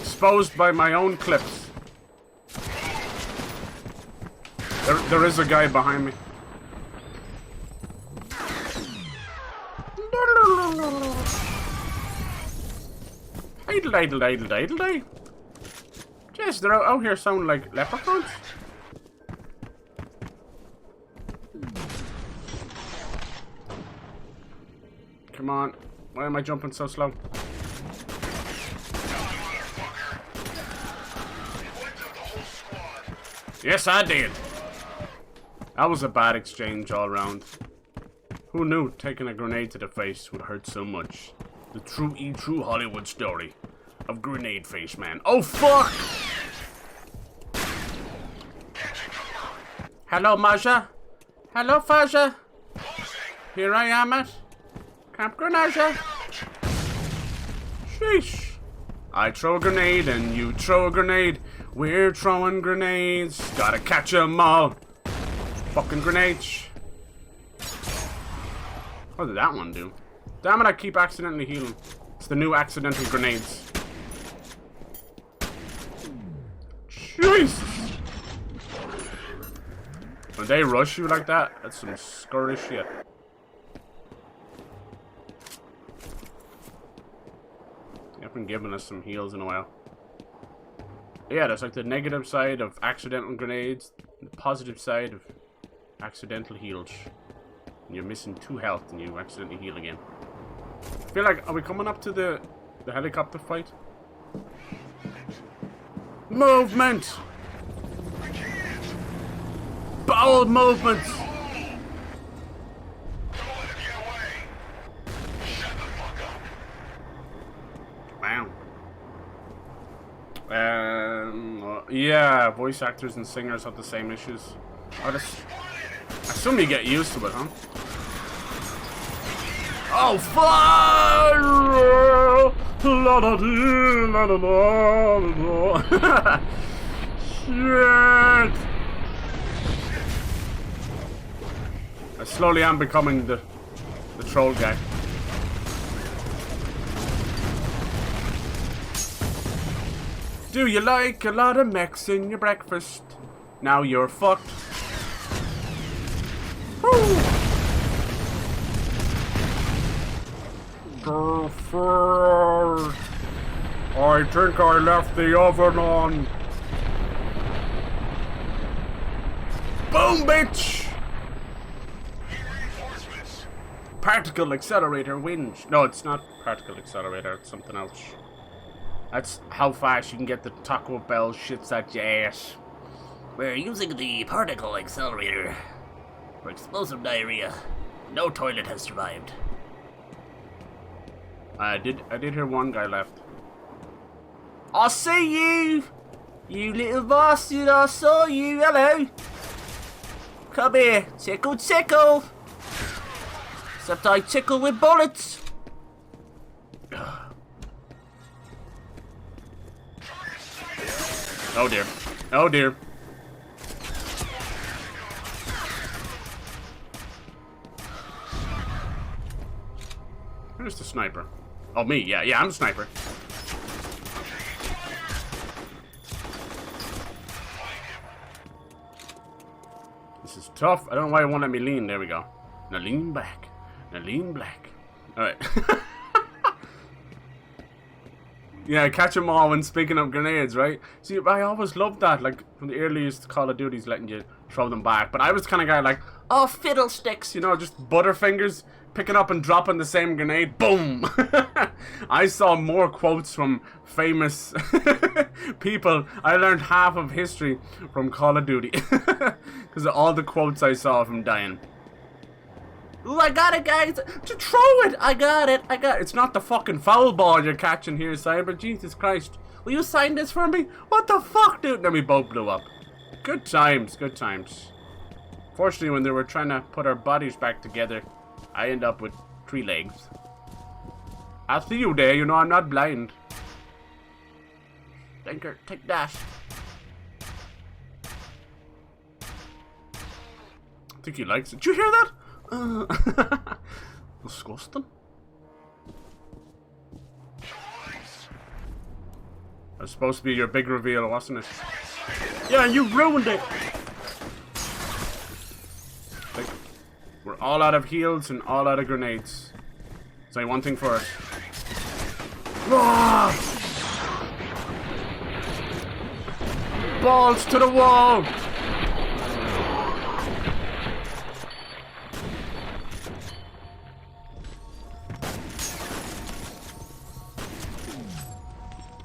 Exposed by my own clips. There is a guy behind me. Idle, idle, idle, idle, idle. Jeez, they're out here sounding like leprechauns. Come on. Why am I jumping so slow? Yes, I did. That was a bad exchange all around. Who knew taking a grenade to the face would hurt so much? The true Hollywood story of Grenade Face Man. Oh, fuck! Hello, Maja. Hello, Faja. Here I am at Camp Grenaja. Sheesh. I throw a grenade and you throw a grenade. We're throwing grenades. Gotta catch 'em all. Fucking grenades. What did that one do? Damn it, I keep accidentally healing. It's the new accidental grenades. Jesus. When they rush you like that, that's some scurry shit. They haven't given us some heals in a while. Yeah, there's like the negative side of accidental grenades, the positive side of accidental heals. And you're missing 2 health and you accidentally heal again. I feel like, are we coming up to the helicopter fight? Movement! Bowel movements! Wow. Yeah, voice actors and singers have the same issues. I assume you get used to it, huh? Oh, fire! La da dee, la da la la. Shit! I slowly am becoming the troll guy. Do you like a lot of mechs in your breakfast? Now you're fucked. Woo! I think I left the oven on. Boom, bitch! Particle accelerator winch. No, it's not particle accelerator. It's something else. That's how fast you can get the Taco Bell shits at your ass. We're using the particle accelerator for explosive diarrhea. No toilet has survived. I did hear one guy left. I see you! You little bastard, I saw you, hello! Come here, tickle tickle! Except I tickle with bullets! Oh dear. Oh dear. Who's the sniper? Oh, me. Yeah, I'm the sniper. This is tough. I don't know why it won't let me lean. There we go. Now lean back. Now lean back. Alright. Yeah, catch them all when speaking of grenades, right? See, I always loved that, like, from the earliest Call of Duties letting you throw them back. But I was kind of guy like, oh, fiddlesticks, you know, just butterfingers, picking up and dropping the same grenade, boom! I saw more quotes from famous people. I learned half of history from Call of Duty. Because of all the quotes I saw from dying. Ooh, I got it, guys! To throw it! I got it! It's not the fucking foul ball you're catching here, Cyber. Jesus Christ. Will you sign this for me? What the fuck, dude? Then we both blew up. Good times, good times. Fortunately, when they were trying to put our bodies back together, I end up with 3 legs. I see you there, you know I'm not blind. Stinker, take that. I think he likes it. Did you hear that? Disgusting. That was supposed to be your big reveal, wasn't it? Yeah, you ruined it! Like, we're all out of heals and all out of grenades. There's only one thing for us. Ah! Balls to the wall!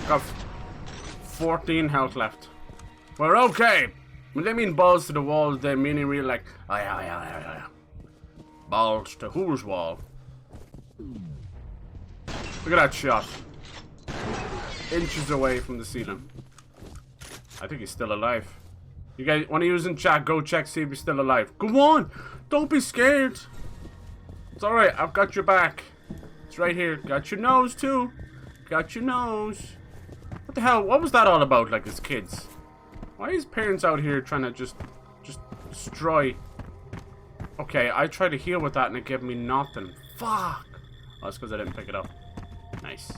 Got 14 health left. We're okay. When they mean balls to the wall, they mean really like, aye. Balls to whose wall? Look at that shot. Inches away from the ceiling. I think he's still alive. You guys want to use in chat, go check, see if he's still alive. Go on! Don't be scared. It's alright, I've got your back. It's right here. Got your nose too. Got your nose. What the hell? What was that all about, like, as kids? Why is parents out here trying to just destroy? Okay, I tried to heal with that and it gave me nothing. Fuck! Oh, that's because I didn't pick it up. Nice.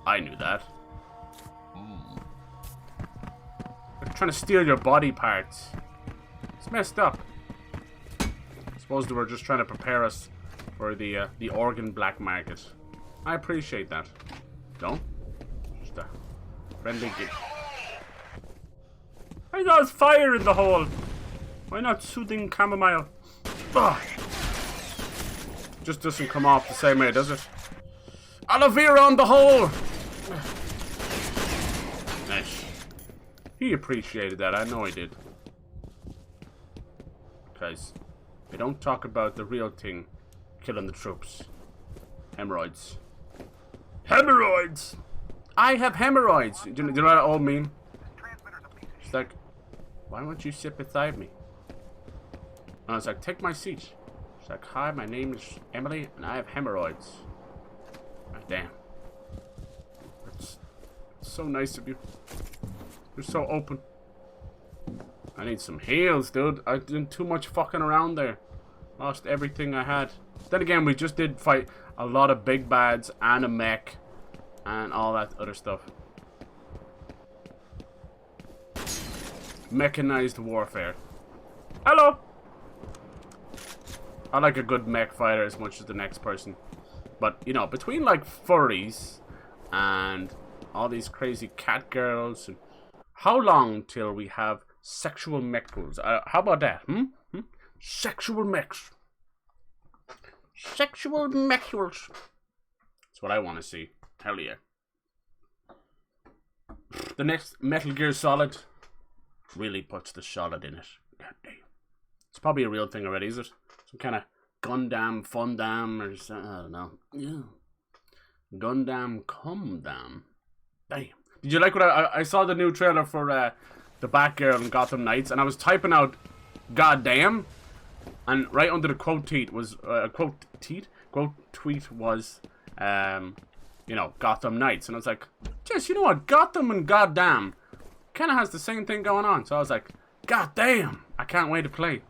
I knew that. They're trying to steal your body parts. It's messed up. I suppose they were just trying to prepare us for the organ black market. I appreciate that. Don't? Just a friendly gift. I got fire in the hole. Why not soothing chamomile? Ugh. Just doesn't come off the same way, does it? Aloe vera on the hole. Nice. He appreciated that. I know he did. Guys, we don't talk about the real thing killing the troops. Hemorrhoids. Hemorrhoids! I have hemorrhoids! Do you know what that all mean? It's like, why won't you sit beside me? And I was like, take my seat. She's like, hi, my name is Emily, and I have hemorrhoids. Oh, damn. That's so nice of you. You're so open. I need some heals, dude. I did too much fucking around there. Lost everything I had. Then again, we just did fight a lot of big bads and a mech and all that other stuff. Mechanized warfare. Hello! I like a good mech fighter as much as the next person. But, you know, between like furries and all these crazy cat girls, and how long till we have sexual mechs? How about that? Sexual mechs. Sexual mechs. That's what I want to see. Hell yeah. The next Metal Gear Solid really puts the solid in it. God damn. It's probably a real thing already, is it? Some kind of Gundam, Fundam, or something. I don't know. Yeah. Gundam, Cumdam. Damn. Did you like what I saw the new trailer for the Batgirl and Gotham Knights, and I was typing out "goddamn," and right under the quote tweet was you know, Gotham Knights, and I was like, just, you know what, Gotham and goddamn kind of has the same thing going on. So I was like, goddamn, I can't wait to play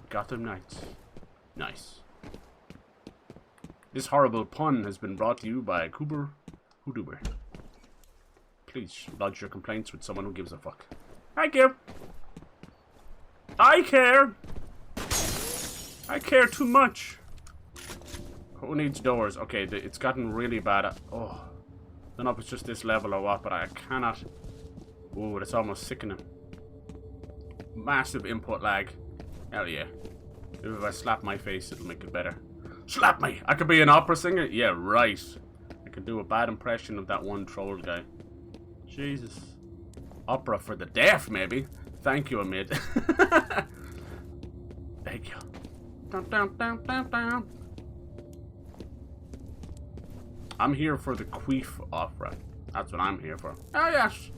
Gotham Knights. Nice. This horrible pun has been brought to you by Cooper Hooduber. Please lodge your complaints with someone who gives a fuck. Thank you. I care. I care too much. Who needs doors? Okay, it's gotten really bad. Oh, Don't know if it's just this level or what, but I cannot. Ooh, that's almost sickening. Massive input lag. Hell yeah. Maybe if I slap my face, it'll make it better. Slap me! I could be an opera singer? Yeah, right. I could do a bad impression of that one troll guy. Jesus. Opera for the deaf, maybe. Thank you, Amid. Thank you. Dun, dun, dun, dun, dun. I'm here for the queef opera. That's what I'm here for. Oh, yes.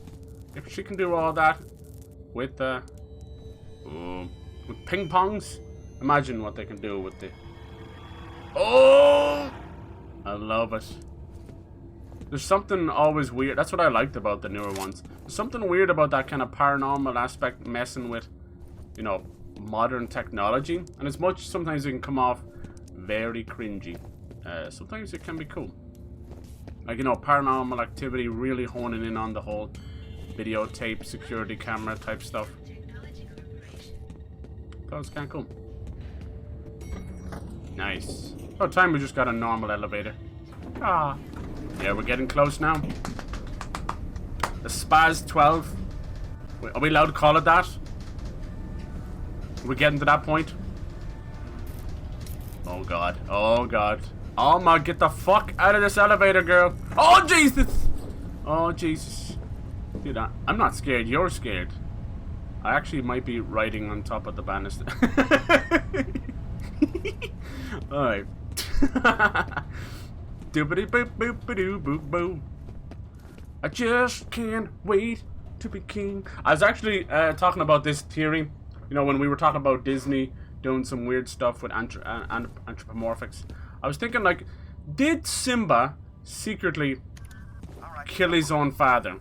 If she can do all that with ping pongs, imagine what they can do with the... Oh! I love it. There's something always weird. That's what I liked about the newer ones. There's something weird about that kind of paranormal aspect messing with, you know, modern technology. And as much, sometimes it can come off very cringy. Sometimes it can be cool. Like, you know, Paranormal Activity really honing in on the whole videotape, security camera type stuff. That was kind of cool. Nice. Oh, time we just got a normal elevator. Ah. Yeah, we're getting close now. The Spaz 12. Are we allowed to call it that? We're getting to that point. Oh god. Oh god. Alma, get the fuck out of this elevator, girl. Oh Jesus! Oh Jesus. Dude, I'm not scared. You're scared. I actually might be riding on top of the banister. Alright. Doobity boop boop doo boop boop. I just can't wait to be king. I was actually talking about this theory. You know, when we were talking about Disney doing some weird stuff with anthropomorphics. I was thinking, like, did Simba secretly kill his own father?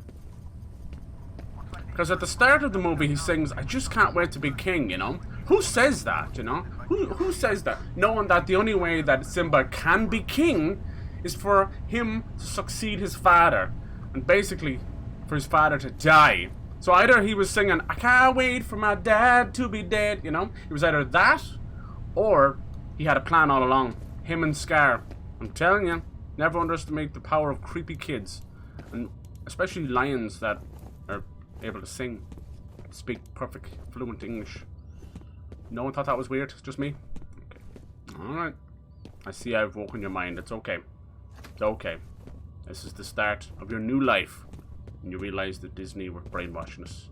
Because at the start of the movie he sings, I just can't wait to be king, you know? Who says that, you know? Who says that? Knowing that the only way that Simba can be king is for him to succeed his father. And basically, for his father to die. So either he was singing, I can't wait for my dad to be dead, you know? It was either that, or he had a plan all along. Him and Scar. I'm telling you, never underestimate the power of creepy kids. And especially lions that are able to sing, speak perfect, fluent English. No one thought that was weird? Just me? Okay. Alright. I see I've woken your mind. It's okay. It's okay. This is the start of your new life. And you realize that Disney were brainwashing us.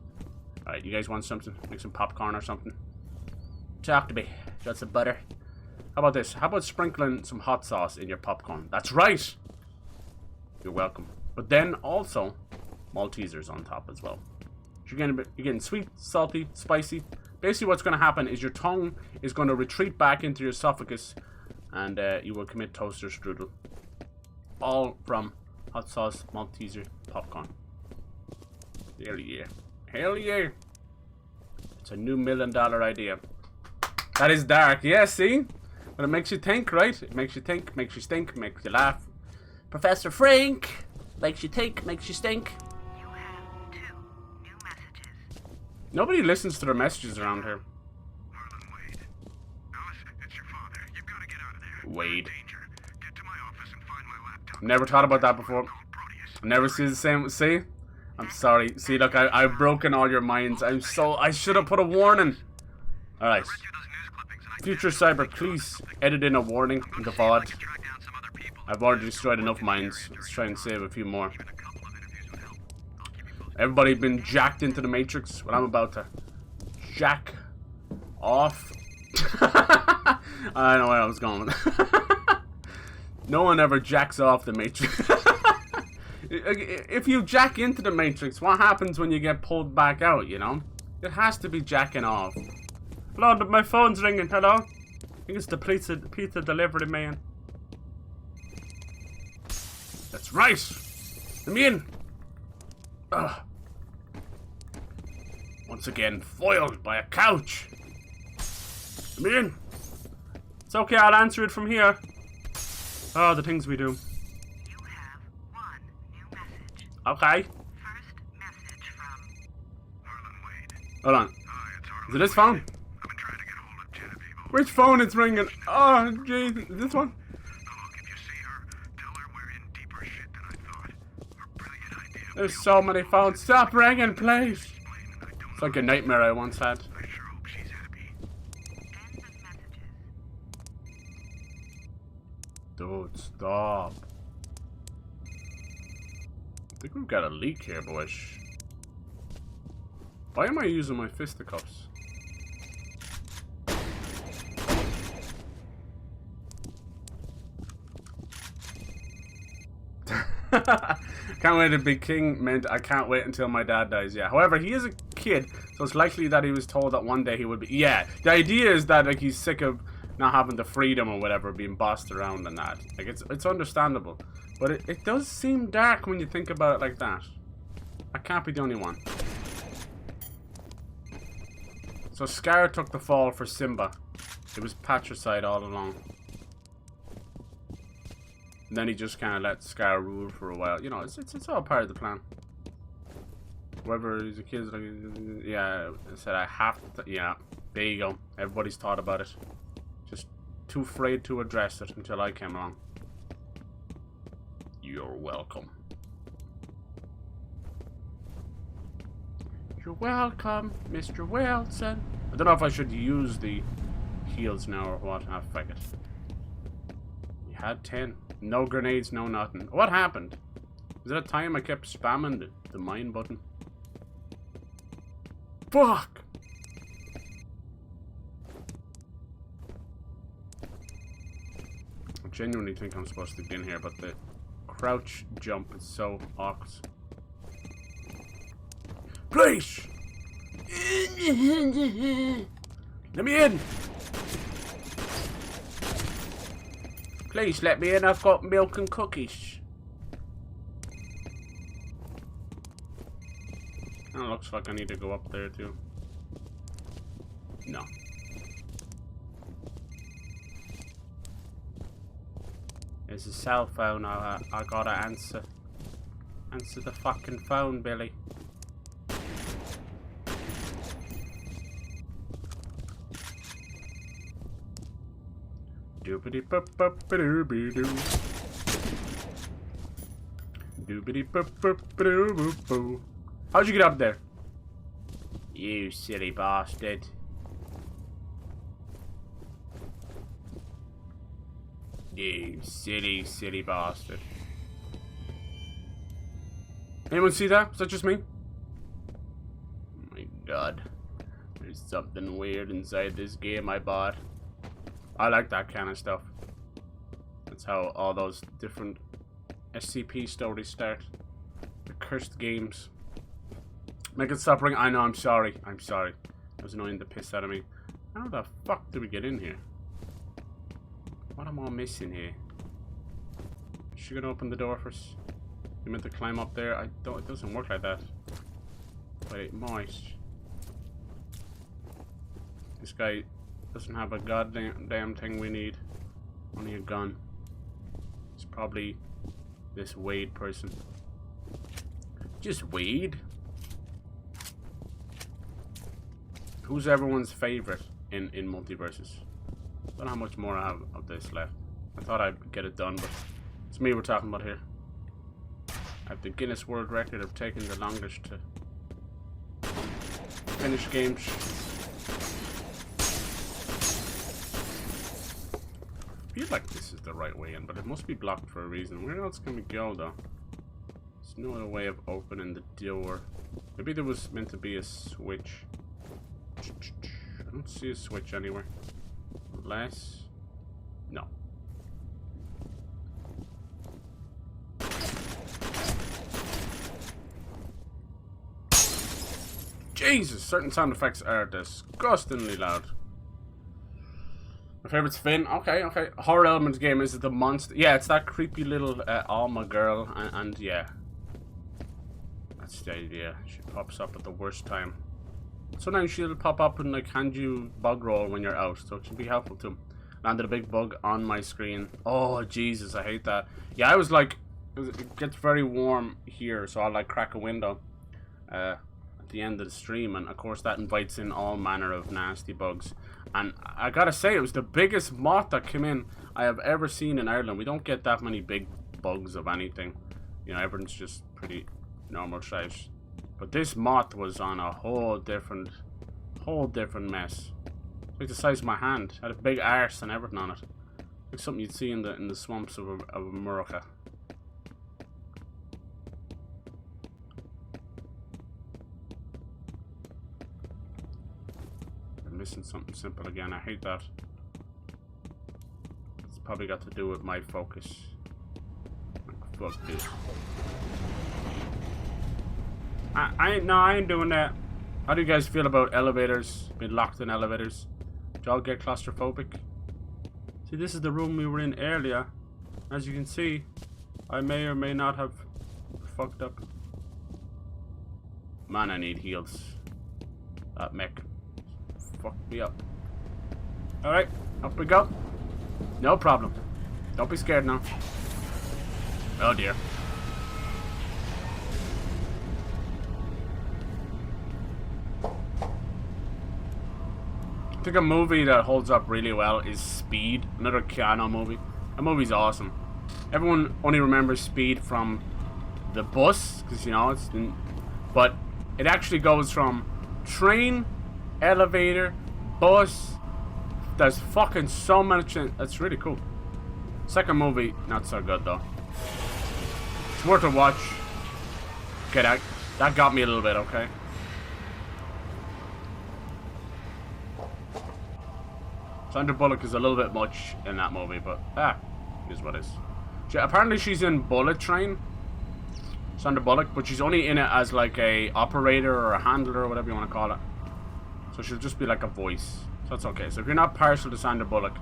Alright, you guys want something? Make some popcorn or something? Talk to me. Got some butter? How about this? How about sprinkling some hot sauce in your popcorn? That's right! You're welcome. But then also, Maltesers on top as well. So you're getting sweet, salty, spicy. Basically what's going to happen is your tongue is going to retreat back into your esophagus and you will commit toaster strudel. All from hot sauce Malteser popcorn. Hell yeah. Hell yeah. It's a new $1 million idea. That is dark. Yeah, see? But it makes you think, right? It makes you think, makes you stink, makes you laugh. Professor Frank makes you think, makes you stink. You have 2 new messages. Nobody listens to their messages around here. Marlon Wade. Alice, it's your father. You've got to get out of there. Wade. Danger. Get to my office and find my laptop. Never thought about that before. Called Proteus. Never see the same. See? I'm sorry. See, look, I've broken all your minds. I should have put a warning. Alright. I read you those news clippings and I Future Cyber, please edit in a warning in the VOD. tracked down some other people. I've already destroyed enough minds. Let's try and save a few more. Even a couple of interviews would help. I'll keep you posted. Everybody been jacked into the Matrix? Well, I'm about to jack off. I know where I was going. No one ever jacks off the Matrix. If you jack into the Matrix, what happens when you get pulled back out, you know? It has to be jacking off. Hello, my phone's ringing. Hello? I think it's the pizza delivery man. That's right. Let me in. Ugh. Once again, foiled by a couch. Let me in. It's okay, I'll answer it from here. Oh, the things we do. You have 1 new message. Okay. First message from Marlon Wade. Hold on. Hi, it's Harlan. Is it this phone? I've been trying to get a hold of Genevieve. Which phone is ringing? Oh, jeez. Is this one? Now look, if you see her, tell her we're in deeper shit than I thought. Her There's so many phones. Stop ringing, please. It's like a nightmare I once had. I sure hope she's happy. End of messages. Dude, stop. I think we've got a leak here, boys. Why am I using my fisticuffs? Can't wait to be king meant I can't wait until my dad dies. Yeah. However, he is a kid, so it's likely that he was told that one day he would be. Yeah. The idea is that like he's sick of not having the freedom or whatever, being bossed around and that. Like it's understandable, but it does seem dark when you think about it like that. I can't be the only one. So Scar took the fall for Simba. It was patricide all along. And then he just kind of let Scar rule for a while. You know, it's all part of the plan. Whoever is a kid, like, yeah, I said I have to. Yeah, there you go. Everybody's thought about it. Just too afraid to address it until I came along. You're welcome. You're welcome, Mr. Wilson. I don't know if I should use the heals now or what. Ah, fuck it. We had 10. No grenades, no nothing. What happened? Was it a time I kept spamming the mine button? Fuck! I genuinely think I'm supposed to be in here, but the crouch jump is so awkward. Please! Let me in! Please let me in, I've got milk and cookies. Oh, looks like I need to go up there too. No. There's a cell phone, I gotta answer. Answer the fucking phone, Billy. Doobity bup bup doo doo. Doobity bup bup doo boo. How'd you get up there? You silly bastard. You silly, silly bastard. Anyone see that? Is that just me? Oh my god. There's something weird inside this game I bought. I like that kind of stuff. That's how all those different SCP stories start. The cursed games. Make it stop ringing. I know, I'm sorry. I'm sorry. That was annoying the piss out of me. How the fuck did we get in here? What am I missing here? Is she gonna open the door for us? You meant to climb up there? I don't. It doesn't work like that. But it might. This guy doesn't have a goddamn thing we need. Only a gun. It's probably this Wade person. Just Wade? Who's everyone's favorite in multiverses? I don't know how much more I have of this left. I thought I'd get it done, but it's me we're talking about here. I have the Guinness World Record of taking the longest to finish games. I feel like this is the right way in, but it must be blocked for a reason. Where else can we go, though? There's no other way of opening the door. Maybe there was meant to be a switch. I don't see a switch anywhere. Unless... no. Jesus! Certain sound effects are disgustingly loud. My favorite's Finn. Okay, okay. Horror Elements game, is it the monster? Yeah, it's that creepy little Alma girl, and yeah. That's the idea. She pops up at the worst time. Sometimes she'll pop up and like hand you bug roll when you're out, so it should be helpful too. Landed a big bug on my screen. Oh Jesus, I hate that. Yeah, I was like, it gets very warm here, so I'll like crack a window at the end of the stream, and of course that invites in all manner of nasty bugs. And I gotta say, it was the biggest moth that came in I have ever seen in Ireland. We don't get that many big bugs of anything. You know, everyone's just pretty normal size. But this moth was on a whole different mess. Like the size of my hand. Had a big arse and everything on it. Like something you'd see in the swamps of America. I'm missing something simple again. I hate that. It's probably got to do with my focus. Like, fuck this. I ain't doing that. How do you guys feel about elevators? Being locked in elevators? Do y'all get claustrophobic? See, this is the room we were in earlier. As you can see, I may or may not have fucked up. Man, I need heals. That mech fucked me up. Alright, up we go. No problem. Don't be scared now. Oh dear. I think a movie that holds up really well is Speed, another Keanu movie. That movie's awesome. Everyone only remembers Speed from the bus, because you know it's. But it actually goes from train, elevator, bus. There's fucking so much. That's really cool. Second movie, not so good though. It's worth a watch. Okay, that got me a little bit. Okay. Sandra Bullock is a little bit much in that movie, but it is what it is. Apparently she's in Bullet Train, Sandra Bullock, but she's only in it as like a operator or a handler or whatever you want to call it. So she'll just be like a voice. So that's okay. So if you're not partial to Sandra Bullock,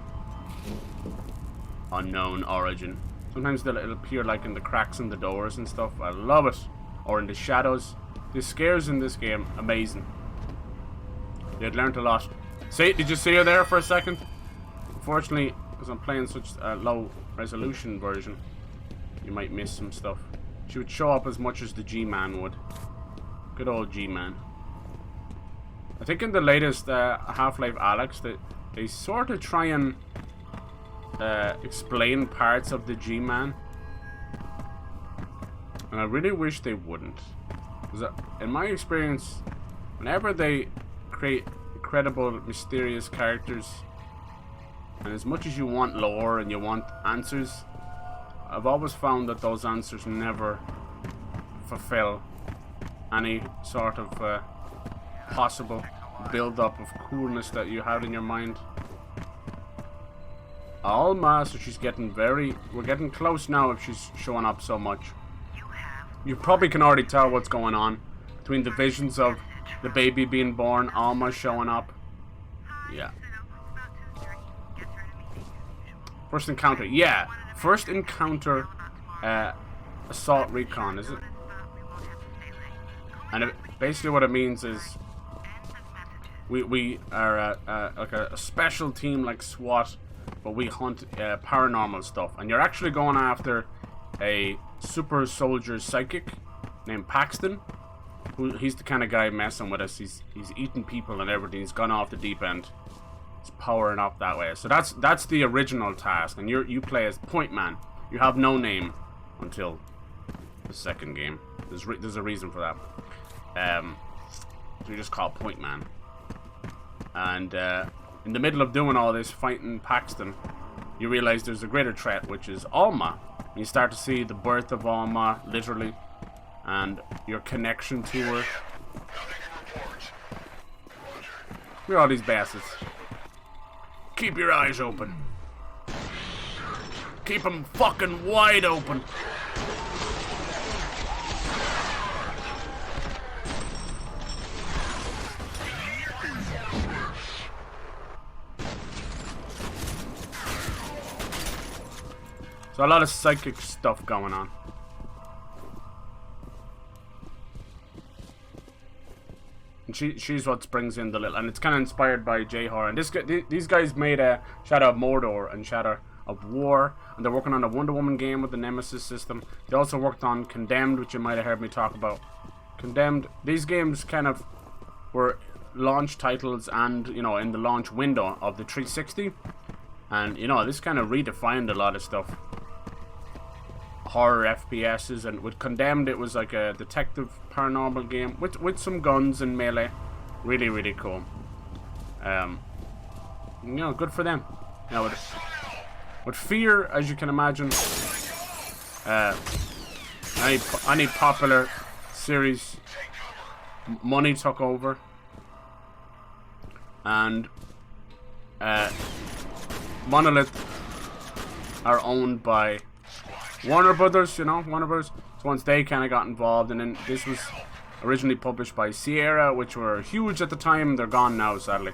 unknown origin. Sometimes it'll appear like in the cracks in the doors and stuff. I love it. Or in the shadows. The scares in this game, amazing. They'd learned a lot. See, did you see her there for a second? Unfortunately, because I'm playing such a low resolution version, you might miss some stuff. She would show up as much as the G-Man would. Good old G-Man. I think in the latest Half-Life Alyx, they sort of try and explain parts of the G-Man. And I really wish they wouldn't. Because in my experience, whenever they create incredible, mysterious characters, and as much as you want lore and you want answers, I've always found that those answers never fulfill any sort of possible build-up of coolness that you had in your mind. Alma, so she's getting we're getting close now if she's showing up so much. You probably can already tell what's going on between the visions of the baby being born, Alma showing up. Yeah. First encounter. Yeah. First encounter Assault Recon, is it? And basically what it means is we are like a special team like SWAT, but we hunt paranormal stuff. And you're actually going after a super soldier psychic named Paxton. He's the kind of guy messing with us. He's eating people and everything. He's gone off the deep end. He's powering up that way. So that's the original task. And you play as Point Man. You have no name until the second game. There's a reason for that. So you just call Point Man. And in the middle of doing all this, fighting Paxton, you realize there's a greater threat, which is Alma. And you start to see the birth of Alma, literally. And your connection to her. Look at all these bastards. Keep your eyes open. Keep them fucking wide open. So a lot of psychic stuff going on. And she's what brings in the little, and it's kind of inspired by J-Horror. And these guys made a Shadow of Mordor and Shadow of War, and they're working on a Wonder Woman game with the Nemesis system. They also worked on Condemned, which you might have heard me talk about. Condemned. These games kind of were launch titles, and you know, in the launch window of the 360, and you know, this kind of redefined a lot of stuff. horror FPSs, and with Condemned it was like a detective paranormal game with some guns and melee. Really, really cool. You know, good for them. Now with F.E.A.R, as you can imagine, any popular series, money took over, and Monolith are owned by Warner Brothers, you know, Warner Brothers. So once they kind of got involved, and then this was originally published by Sierra, which were huge at the time. They're gone now, sadly.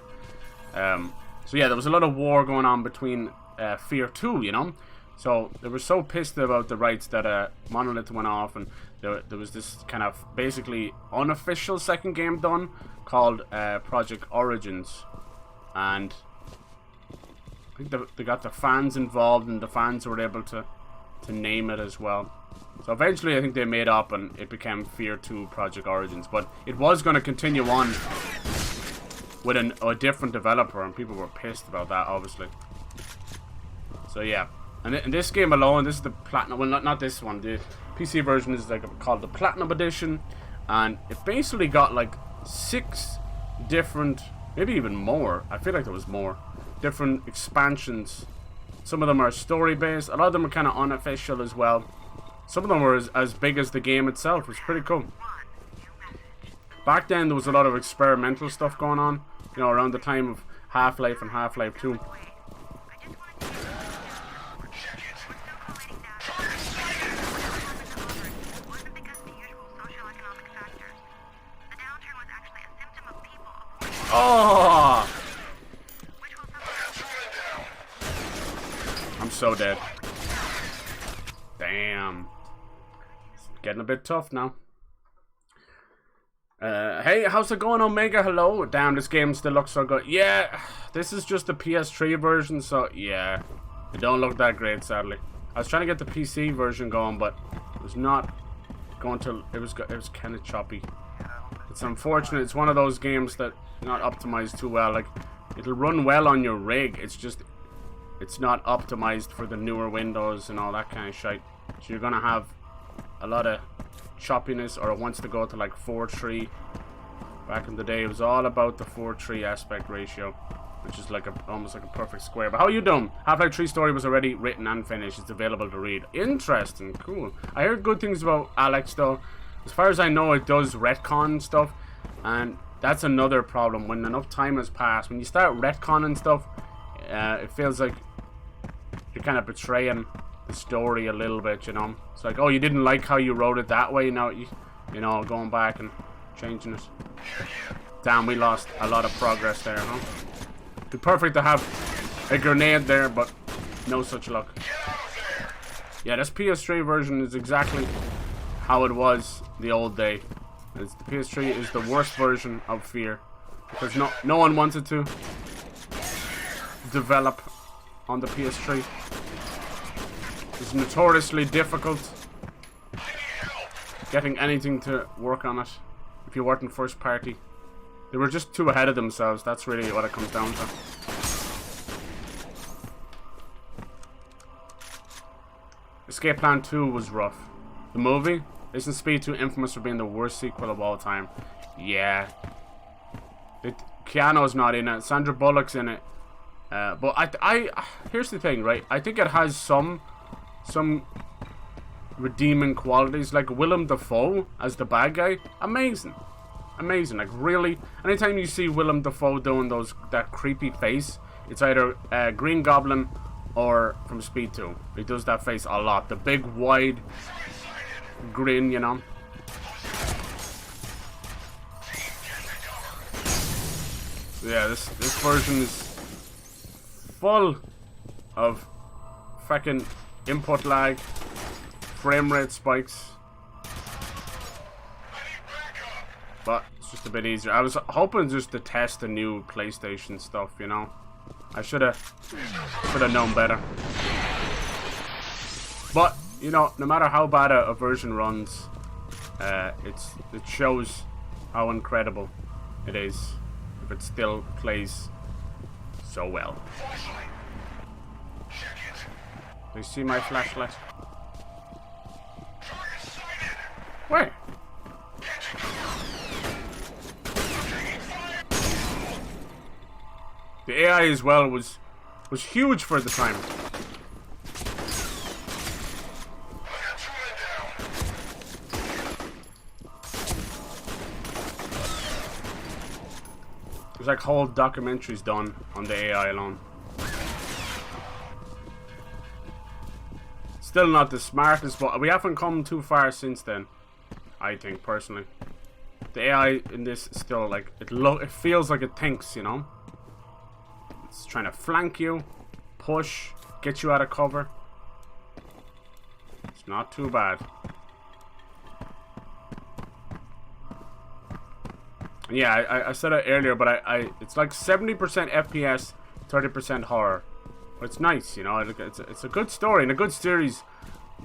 So yeah, there was a lot of war going on between F.E.A.R 2, you know. So they were so pissed about the rights that Monolith went off, and there was this kind of basically unofficial second game done called Project Origins, and I think they got the fans involved, and the fans were able to name it as well. So eventually I think they made up and it became F.E.A.R 2 Project Origins, but it was going to continue on with a different developer, and people were pissed about that, obviously. So yeah, and in this game alone, this is the Platinum, well not this one, the PC version is like called the Platinum Edition, and it basically got like 6 different, maybe even more, I feel like there was more, different expansions. Some of them are story based, a lot of them are kind of unofficial as well. Some of them were as big as the game itself. It's pretty cool. Back then there was a lot of experimental stuff going on, you know, around the time of Half-Life and Half-Life 2. Oh! I'm so dead. Damn. It's getting a bit tough now. Hey, how's it going, Omega? Hello. Damn, this game still looks so good. Yeah, this is just the PS3 version, so yeah. It don't look that great, sadly. I was trying to get the PC version going, but it was not going to... It was kind of choppy. It's unfortunate. It's one of those games that not optimized too well. Like, it'll run well on your rig. It's just... It's not optimized for the newer Windows and all that kind of shit. So you're gonna have a lot of choppiness, or it wants to go to like 4:3. Back in the day, it was all about the 4:3 aspect ratio, which is like almost like a perfect square. But how you doing? Half-Life 3 story was already written and finished. It's available to read. Interesting, cool. I heard good things about Alex though. As far as I know, it does retcon stuff, and that's another problem. When enough time has passed, when you start retconning stuff, it feels like you're kind of betraying the story a little bit, you know. It's like, oh, you didn't like how you wrote it that way, now you know, going back and changing it. Damn, we lost a lot of progress there, huh? It'd be perfect to have a grenade there, but no such luck. Yeah, this PS3 version is exactly how it was the old day. The PS3 is the worst version of F.E.A.R, because no one wanted to develop on the PS3. It's notoriously difficult getting anything to work on it if you weren't first party. They were just too ahead of themselves. That's really what it comes down to. Escape Plan 2 was rough. The movie? Isn't Speed 2 infamous for being the worst sequel of all time? Yeah. Keanu's not in it. Sandra Bullock's in it. But here's the thing, right? I think it has some redeeming qualities, like Willem Dafoe as the bad guy. Amazing, like really. Anytime you see Willem Dafoe doing that creepy face, it's either Green Goblin or from Speed 2. He does that face a lot. The big wide grin, you know. Yeah, this version is full of fucking input lag, frame rate spikes, but it's just a bit easier. I was hoping just to test the new PlayStation stuff, you know. I should have known better. But you know, no matter how bad a version runs, it shows how incredible it is if it still plays so well. Do you see my flashlight? Where? The AI as well was huge for the time. There's like whole documentaries done on the AI alone. Still not the smartest, but we haven't come too far since then. I think personally, the AI in this still like it feels like it thinks, you know. It's trying to flank you, push, get you out of cover. It's not too bad. And yeah, I said it earlier, but it's like 70% FPS, 30% horror. But it's nice, you know. It's a good story and a good series.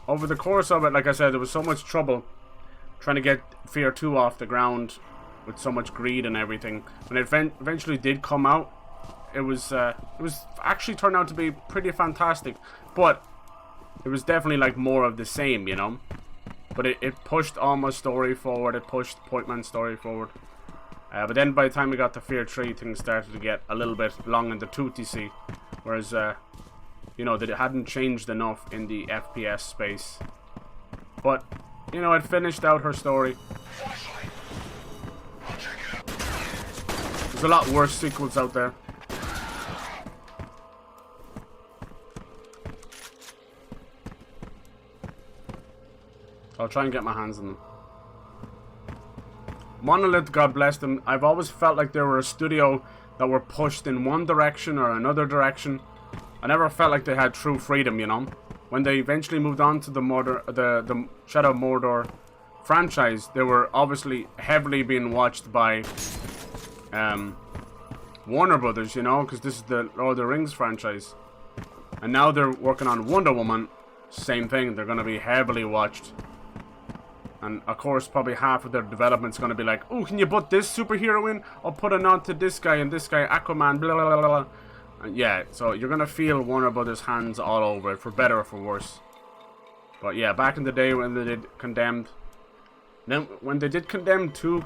Over the course of it, like I said, there was so much trouble trying to get F.E.A.R 2 off the ground with so much greed and everything. When it eventually did come out, it was actually turned out to be pretty fantastic. But it was definitely like more of the same, you know. But it pushed Alma's story forward. It pushed Point Man's story forward. But then by the time we got to F.E.A.R 3, things started to get a little bit long in the tooth, you see. Whereas, you know, that it hadn't changed enough in the FPS space. But, you know, it finished out her story. There's a lot worse sequels out there. I'll try and get my hands on them. Monolith, God bless them. I've always felt like they were a studio that were pushed in one direction or another direction. I never felt like they had true freedom, you know. When they eventually moved on to the Shadow of Mordor franchise, they were obviously heavily being watched by Warner Brothers, you know, because this is the Lord of the Rings franchise. And now they're working on Wonder Woman. Same thing, they're going to be heavily watched. And of course, probably half of their development's going to be like, oh, can you put this superhero in? Or put a nod to this guy and this guy, Aquaman, blah, blah, blah, blah. And yeah, so you're going to feel Warner Brothers' hands all over it, for better or for worse. But yeah, back in the day when they did Condemned, then when they did Condemned 2,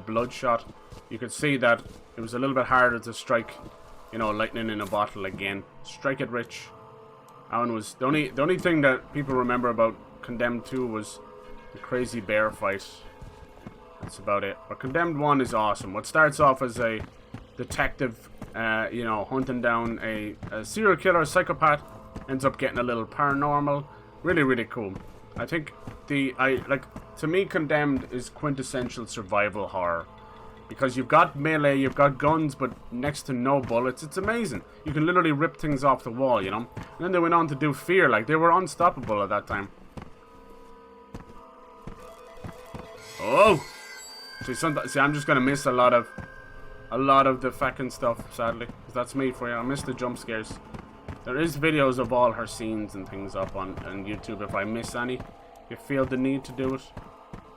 Bloodshot, you could see that it was a little bit harder to strike, you know, lightning in a bottle again. Strike it rich. That one was the only thing that people remember about Condemned 2 was the crazy bear fight. That's about it. But Condemned 1 is awesome. What starts off as a detective, you know, hunting down a serial killer, psychopath, ends up getting a little paranormal. Really, really cool. I think to me, Condemned is quintessential survival horror. Because you've got melee, you've got guns, but next to no bullets. It's amazing. You can literally rip things off the wall, you know. And then they went on to do F.E.A.R. Like, they were unstoppable at that time. Oh! See, I'm just gonna miss a lot of the fucking stuff, sadly. 'Cause that's me for you. I miss the jump scares. There is videos of all her scenes and things up on YouTube. If I miss any, you feel the need to do it.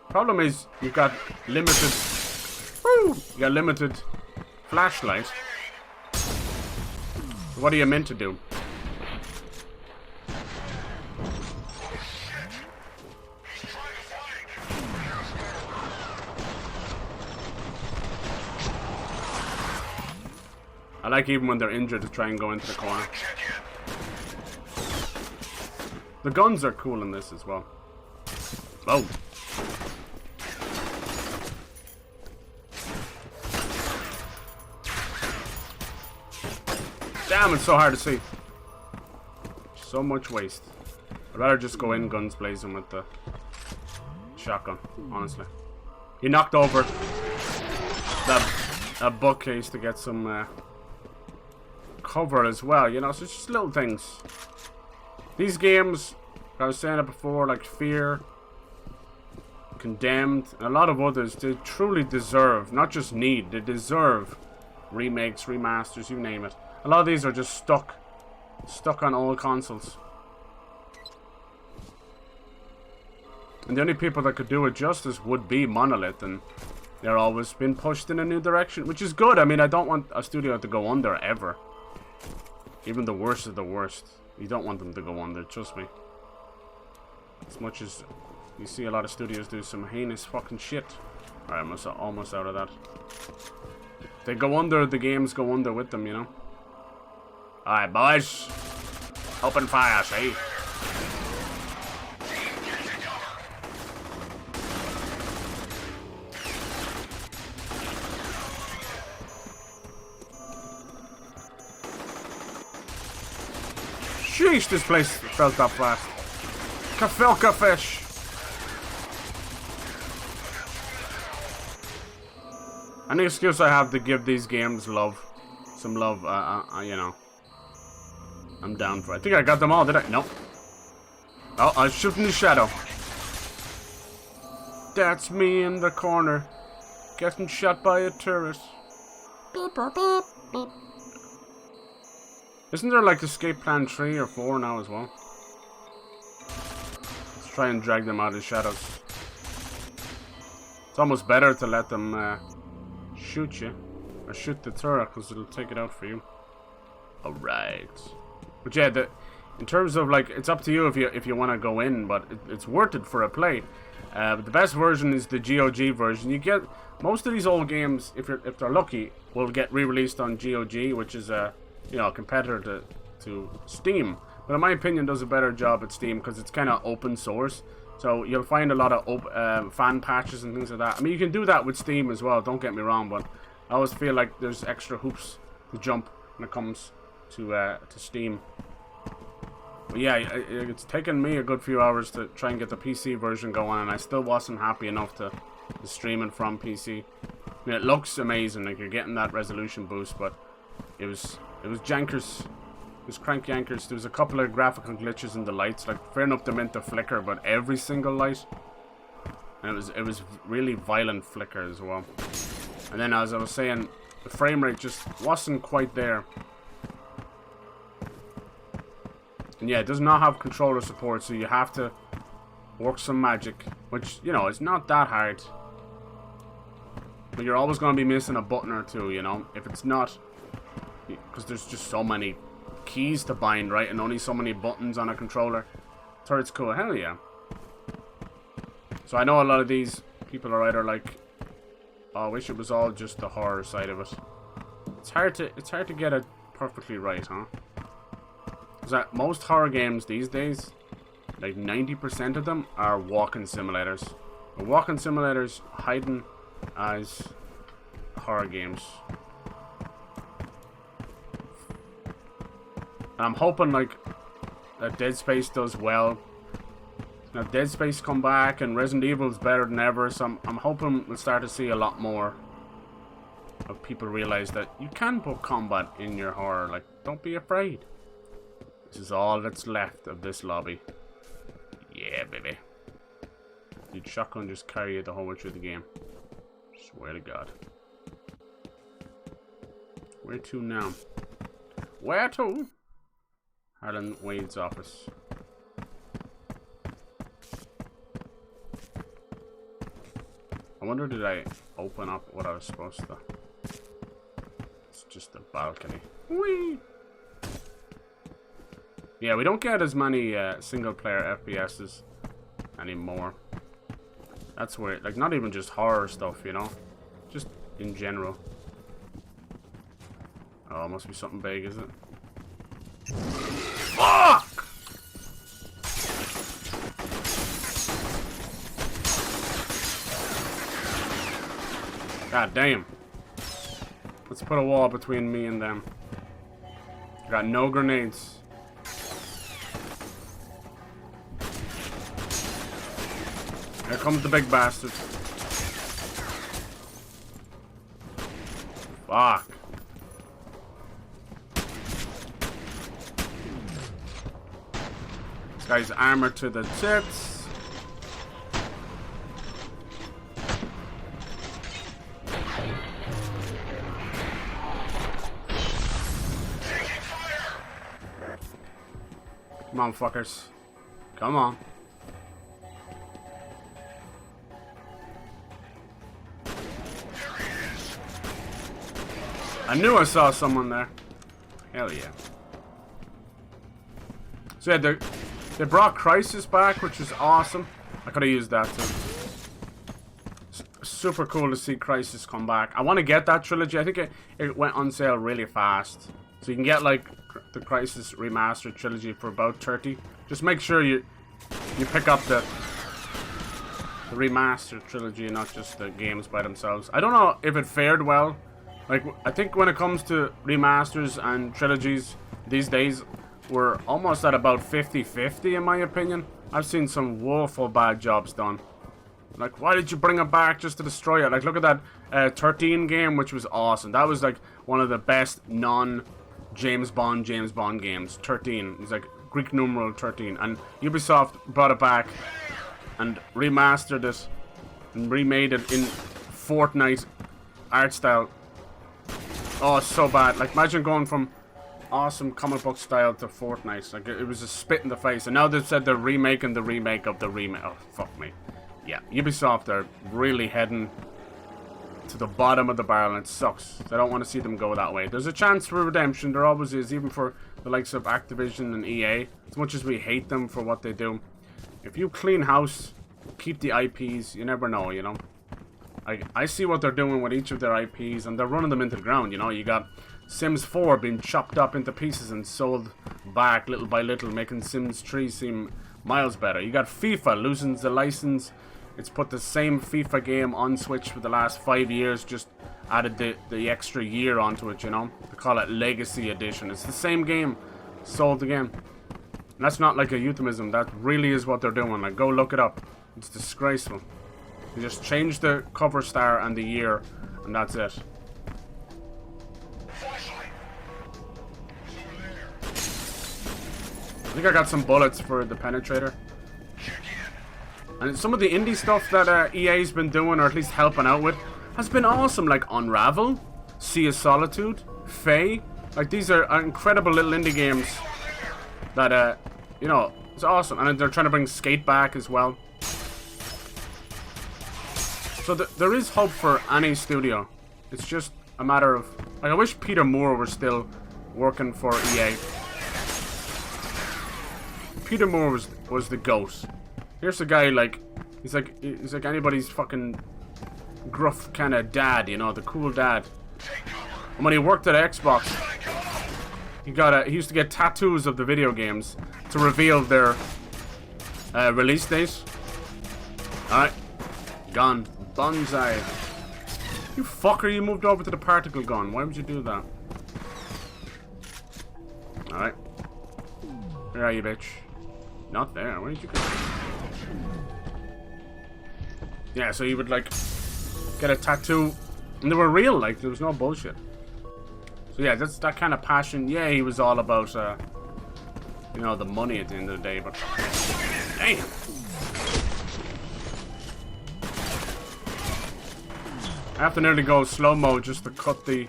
Problem is, you've got limited... Woo! You got limited flashlight. What are you meant to do? I like even when they're injured to try and go into the corner. The guns are cool in this as well. Oh. Damn, it's so hard to see. So much waste. I'd rather just go in guns blazing with the shotgun, honestly. He knocked over that bookcase to get some cover as well, you know, so it's just little things. These games, I was saying it before, like F.E.A.R, Condemned, and a lot of others, they truly deserve, not just need, they deserve remakes, remasters, you name it. A lot of these are just stuck on old consoles. And the only people that could do it justice would be Monolith, and they're always been pushed in a new direction, which is good. I mean, I don't want a studio to go under ever. Even the worst of the worst. You don't want them to go under, trust me. As much as You see a lot of studios do some heinous fucking shit. Alright, I'm almost out of that. They go under, the games go under with them, you know? Alright, boys. Open fire, see? Sheesh, this place felt up fast. Kafilka fish. Any excuse I have to give these games love. Some love, you know. I'm down for it. I think I got them all, did I? Nope. Oh, I was shooting the shadow. That's me in the corner. Getting shot by a tourist. Beep, beep, beep, beep. Isn't there like escape plan 3 or 4 now as well? Let's try and drag them out of the shadows. It's almost better to let them shoot you. Or shoot the turret, because it'll take it out for you. Alright. But yeah, in terms of like, it's up to you if you want to go in, but it's worth it for a play. But the best version is the GOG version. You get most of these old games, if they're lucky, will get re-released on GOG, which is a competitor to Steam. But in my opinion, does a better job at Steam because it's kind of open source. So you'll find a lot of fan patches and things like that. I mean, you can do that with Steam as well. Don't get me wrong, but I always feel like there's extra hoops to jump when it comes to Steam. But yeah, it's taken me a good few hours to try and get the PC version going, and I still wasn't happy enough to stream it from PC. I mean, it looks amazing, like you're getting that resolution boost, but it was jankers. It was crank yankers. There was a couple of graphical glitches in the lights. Like, fair enough, they meant to flicker, but every single light, and it was really violent flicker as well. And then, as I was saying, the frame rate just wasn't quite there. And yeah, it does not have controller support, so you have to work some magic, which, you know, it's not that hard. But you're always going to be missing a button or two, you know, if it's not, because there's just so many keys to bind, right, and only so many buttons on a controller. Turret's cool, hell yeah. So I know a lot of these people are either like, oh, I wish it was all just the horror side of it. It's hard to get it perfectly right, huh? Because that most horror games these days, like 90% of them are walking simulators. But walking simulators hiding as horror games. And I'm hoping like that Dead Space does well. Now Dead Space come back and Resident Evil's better than ever, so I'm hoping we'll start to see a lot more of people realize that you can put combat in your horror. Like, don't be afraid. This is all that's left of this lobby. Yeah, baby. Dude, shotgun just carry you the whole way through the game. Swear to God. Where to now? Where to? Harlan Wade's office. I wonder, did I open up what I was supposed to? It's just a balcony. Whee! Yeah, we don't get as many single player FPSs anymore. That's weird. Like, not even just horror stuff, you know? Just in general. Oh, it must be something big, is it? Fuck! God damn. Let's put a wall between me and them. I got no grenades. Here comes the big bastard. Fuck. This guy's armored to the tits. Come on, fuckers. Come on. I knew I saw someone there. Hell yeah. So yeah, they brought Crisis back, which is awesome. I could have used that too. Super cool to see Crisis come back. I want to get that trilogy. I think it went on sale really fast. So you can get like the Crisis Remastered trilogy for about 30. Just make sure you pick up the remastered trilogy and not just the games by themselves. I don't know if it fared well. Like, I think when it comes to remasters and trilogies these days, we're almost at about 50-50 in my opinion. I've seen some woeful bad jobs done. Like, why did you bring it back just to destroy it? Like, look at that 13 game, which was awesome. That was like one of the best non-James Bond games. 13. It was like Greek numeral 13. And Ubisoft brought it back and remastered it and remade it in Fortnite art style. Oh, it's so bad. Like, imagine going from awesome comic book style to Fortnite. Like, it was a spit in the face. And now they've said they're remaking the remake of the remake. Oh, fuck me. Yeah, Ubisoft are really heading to the bottom of the barrel, and it sucks. I don't want to see them go that way. There's a chance for redemption. There always is, even for the likes of Activision and EA. As much as we hate them for what they do. If you clean house, keep the IPs, you never know, you know. I see what they're doing with each of their IPs, and they're running them into the ground, you know. You got Sims 4 being chopped up into pieces and sold back little by little, making Sims 3 seem miles better. You got FIFA losing the license. It's put the same FIFA game on Switch for the last 5 years, just added the extra year onto it, you know. They call it Legacy Edition. It's the same game, sold again. And that's not like a euphemism, that really is what they're doing. Like, go look it up. It's disgraceful. You just change the cover star and the year, and that's it. I think I got some bullets for the penetrator. And some of the indie stuff that EA's been doing, or at least helping out with, has been awesome. Like Unravel, Sea of Solitude, F.E.A.R. Like, these are incredible little indie games that, you know, it's awesome. And they're trying to bring Skate back as well. So there is hope for any studio. It's just a matter of... Like, I wish Peter Moore were still working for EA. Peter Moore was the GOAT. Here's a guy like he's like anybody's fucking gruff kind of dad, you know, the cool dad. And when he worked at Xbox, he used to get tattoos of the video games to reveal their release date. Alright. Gone. Bonsai. You fucker, you moved over to the particle gun. Why would you do that? Alright. Where are you, bitch? Not there. Where did you go? Yeah, so you would, like, get a tattoo. And they were real, like, there was no bullshit. So yeah, that's that kind of passion. Yeah, he was all about, you know, the money at the end of the day, but... Damn! I have to nearly go slow-mo just to cut the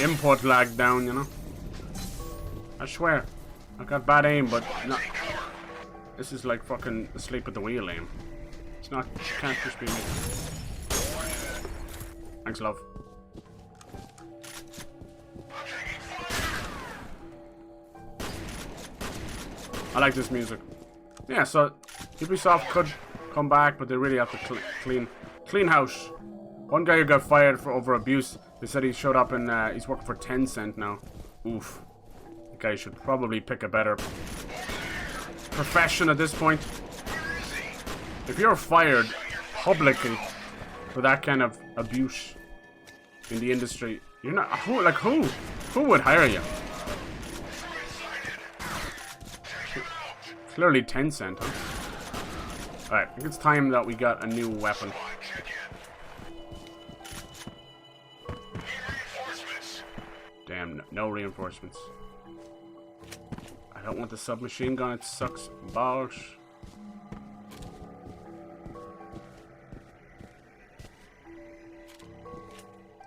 input lag down, you know? I swear. I got bad aim, but not... This is like fucking asleep at the wheel aim. It's not... You can't just be me. Thanks, love. I like this music. Yeah, so Ubisoft could come back, but they really have to clean house. One guy who got fired for over abuse, they said he showed up and he's working for Tencent now. Oof. The guy should probably pick a better profession at this point. If you're fired publicly for that kind of abuse in the industry, you're not... Who would hire you? Clearly Tencent, huh? Alright, I think it's time that we got a new weapon. Damn, no reinforcements. I don't want the submachine gun, it sucks balls.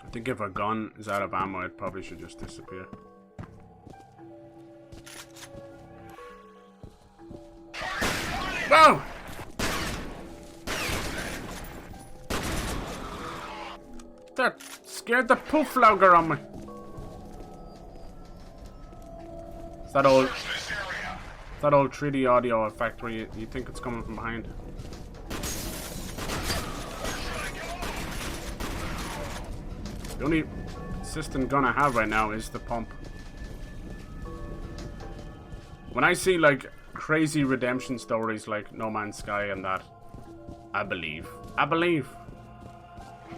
I think if a gun is out of ammo, it probably should just disappear. Whoa! That scared the poof logger on me. It's that old 3D audio effect where you think it's coming from behind. The only consistent gun I have right now is the pump. When I see like crazy redemption stories like No Man's Sky and that, I believe. I believe.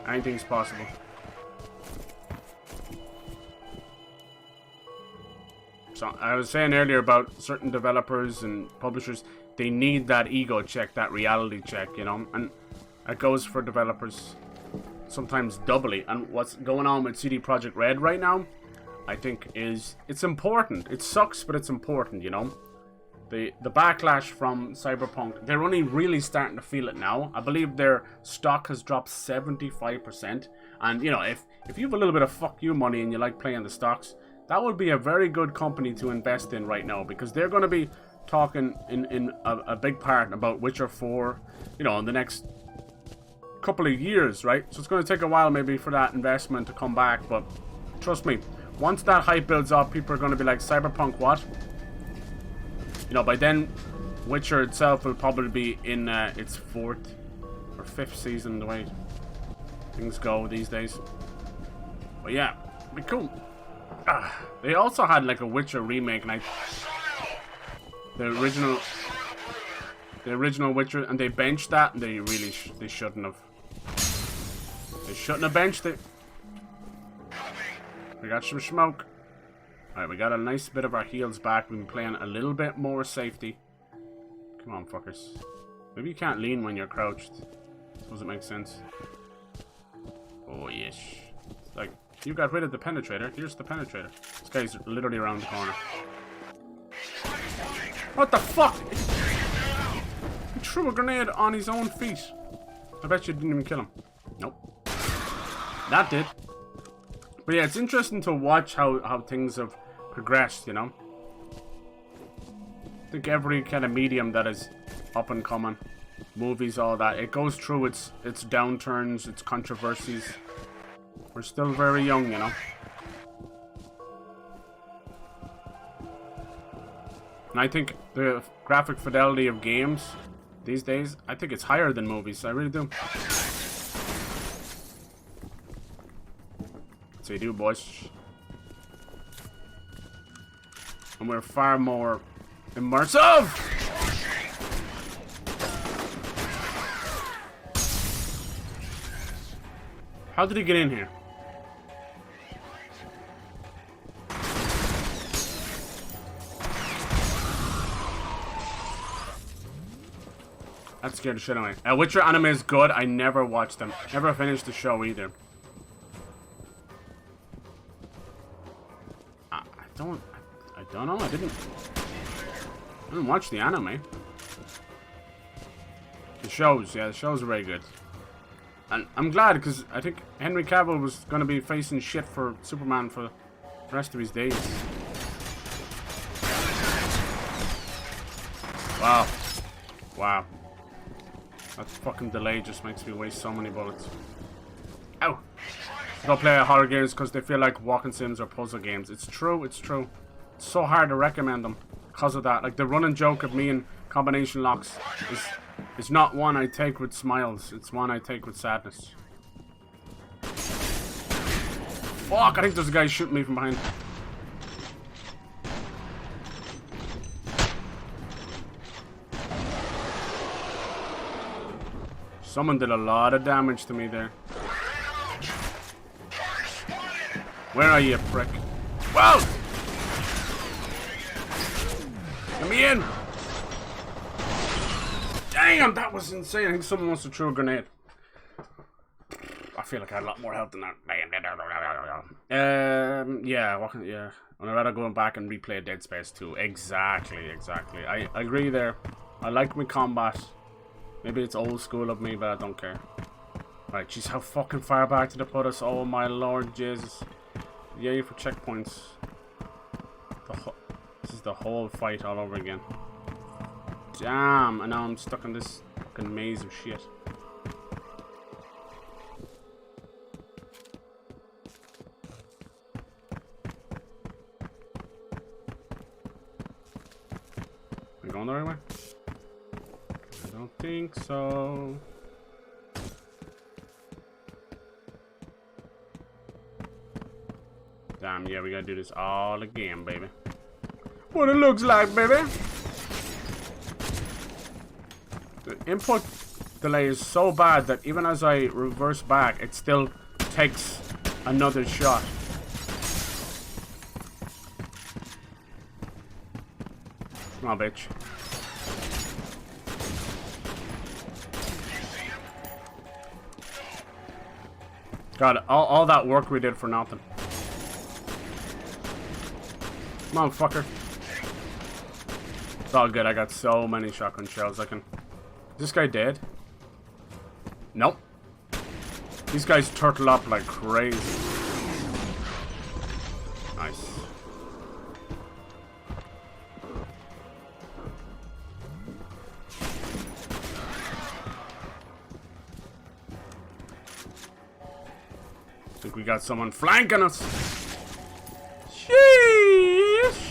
Anything's possible. So I was saying earlier about certain developers and publishers, they need that ego check, that reality check, you know, and it goes for developers sometimes doubly. And what's going on with CD Projekt Red right now, I think it's important. It sucks, but it's important, you know. The backlash from Cyberpunk, they're only really starting to feel it now. I believe their stock has dropped 75%. And, you know, if you have a little bit of fuck you money and you like playing the stocks, that would be a very good company to invest in right now, because they're going to be talking in a big part about Witcher 4, you know, in the next couple of years, right? So it's going to take a while maybe for that investment to come back, but trust me, once that hype builds up, people are going to be like, Cyberpunk what? You know, by then, Witcher itself will probably be in its 4th or 5th season, the way things go these days. But yeah, it'd be cool. They also had like a Witcher remake, and the original Witcher, and they benched that, and they really they shouldn't have. They shouldn't have benched it. We got some smoke. Alright, we got a nice bit of our heals back. We've been playing a little bit more safety. Come on, fuckers. Maybe you can't lean when you're crouched. Doesn't make sense. Oh, yes. It's like, you got rid of the penetrator. Here's the penetrator. This guy's literally around the corner. What the fuck? He threw a grenade on his own feet. I bet you didn't even kill him. Nope. That did. But yeah, it's interesting to watch how things have progressed, you know. I think every kind of medium that is up and coming, movies, all that, it goes through its downturns, its controversies. We're still very young, you know. And I think the graphic fidelity of games these days, I think it's higher than movies. I really do. So you do, boys. And we're far more immersive. How did he get in here? That scared the shit out of me. Witcher anime is good. I never watched them. Never finished the show either. I don't know. I didn't watch the anime. The shows, yeah, the shows are very good. And I'm glad, because I think Henry Cavill was going to be facing shit for Superman for the rest of his days. Wow. Wow. That fucking delay just makes me waste so many bullets. Ow! Don't play horror games because they feel like walking sims or puzzle games. It's true, it's true. It's so hard to recommend them because of that. Like, the running joke of me and combination locks is not one I take with smiles. It's one I take with sadness. Fuck, I think there's a guy shooting me from behind. Someone did a lot of damage to me there. Where are you, prick? Whoa! Let me in! Damn, that was insane. I think someone wants to throw a grenade. I feel like I had a lot more health than that. Yeah. I'd rather go back and replay Dead Space 2. Exactly. I agree there. I like my combat. Maybe it's old school of me, but I don't care. Right, jeez, how fucking far back did it put us? Oh my lord, Jesus. Yay for checkpoints. This is the whole fight all over again. Damn, and now I'm stuck in this fucking maze of shit. Am I going the right way? I don't think so. Damn, yeah, we gotta do this all again, baby. What it looks like, baby. The input delay is so bad that even as I reverse back, it still takes another shot. Come on, bitch. God, all that work we did for nothing. Come on, fucker. It's all good. I got so many shotgun shells. I can... Is this guy dead? Nope. These guys turtle up like crazy. Nice. I think we got someone flanking us. Sheesh.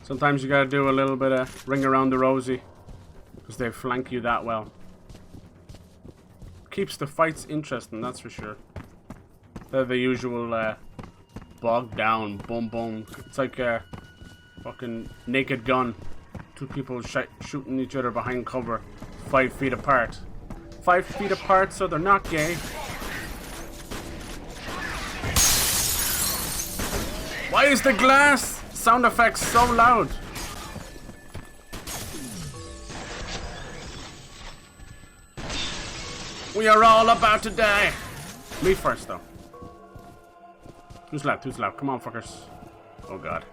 Sometimes you gotta do a little bit of ring around the rosy, because they flank you that well. Keeps the fights interesting, that's for sure. They're the usual bogged down, boom boom. It's like a fucking Naked Gun. Two people shooting each other behind cover, 5 feet apart. 5 feet apart, so they're not gay. Why is the glass sound effects so loud? We are all about to die. Me first, though. Who's left? Who's left? Come on, fuckers. Oh, God.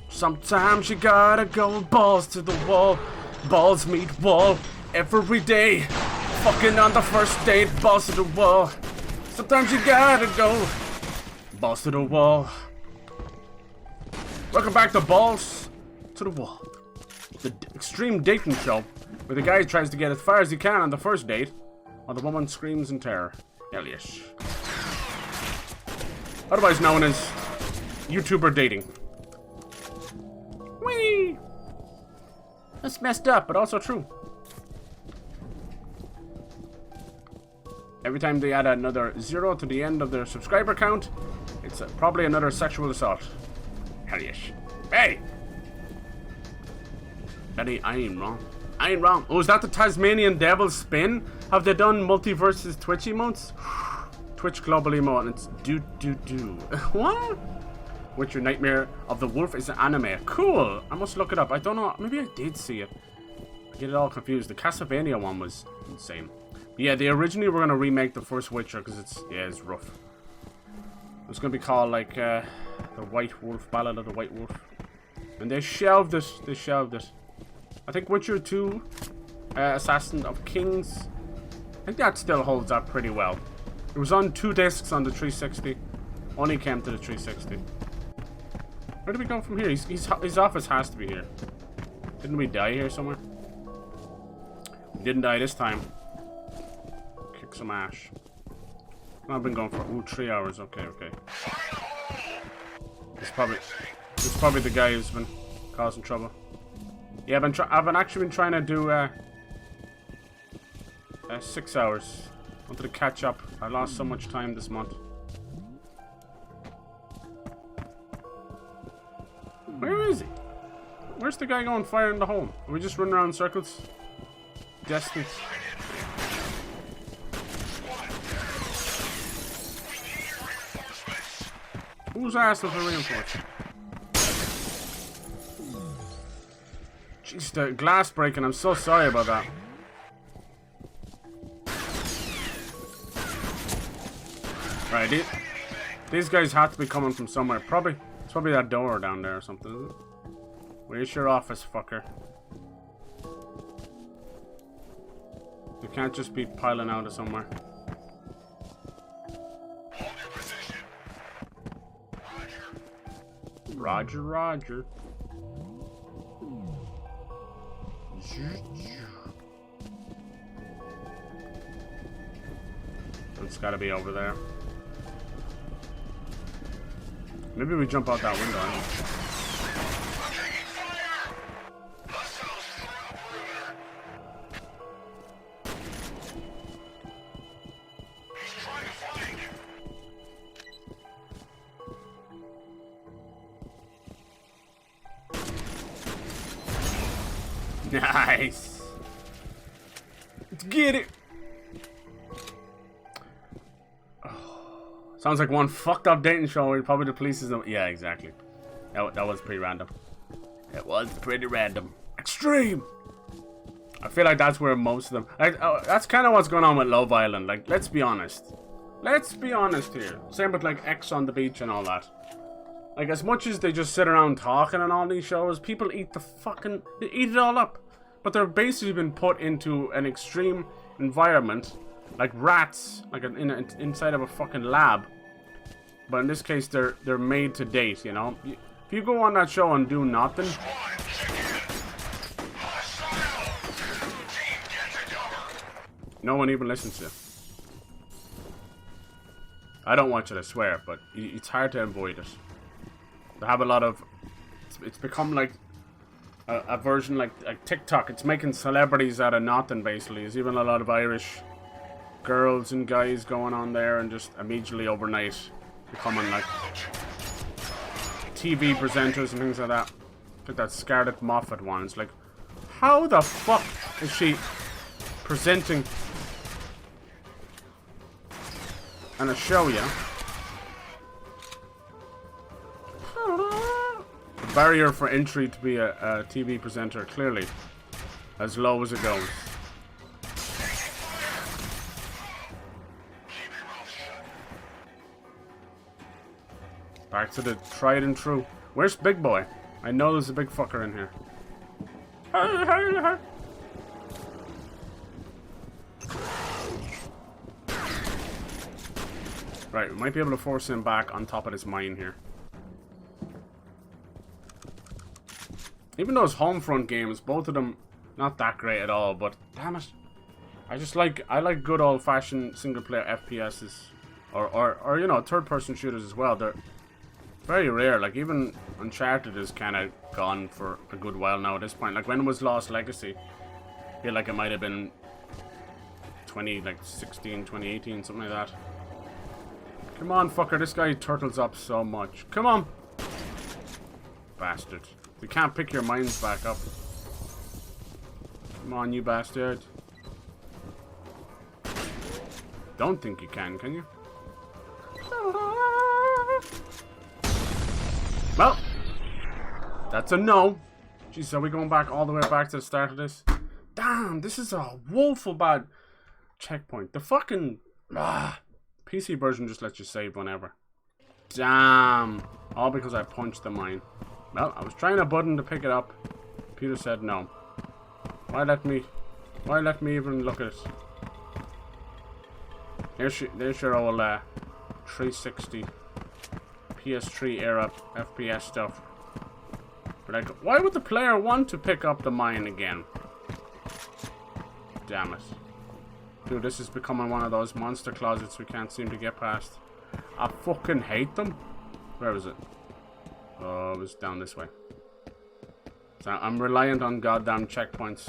Sometimes you gotta go balls to the wall. Balls meet wall every day. Fucking on the first date, balls to the wall. Sometimes you gotta go balls to the wall. Welcome back to Balls to the Wall, the extreme dating show where the guy tries to get as far as he can on the first date while the woman screams in terror. Hell yes. Otherwise known as YouTuber dating. Whee! That's messed up, but also true. Every time they add another 0 to the end of their subscriber count, it's probably another sexual assault. Hell yes. Hey! Daddy, I ain't wrong. I ain't wrong. Oh, is that the Tasmanian Devil spin? Have they done multi-versus Twitch emotes? Twitch global emote, and it's do. What? Witcher Nightmare of the Wolf is an anime. Cool! I must look it up. I don't know. Maybe I did see it. I get it all confused. The Castlevania one was insane. But yeah, they originally were going to remake the first Witcher because it's rough. It was going to be called like the White Wolf, Ballad of the White Wolf. And they shelved it. They shelved it. I think Witcher 2, Assassin of Kings, I think that still holds up pretty well. It was on 2 discs on the 360. Only came to the 360. Where do we go from here? His office has to be here. Didn't we die here somewhere? We didn't die this time. Kick some ash. I've been going for 3 hours. Okay. It's probably the guy who's been causing trouble. Yeah, I've actually been trying to do 6 hours. Wanted to catch up. I lost so much time this month. Where is he? Where's the guy going fire in the hole? Are we just running around in circles? Distance. Who's asking for reinforcements? Jeez, the glass breaking. I'm so sorry about that. Right, these guys have to be coming from somewhere. It's probably that door down there or something, isn't it? Where's your office, fucker? You can't just be piling out of somewhere. Roger. It's gotta be over there. Maybe we jump out that window. Nice. Let's get it. Sounds like one fucked up dating show where probably the police is... Yeah, exactly. That was pretty random. It was pretty random. Extreme! I feel like that's where most of them... that's kind of what's going on with Love Island. Like, let's be honest. Let's be honest here. Same with, like, X on the Beach and all that. Like, as much as they just sit around talking on all these shows, people eat the fucking... They eat it all up. But they're basically been put into an extreme environment. Like rats. Like inside of a fucking lab. But in this case, they're made to date, you know? If you go on that show and do nothing... No one even listens to it. I don't watch it, I swear, but it's hard to avoid it. They have a lot of... It's become like a version like TikTok. It's making celebrities out of nothing, basically. There's even a lot of Irish girls and guys going on there and just immediately overnight becoming like TV presenters and things like that. Like that Scarlett Moffat one. It's like, how the fuck is she presenting on a show, yeah? The barrier for entry to be a TV presenter, clearly, as low as it goes. Back to the tried and true. Where's Big Boy? I know there's a big fucker in here. Right, we might be able to force him back on top of this mine here. Even those Homefront games, both of them not that great at all, but damn it. I like good old-fashioned single-player FPSs. Or you know, third-person shooters as well. They're very rare. Like, even Uncharted is kind of gone for a good while now at this point. Like, when was Lost Legacy? I feel like it might have been 2016, 2018, something like that. Come on, fucker. This guy turtles up so much. Come on. Bastard. You can't pick your mines back up. Come on, you bastard. Don't think you can you? Well, that's a no. Jeez, are we going back all the way back to the start of this? Damn, this is a woeful bad checkpoint. The fucking PC version just lets you save whenever. Damn. All because I punched the mine. Well, I was trying a button to pick it up. Peter said no. Why let me even look at it? There's your old 360 PS3 era FPS stuff. Like, why would the player want to pick up the mine again? Damn it. Dude, this is becoming one of those monster closets we can't seem to get past. I fucking hate them. Where is it? Oh, it was down this way. So I'm reliant on goddamn checkpoints.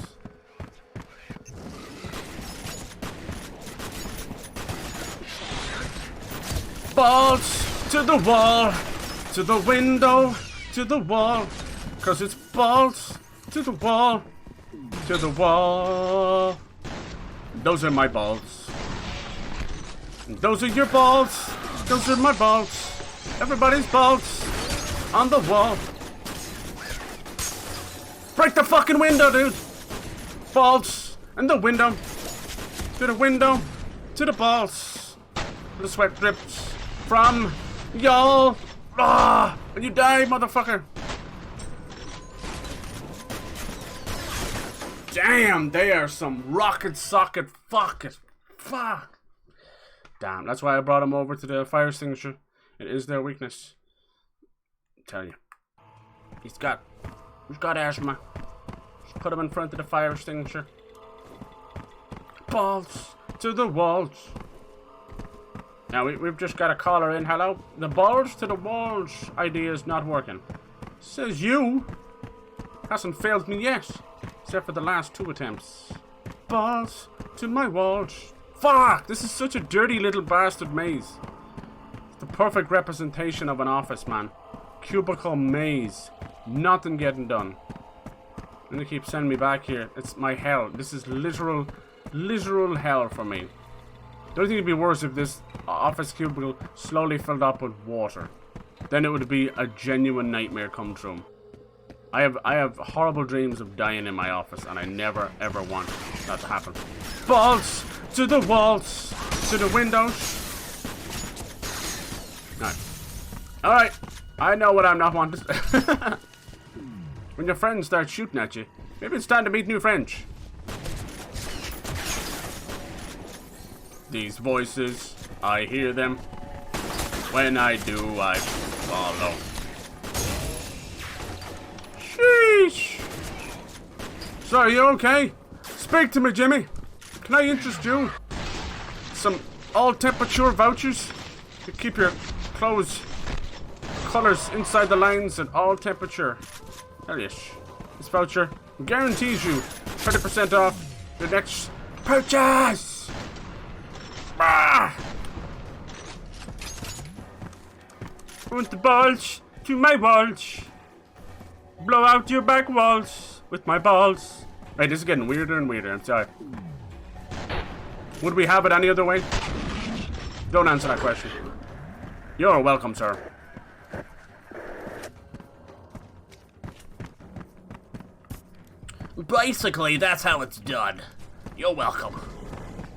Balls to the wall, to the window, to the wall. 'Cause it's balls to the wall, to the wall. Those are my balls. Those are your balls. Those are my balls. Everybody's balls on the wall. Break the fucking window, dude. Balls and the window. To the window. To the balls. The sweat drips from y'all. Ah, and you die, motherfucker. Damn, they are some rocket socket fuck. Damn, that's why I brought him over to the fire extinguisher. It is their weakness. I tell you. He's got asthma. Just put him in front of the fire extinguisher. Balls to the walls. Now we've just got a caller in. Hello? The balls to the walls idea is not working. Says you. Hasn't failed me yet. Except for the last 2 attempts. Balls to my walls. Fuck! This is such a dirty little bastard maze. It's the perfect representation of an office, man. Cubicle maze. Nothing getting done. And they keep sending me back here. It's my hell. This is literal hell for me. Don't think it'd be worse if this office cubicle slowly filled up with water. Then it would be a genuine nightmare come true. I have horrible dreams of dying in my office, and I never ever want that to happen. Balls to the walls, to the windows. Alright, I know what I'm not wanted. When your friends start shooting at you, maybe it's time to meet new friends. These voices, I hear them. When I do, I follow. Sheesh! So, are you okay? Speak to me, Jimmy. Can I interest you? Some all-temperature vouchers to keep your clothes colors inside the lines at all temperature. Hell yes. This voucher guarantees you 30% off your next purchase. Ah! I want the balls to my walls. Blow out your back walls with my balls. Right, this is getting weirder and weirder. I'm sorry. Would we have it any other way? Don't answer that question. You're welcome, sir. Basically, that's how it's done. You're welcome.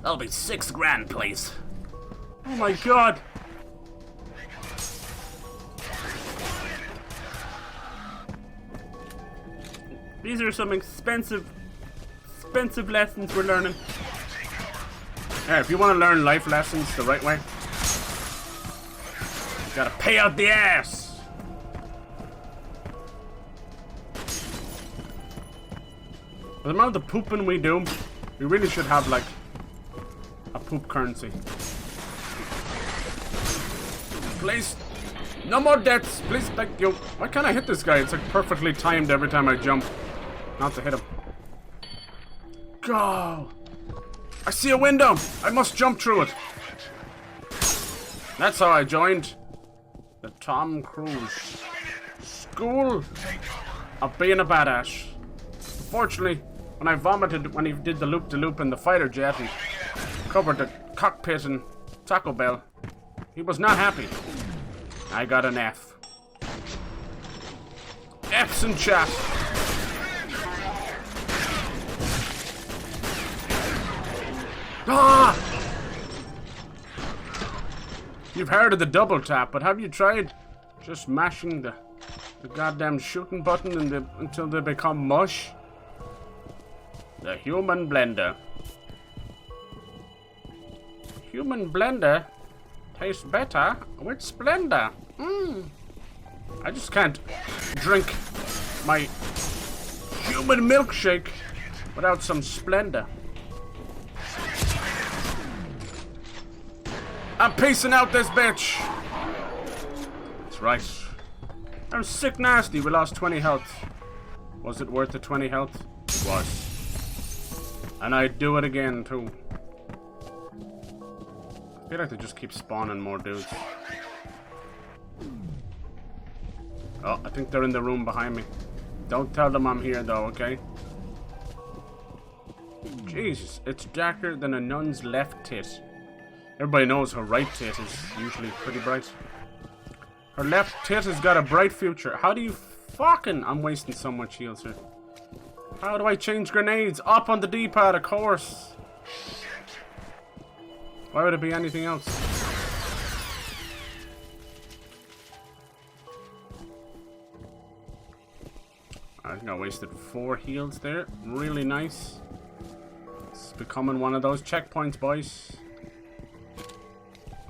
That'll be $6 grand, please. Oh my god. These are some expensive lessons we're learning. Yeah, if you want to learn life lessons the right way, you gotta pay out the ass. The amount of pooping we do, we really should have like a poop currency. Please, no more deaths, please, thank you. Why can't I hit this guy? It's like perfectly timed every time I jump. Not to hit him. Go! I see a window! I must jump through it. That's how I joined the Tom Cruise School of Being a Badass. Unfortunately, when I vomited when he did the loop-de-loop in the fighter jet and covered the cockpit in Taco Bell, he was not happy. I got an F. F's in chat. Ah! You've heard of the double tap, but have you tried just mashing the goddamn shooting button until they become mush? The human blender. Human blender tastes better with Splenda. I just can't drink my human milkshake without some Splenda. I'm piecing out this bitch. That's right. I'm sick nasty. We lost 20 health. Was it worth the 20 health? It was. And I'd do it again too. I feel like they just keep spawning more dudes. Oh, I think they're in the room behind me. Don't tell them I'm here though, okay? Jesus, it's darker than a nun's left tit. Everybody knows her right tit is usually pretty bright. Her left tit has got a bright future. How do you fucking... I'm wasting so much heals here. How do I change grenades? Up on the D-pad, of course. Why would it be anything else? I think I wasted 4 heals there. Really nice. It's becoming one of those checkpoints, boys.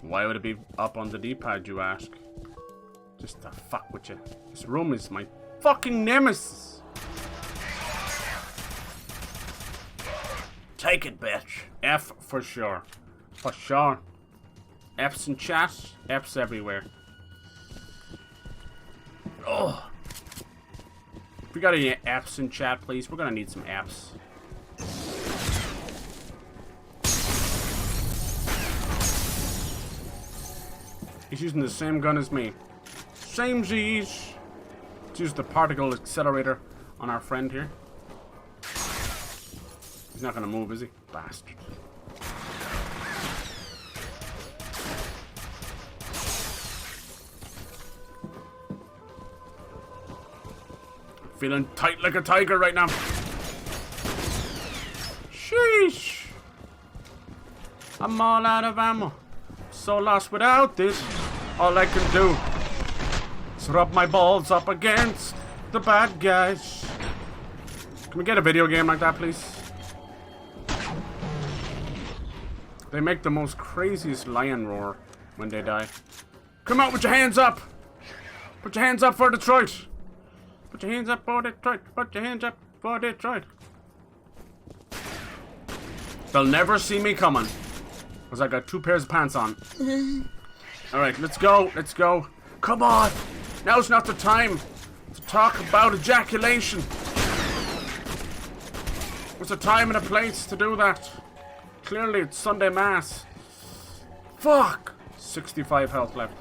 Why would it be up on the D-pad, you ask? Just to fuck with you. This room is my fucking nemesis. Take it, bitch. F for sure. For sure. F's in chat. F's everywhere. Oh. If we got any F's in chat, please. We're gonna need some F's. He's using the same gun as me. Same Z's. Let's use the particle accelerator on our friend here. He's not gonna move, is he? Bastard. Feeling tight like a tiger right now. Sheesh. I'm all out of ammo. So lost without this. All I can do is rub my balls up against the bad guys. Can we get a video game like that, please? They make the most craziest lion roar when they die. Come out with your hands up! Put your hands up for Detroit! Put your hands up for Detroit! Put your hands up for Detroit! They'll never see me coming. Because I got 2 pairs of pants on. Alright, let's go. Let's go. Come on! Now's not the time to talk about ejaculation. There's a time and a place to do that. Clearly, it's Sunday Mass. Fuck! 65 health left.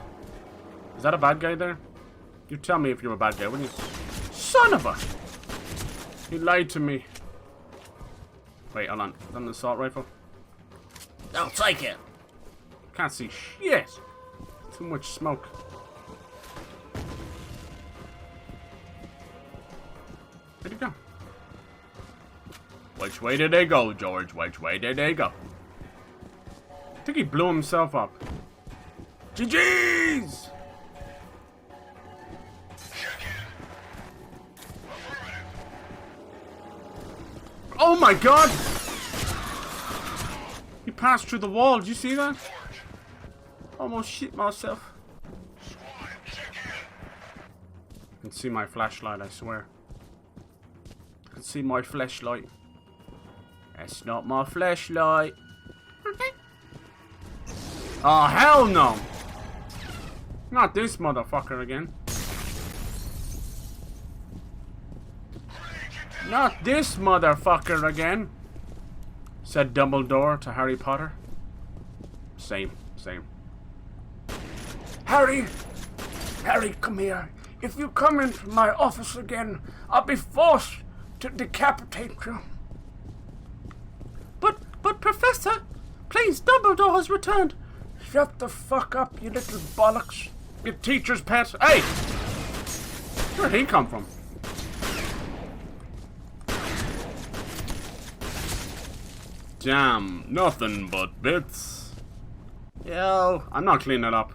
Is that a bad guy there? You tell me if you're a bad guy, wouldn't you? Son of a... He lied to me. Wait, hold on. Is that an assault rifle? I'll take it. Can't see shit. Too much smoke. Where'd he go? Which way did they go, George? Which way did they go? I think he blew himself up. GG's! Oh my god! He passed through the wall. Did you see that? Almost shit myself. I can see my flashlight, I swear. I can see my flashlight. That's not my flashlight. Oh, hell no! Not this motherfucker again. Not this motherfucker again, said Dumbledore to Harry Potter. Same. Harry! Harry, come here. If you come into my office again, I'll be forced to decapitate you. But Professor, please, Dumbledore has returned. Shut the fuck up, you little bollocks. You teacher's pet. Hey! Where'd he come from? Damn, nothing but bits. Yo, I'm not cleaning it up.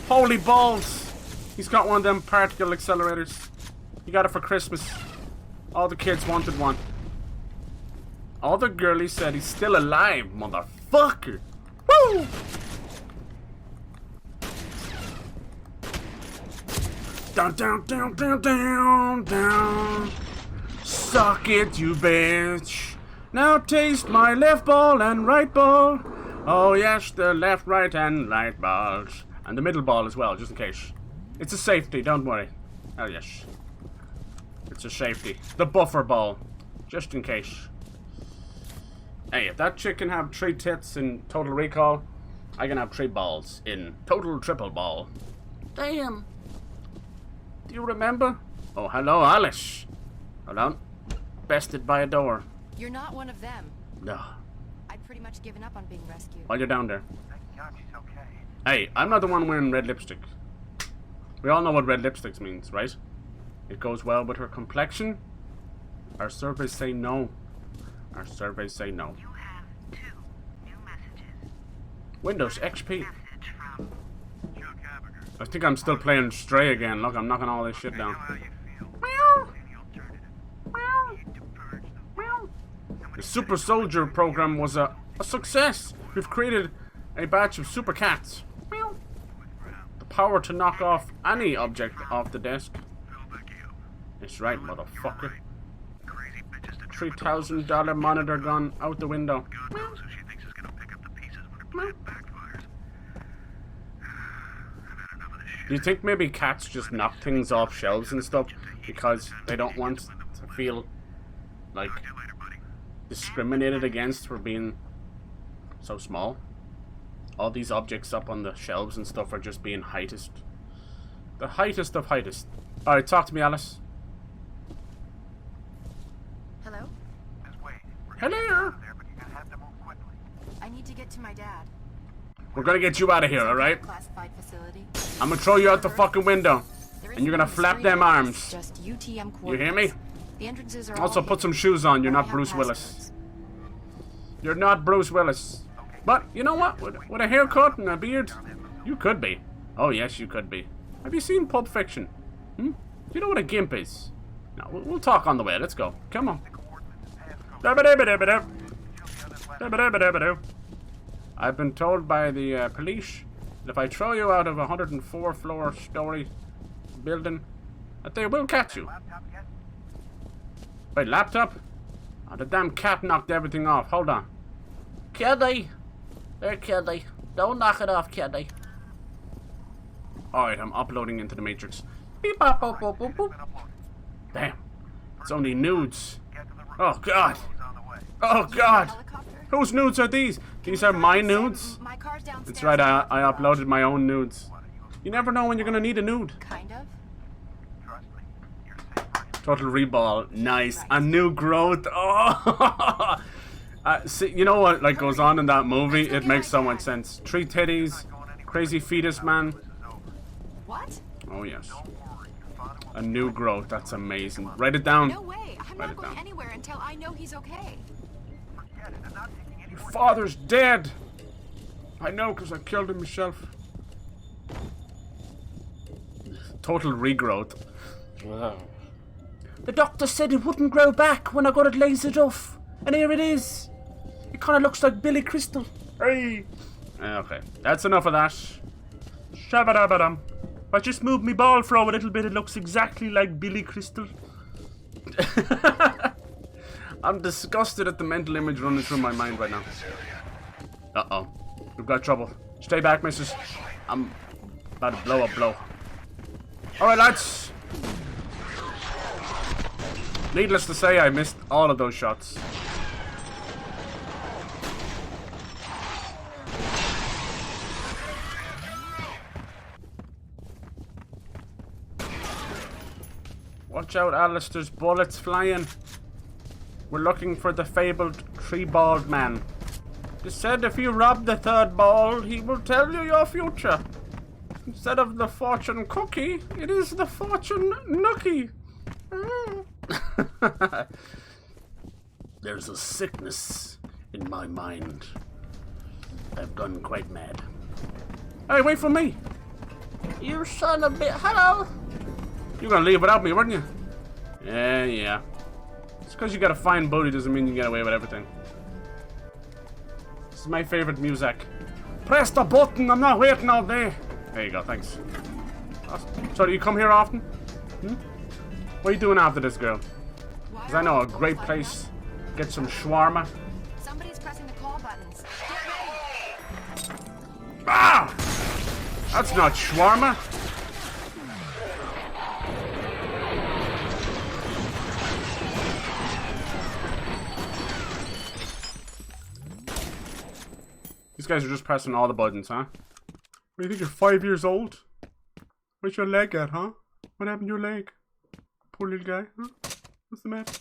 Holy balls! He's got one of them particle accelerators. He got it for Christmas. All the kids wanted one. All the girlies said he's still alive, motherfucker. Woo! Down, down, down, down, down, down. Suck it, you bitch. Now taste my left ball and right ball. Oh yes, the left, right, and right balls. And the middle ball as well, just in case. It's a safety, don't worry. Oh yes. It's a safety. The buffer ball. Just in case. Hey, if that chick can have 3 tits in Total Recall, I can have 3 balls in Total Triple Ball. Damn. Do you remember? Oh, hello, Alice. Hold on. Bested by a door. You're not one of them. No. I'd pretty much given up on being rescued. While you're down there. Thank God she's okay. Hey, I'm not the one wearing red lipstick. We all know what red lipstick means, right? It goes well with her complexion. Our surveys say no. Our surveys say no. You have 2 new messages. Windows XP. Message from Chuck Haberger. I think I'm still playing Stray again. Look, I'm knocking all this shit I know down. how you feel. See the alternative. You need to purge the world. The Super Soldier program was a success. We've created a batch of super cats. The power to knock off any object off the desk. That's right, motherfucker. Crazy bitches that $3,000 monitor gun out the window. God knows who she thinks is gonna pick up the pieces when her plan backfires. I've had enough of this shit. Do you think maybe cats just knock things off shelves and stuff because they don't want to feel like Talk to you later, buddy. discriminated against for being so small? All these objects up on the shelves and stuff are just being heightest. The heightest of heightest. Alright, talk to me, Alice. Hello? Hello. There, but you're gonna have to move quickly. I need to get to my dad. We're gonna get you out of here, alright? Classified facility. I'm gonna throw you out the fucking window. There And you're gonna isn't flap any them street arms. address, Just UTM You hear me? coordinates. The entrances are Also, all put some hidden. shoes on. You're I not have Bruce Willis. passwords. You're not Bruce Willis. But, you know what? With a haircut and a beard, you could be. Oh, yes, you could be. Have you seen Pulp Fiction? Hmm? Do you know what a gimp is? No, we'll talk on the way. Let's go. Come on. I've been told by the police that if I throw you out of a 104-floor story building, that they will catch you. Wait, laptop? Oh, the damn cat knocked everything off. Hold on. Kitty. There, Kitty. Don't knock it off, Kitty. Alright, I'm uploading into the Matrix. Beep, bop, boop, boop, boop, boop. Damn. It's only nudes. Oh, God. Oh, God. Helicopter? Whose nudes are these? These are my nudes? My car's downstairs. That's right, I uploaded my own nudes. You never know when you're gonna need a nude. Kind of. Total reball. Nice. A new growth. Oh! See, you know what like goes on in that movie? It makes so much sense. 3 titties, crazy fetus man. What? Oh, yes. A new growth. That's amazing. Write it down. No way. I'm Write not it going down. anywhere until I know he's okay. Your father's dead. I know, because I killed him myself. Total regrowth. Wow. The doctor said it wouldn't grow back when I got it lasered off. And here it is. It kind of looks like Billy Crystal. Hey. Okay, that's enough of that. Shabba-dabba-dum. I just moved my ball throw a little bit. It looks exactly like Billy Crystal. I'm disgusted at the mental image running through my mind right now. Uh-oh. We've got trouble. Stay back, missus. I'm about to blow up blow. Alright, lads. Needless to say, I missed all of those shots. Watch out, Alice, there's bullets flying. We're looking for the fabled tree-balled man. He said if you rob the 3rd ball, he will tell you your future. Instead of the fortune cookie, it is the fortune nookie. There's a sickness in my mind. I've gone quite mad. Hey, wait for me. You son of a bitch. Hello. You were gonna leave without me, weren't you? Yeah. Just because you got a fine booty doesn't mean you get away with everything. This is my favorite music. Press the button, I'm not waiting all day. There you go, thanks. So do you come here often? Hmm? What are you doing after this, girl? Because I know a great place. Get some shawarma. Somebody's pressing the call buttons. Get ready. Ah! That's not shawarma. These guys are just pressing all the buttons, huh? What do you think, you're 5 years old? Where's your leg at, huh? What happened to your leg? Poor little guy, huh? What's the matter?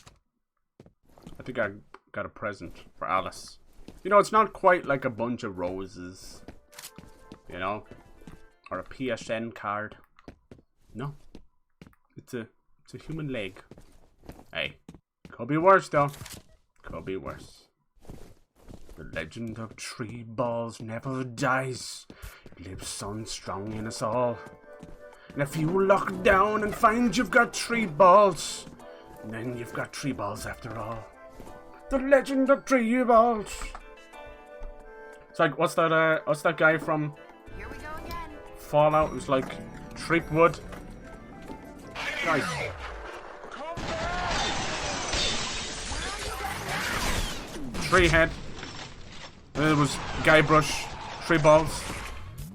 I think I got a present for Alice. You know, it's not quite like a bunch of roses. You know? Or a PSN card. No. It's a human leg. Hey. Could be worse, though. Could be worse. The legend of tree balls never dies. It lives on strong in us all. And if you lock down and find you've got tree balls, then you've got tree balls after all. The legend of tree balls. It's like, what's that guy from Here we go again. Fallout? It was like Treepwood. Guys. Tree head. And then it was Guybrush, tree balls.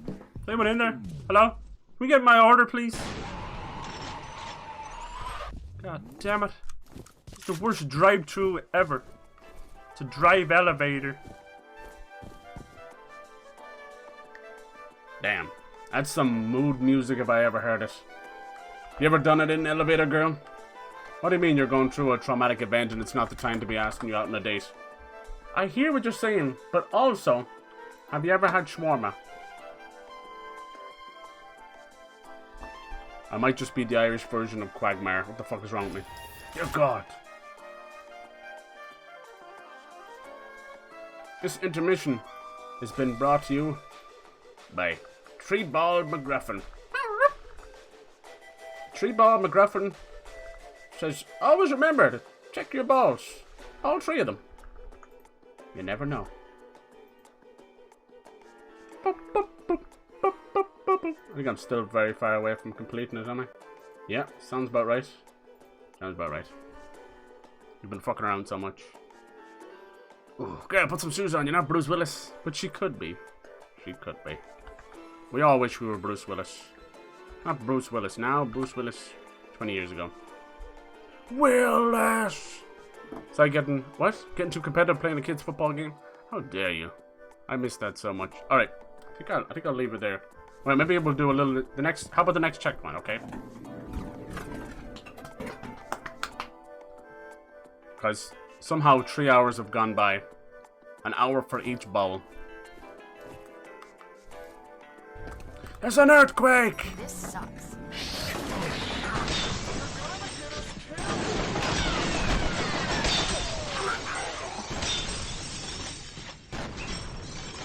Is anyone in there? Hello? Can we get my order, please? God damn it. It's the worst drive-thru ever. It's a drive elevator. Damn. That's some mood music if I ever heard it. You ever done it in an elevator, girl? What do you mean you're going through a traumatic event and it's not the time to be asking you out on a date? I hear what you're saying, but also, have you ever had shawarma? I might just be the Irish version of Quagmire. What the fuck is wrong with me? Dear God. This intermission has been brought to you by Treeball McGruffin. Treeball McGruffin says, always remember to check your balls. All 3 of them. You never know. I think I'm still very far away from completing it, am I? Yeah, sounds about right. Sounds about right. You've been fucking around so much. Ooh, girl, put some shoes on. You're not Bruce Willis. But she could be. She could be. We all wish we were Bruce Willis. Not Bruce Willis now. Bruce Willis 20 years ago. Willis! It's like getting... What? Getting too competitive playing a kid's football game? How dare you? I miss that so much. Alright. I think I'll leave it there. Well, maybe we'll do a little... How about the next checkpoint, okay? Because somehow 3 hours have gone by. An hour for each bowl. There's an earthquake! This sucks.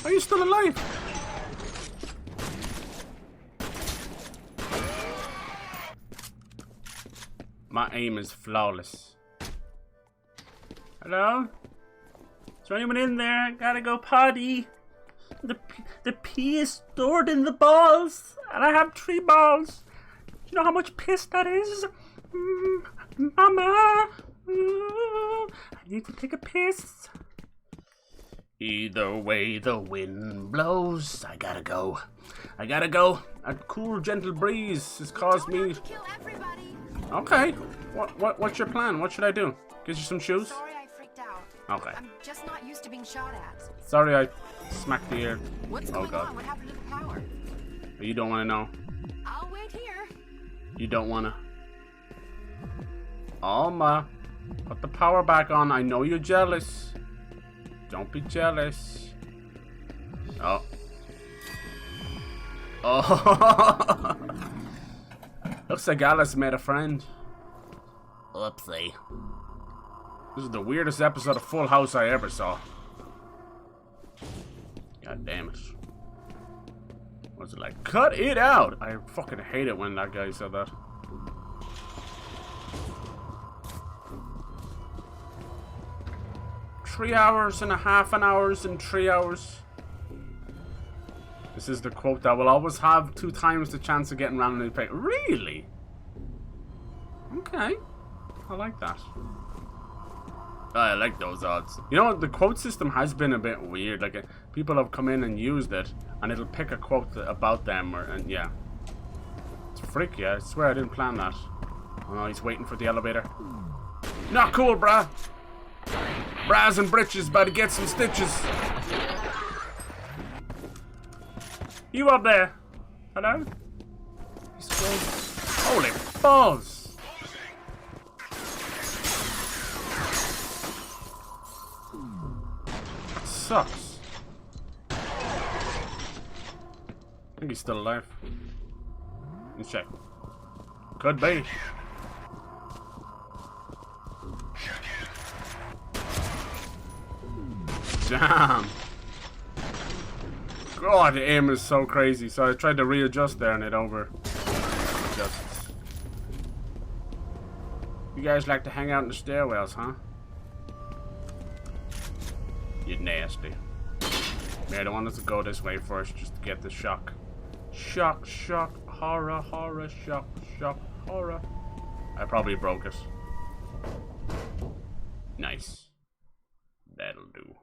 Are you still alive? My aim is flawless. Hello? Is there anyone in there? I gotta go potty. The pee is stored in the balls, and I have 3 balls. Do you know how much piss that is? Mama! I need to take a piss. Either way the wind blows, I gotta go. I gotta go. A cool, gentle breeze has caused me... Kill everybody. Okay. What's your plan? What should I do? Get you some shoes? Sorry I freaked out. Okay. I'm just not used to being shot at. Sorry I smacked the air. What's Oh going God. on? What happened to the power? You don't want to know. I'll wait here. You don't want to. Alma, put the power back on. I know you're jealous. Don't be jealous. Oh. Oh. Looks like Alice made a friend. Oopsie. This is the weirdest episode of Full House I ever saw. God damn it. What's it like? Cut it out! I fucking hate it when that guy said that. Three hours and a half an hours and 3 hours. This is the quote that will always have 2 times the chance of getting randomly picked. Really? Okay. I like that. I like those odds. You know what? The quote system has been a bit weird. Like, people have come in and used it, and it'll pick a quote about them, and yeah. It's freaky. I swear I didn't plan that. Oh no, he's waiting for the elevator. Not cool, brah. Bras and britches about to get some stitches. You up there? Hello? Holy balls! That sucks. I think he's still alive. Let's check. Could be. Damn. God, the aim is so crazy. So I tried to readjust there and it adjusts. You guys like to hang out in the stairwells, huh? You nasty. Maybe I wanted to go this way first just to get the shock. Shock, shock, horror, horror, shock, shock, horror. I probably broke it. Nice. That'll do.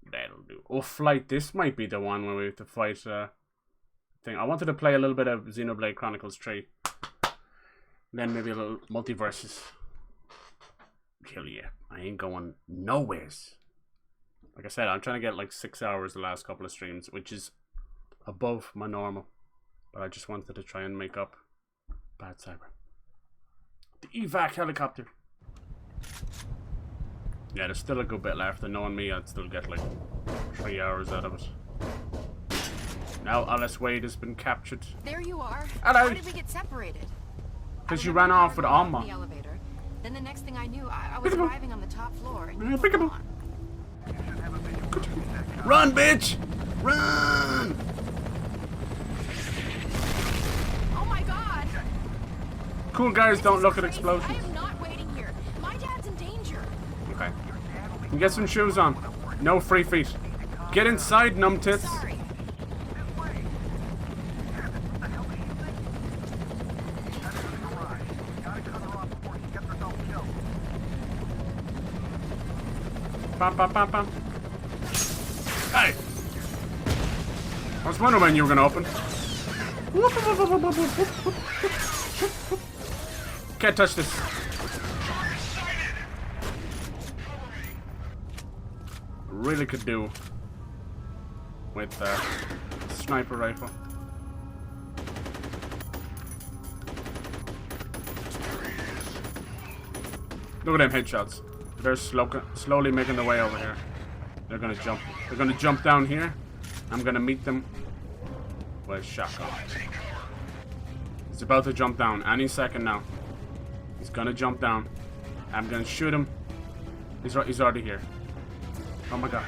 That'll do. Oh, flight. This might be the one where we have to fight thing. I wanted to play a little bit of Xenoblade Chronicles 3. Then maybe a little multiverses. Hell yeah. I ain't going nowheres. Like I said, I'm trying to get like 6 hours the last couple of streams, which is above my normal. But I just wanted to try and make up. Bad cyber. The evac helicopter. Yeah, there's still a good bit left, and knowing me, I'd still get like 3 hours out of it. Now Alice Wade has been captured. There you are. Hello. How did we get separated? Because I you remember ran off with powering up in Alma. the elevator. Then the next thing I knew, I was arriving on the top floor. And you were Pickable. gone. Run, bitch! Run! Oh my god! Cool guys don't look at Crazy. explosions. I am not waiting here. My dad's in danger. Okay. You get some shoes on. No free feet. Get inside, numb tits. Sorry. Bam, bam, bam, bam. Hey! I was wondering when you were gonna open. Can't touch this. Really could do with sniper rifle. Look at them headshots. They're slowly making their way over here. They're gonna jump. They're gonna jump down here. I'm gonna meet them with a shotgun. He's about to jump down any second now. He's gonna jump down. I'm gonna shoot him. He's already here. Oh my god.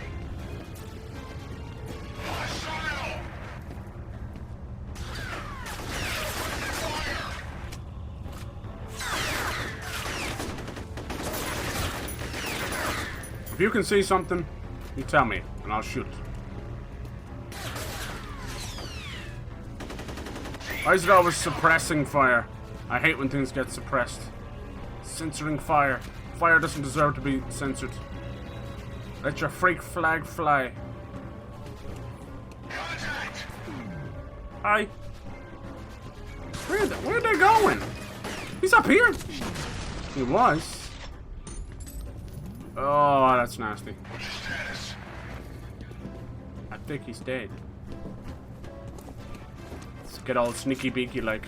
If you can see something, you tell me, and I'll shoot it. Why is it always suppressing fire? I hate when things get suppressed. Censoring fire. Fire doesn't deserve to be censored. Let your freak flag fly. Hi. Where are they going? He's up here. He was. Oh, that's nasty. I think he's dead. Let's get all sneaky beaky like.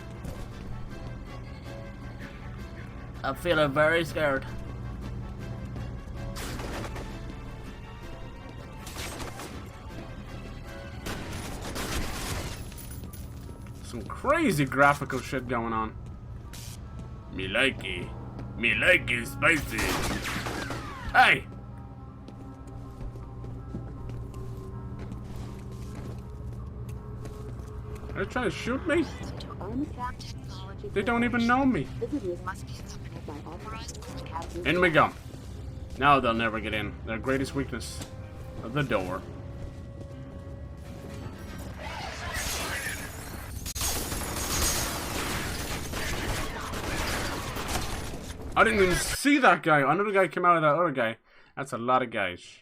I'm feeling very scared. Some crazy graphical shit going on. Me likey. Me likey spicy. Hey! They're trying to shoot me? They don't even know me. In we go. Now they'll never get in. Their greatest weakness. The door. I didn't even see that guy. Another guy came out of that other guy. That's a lot of guys.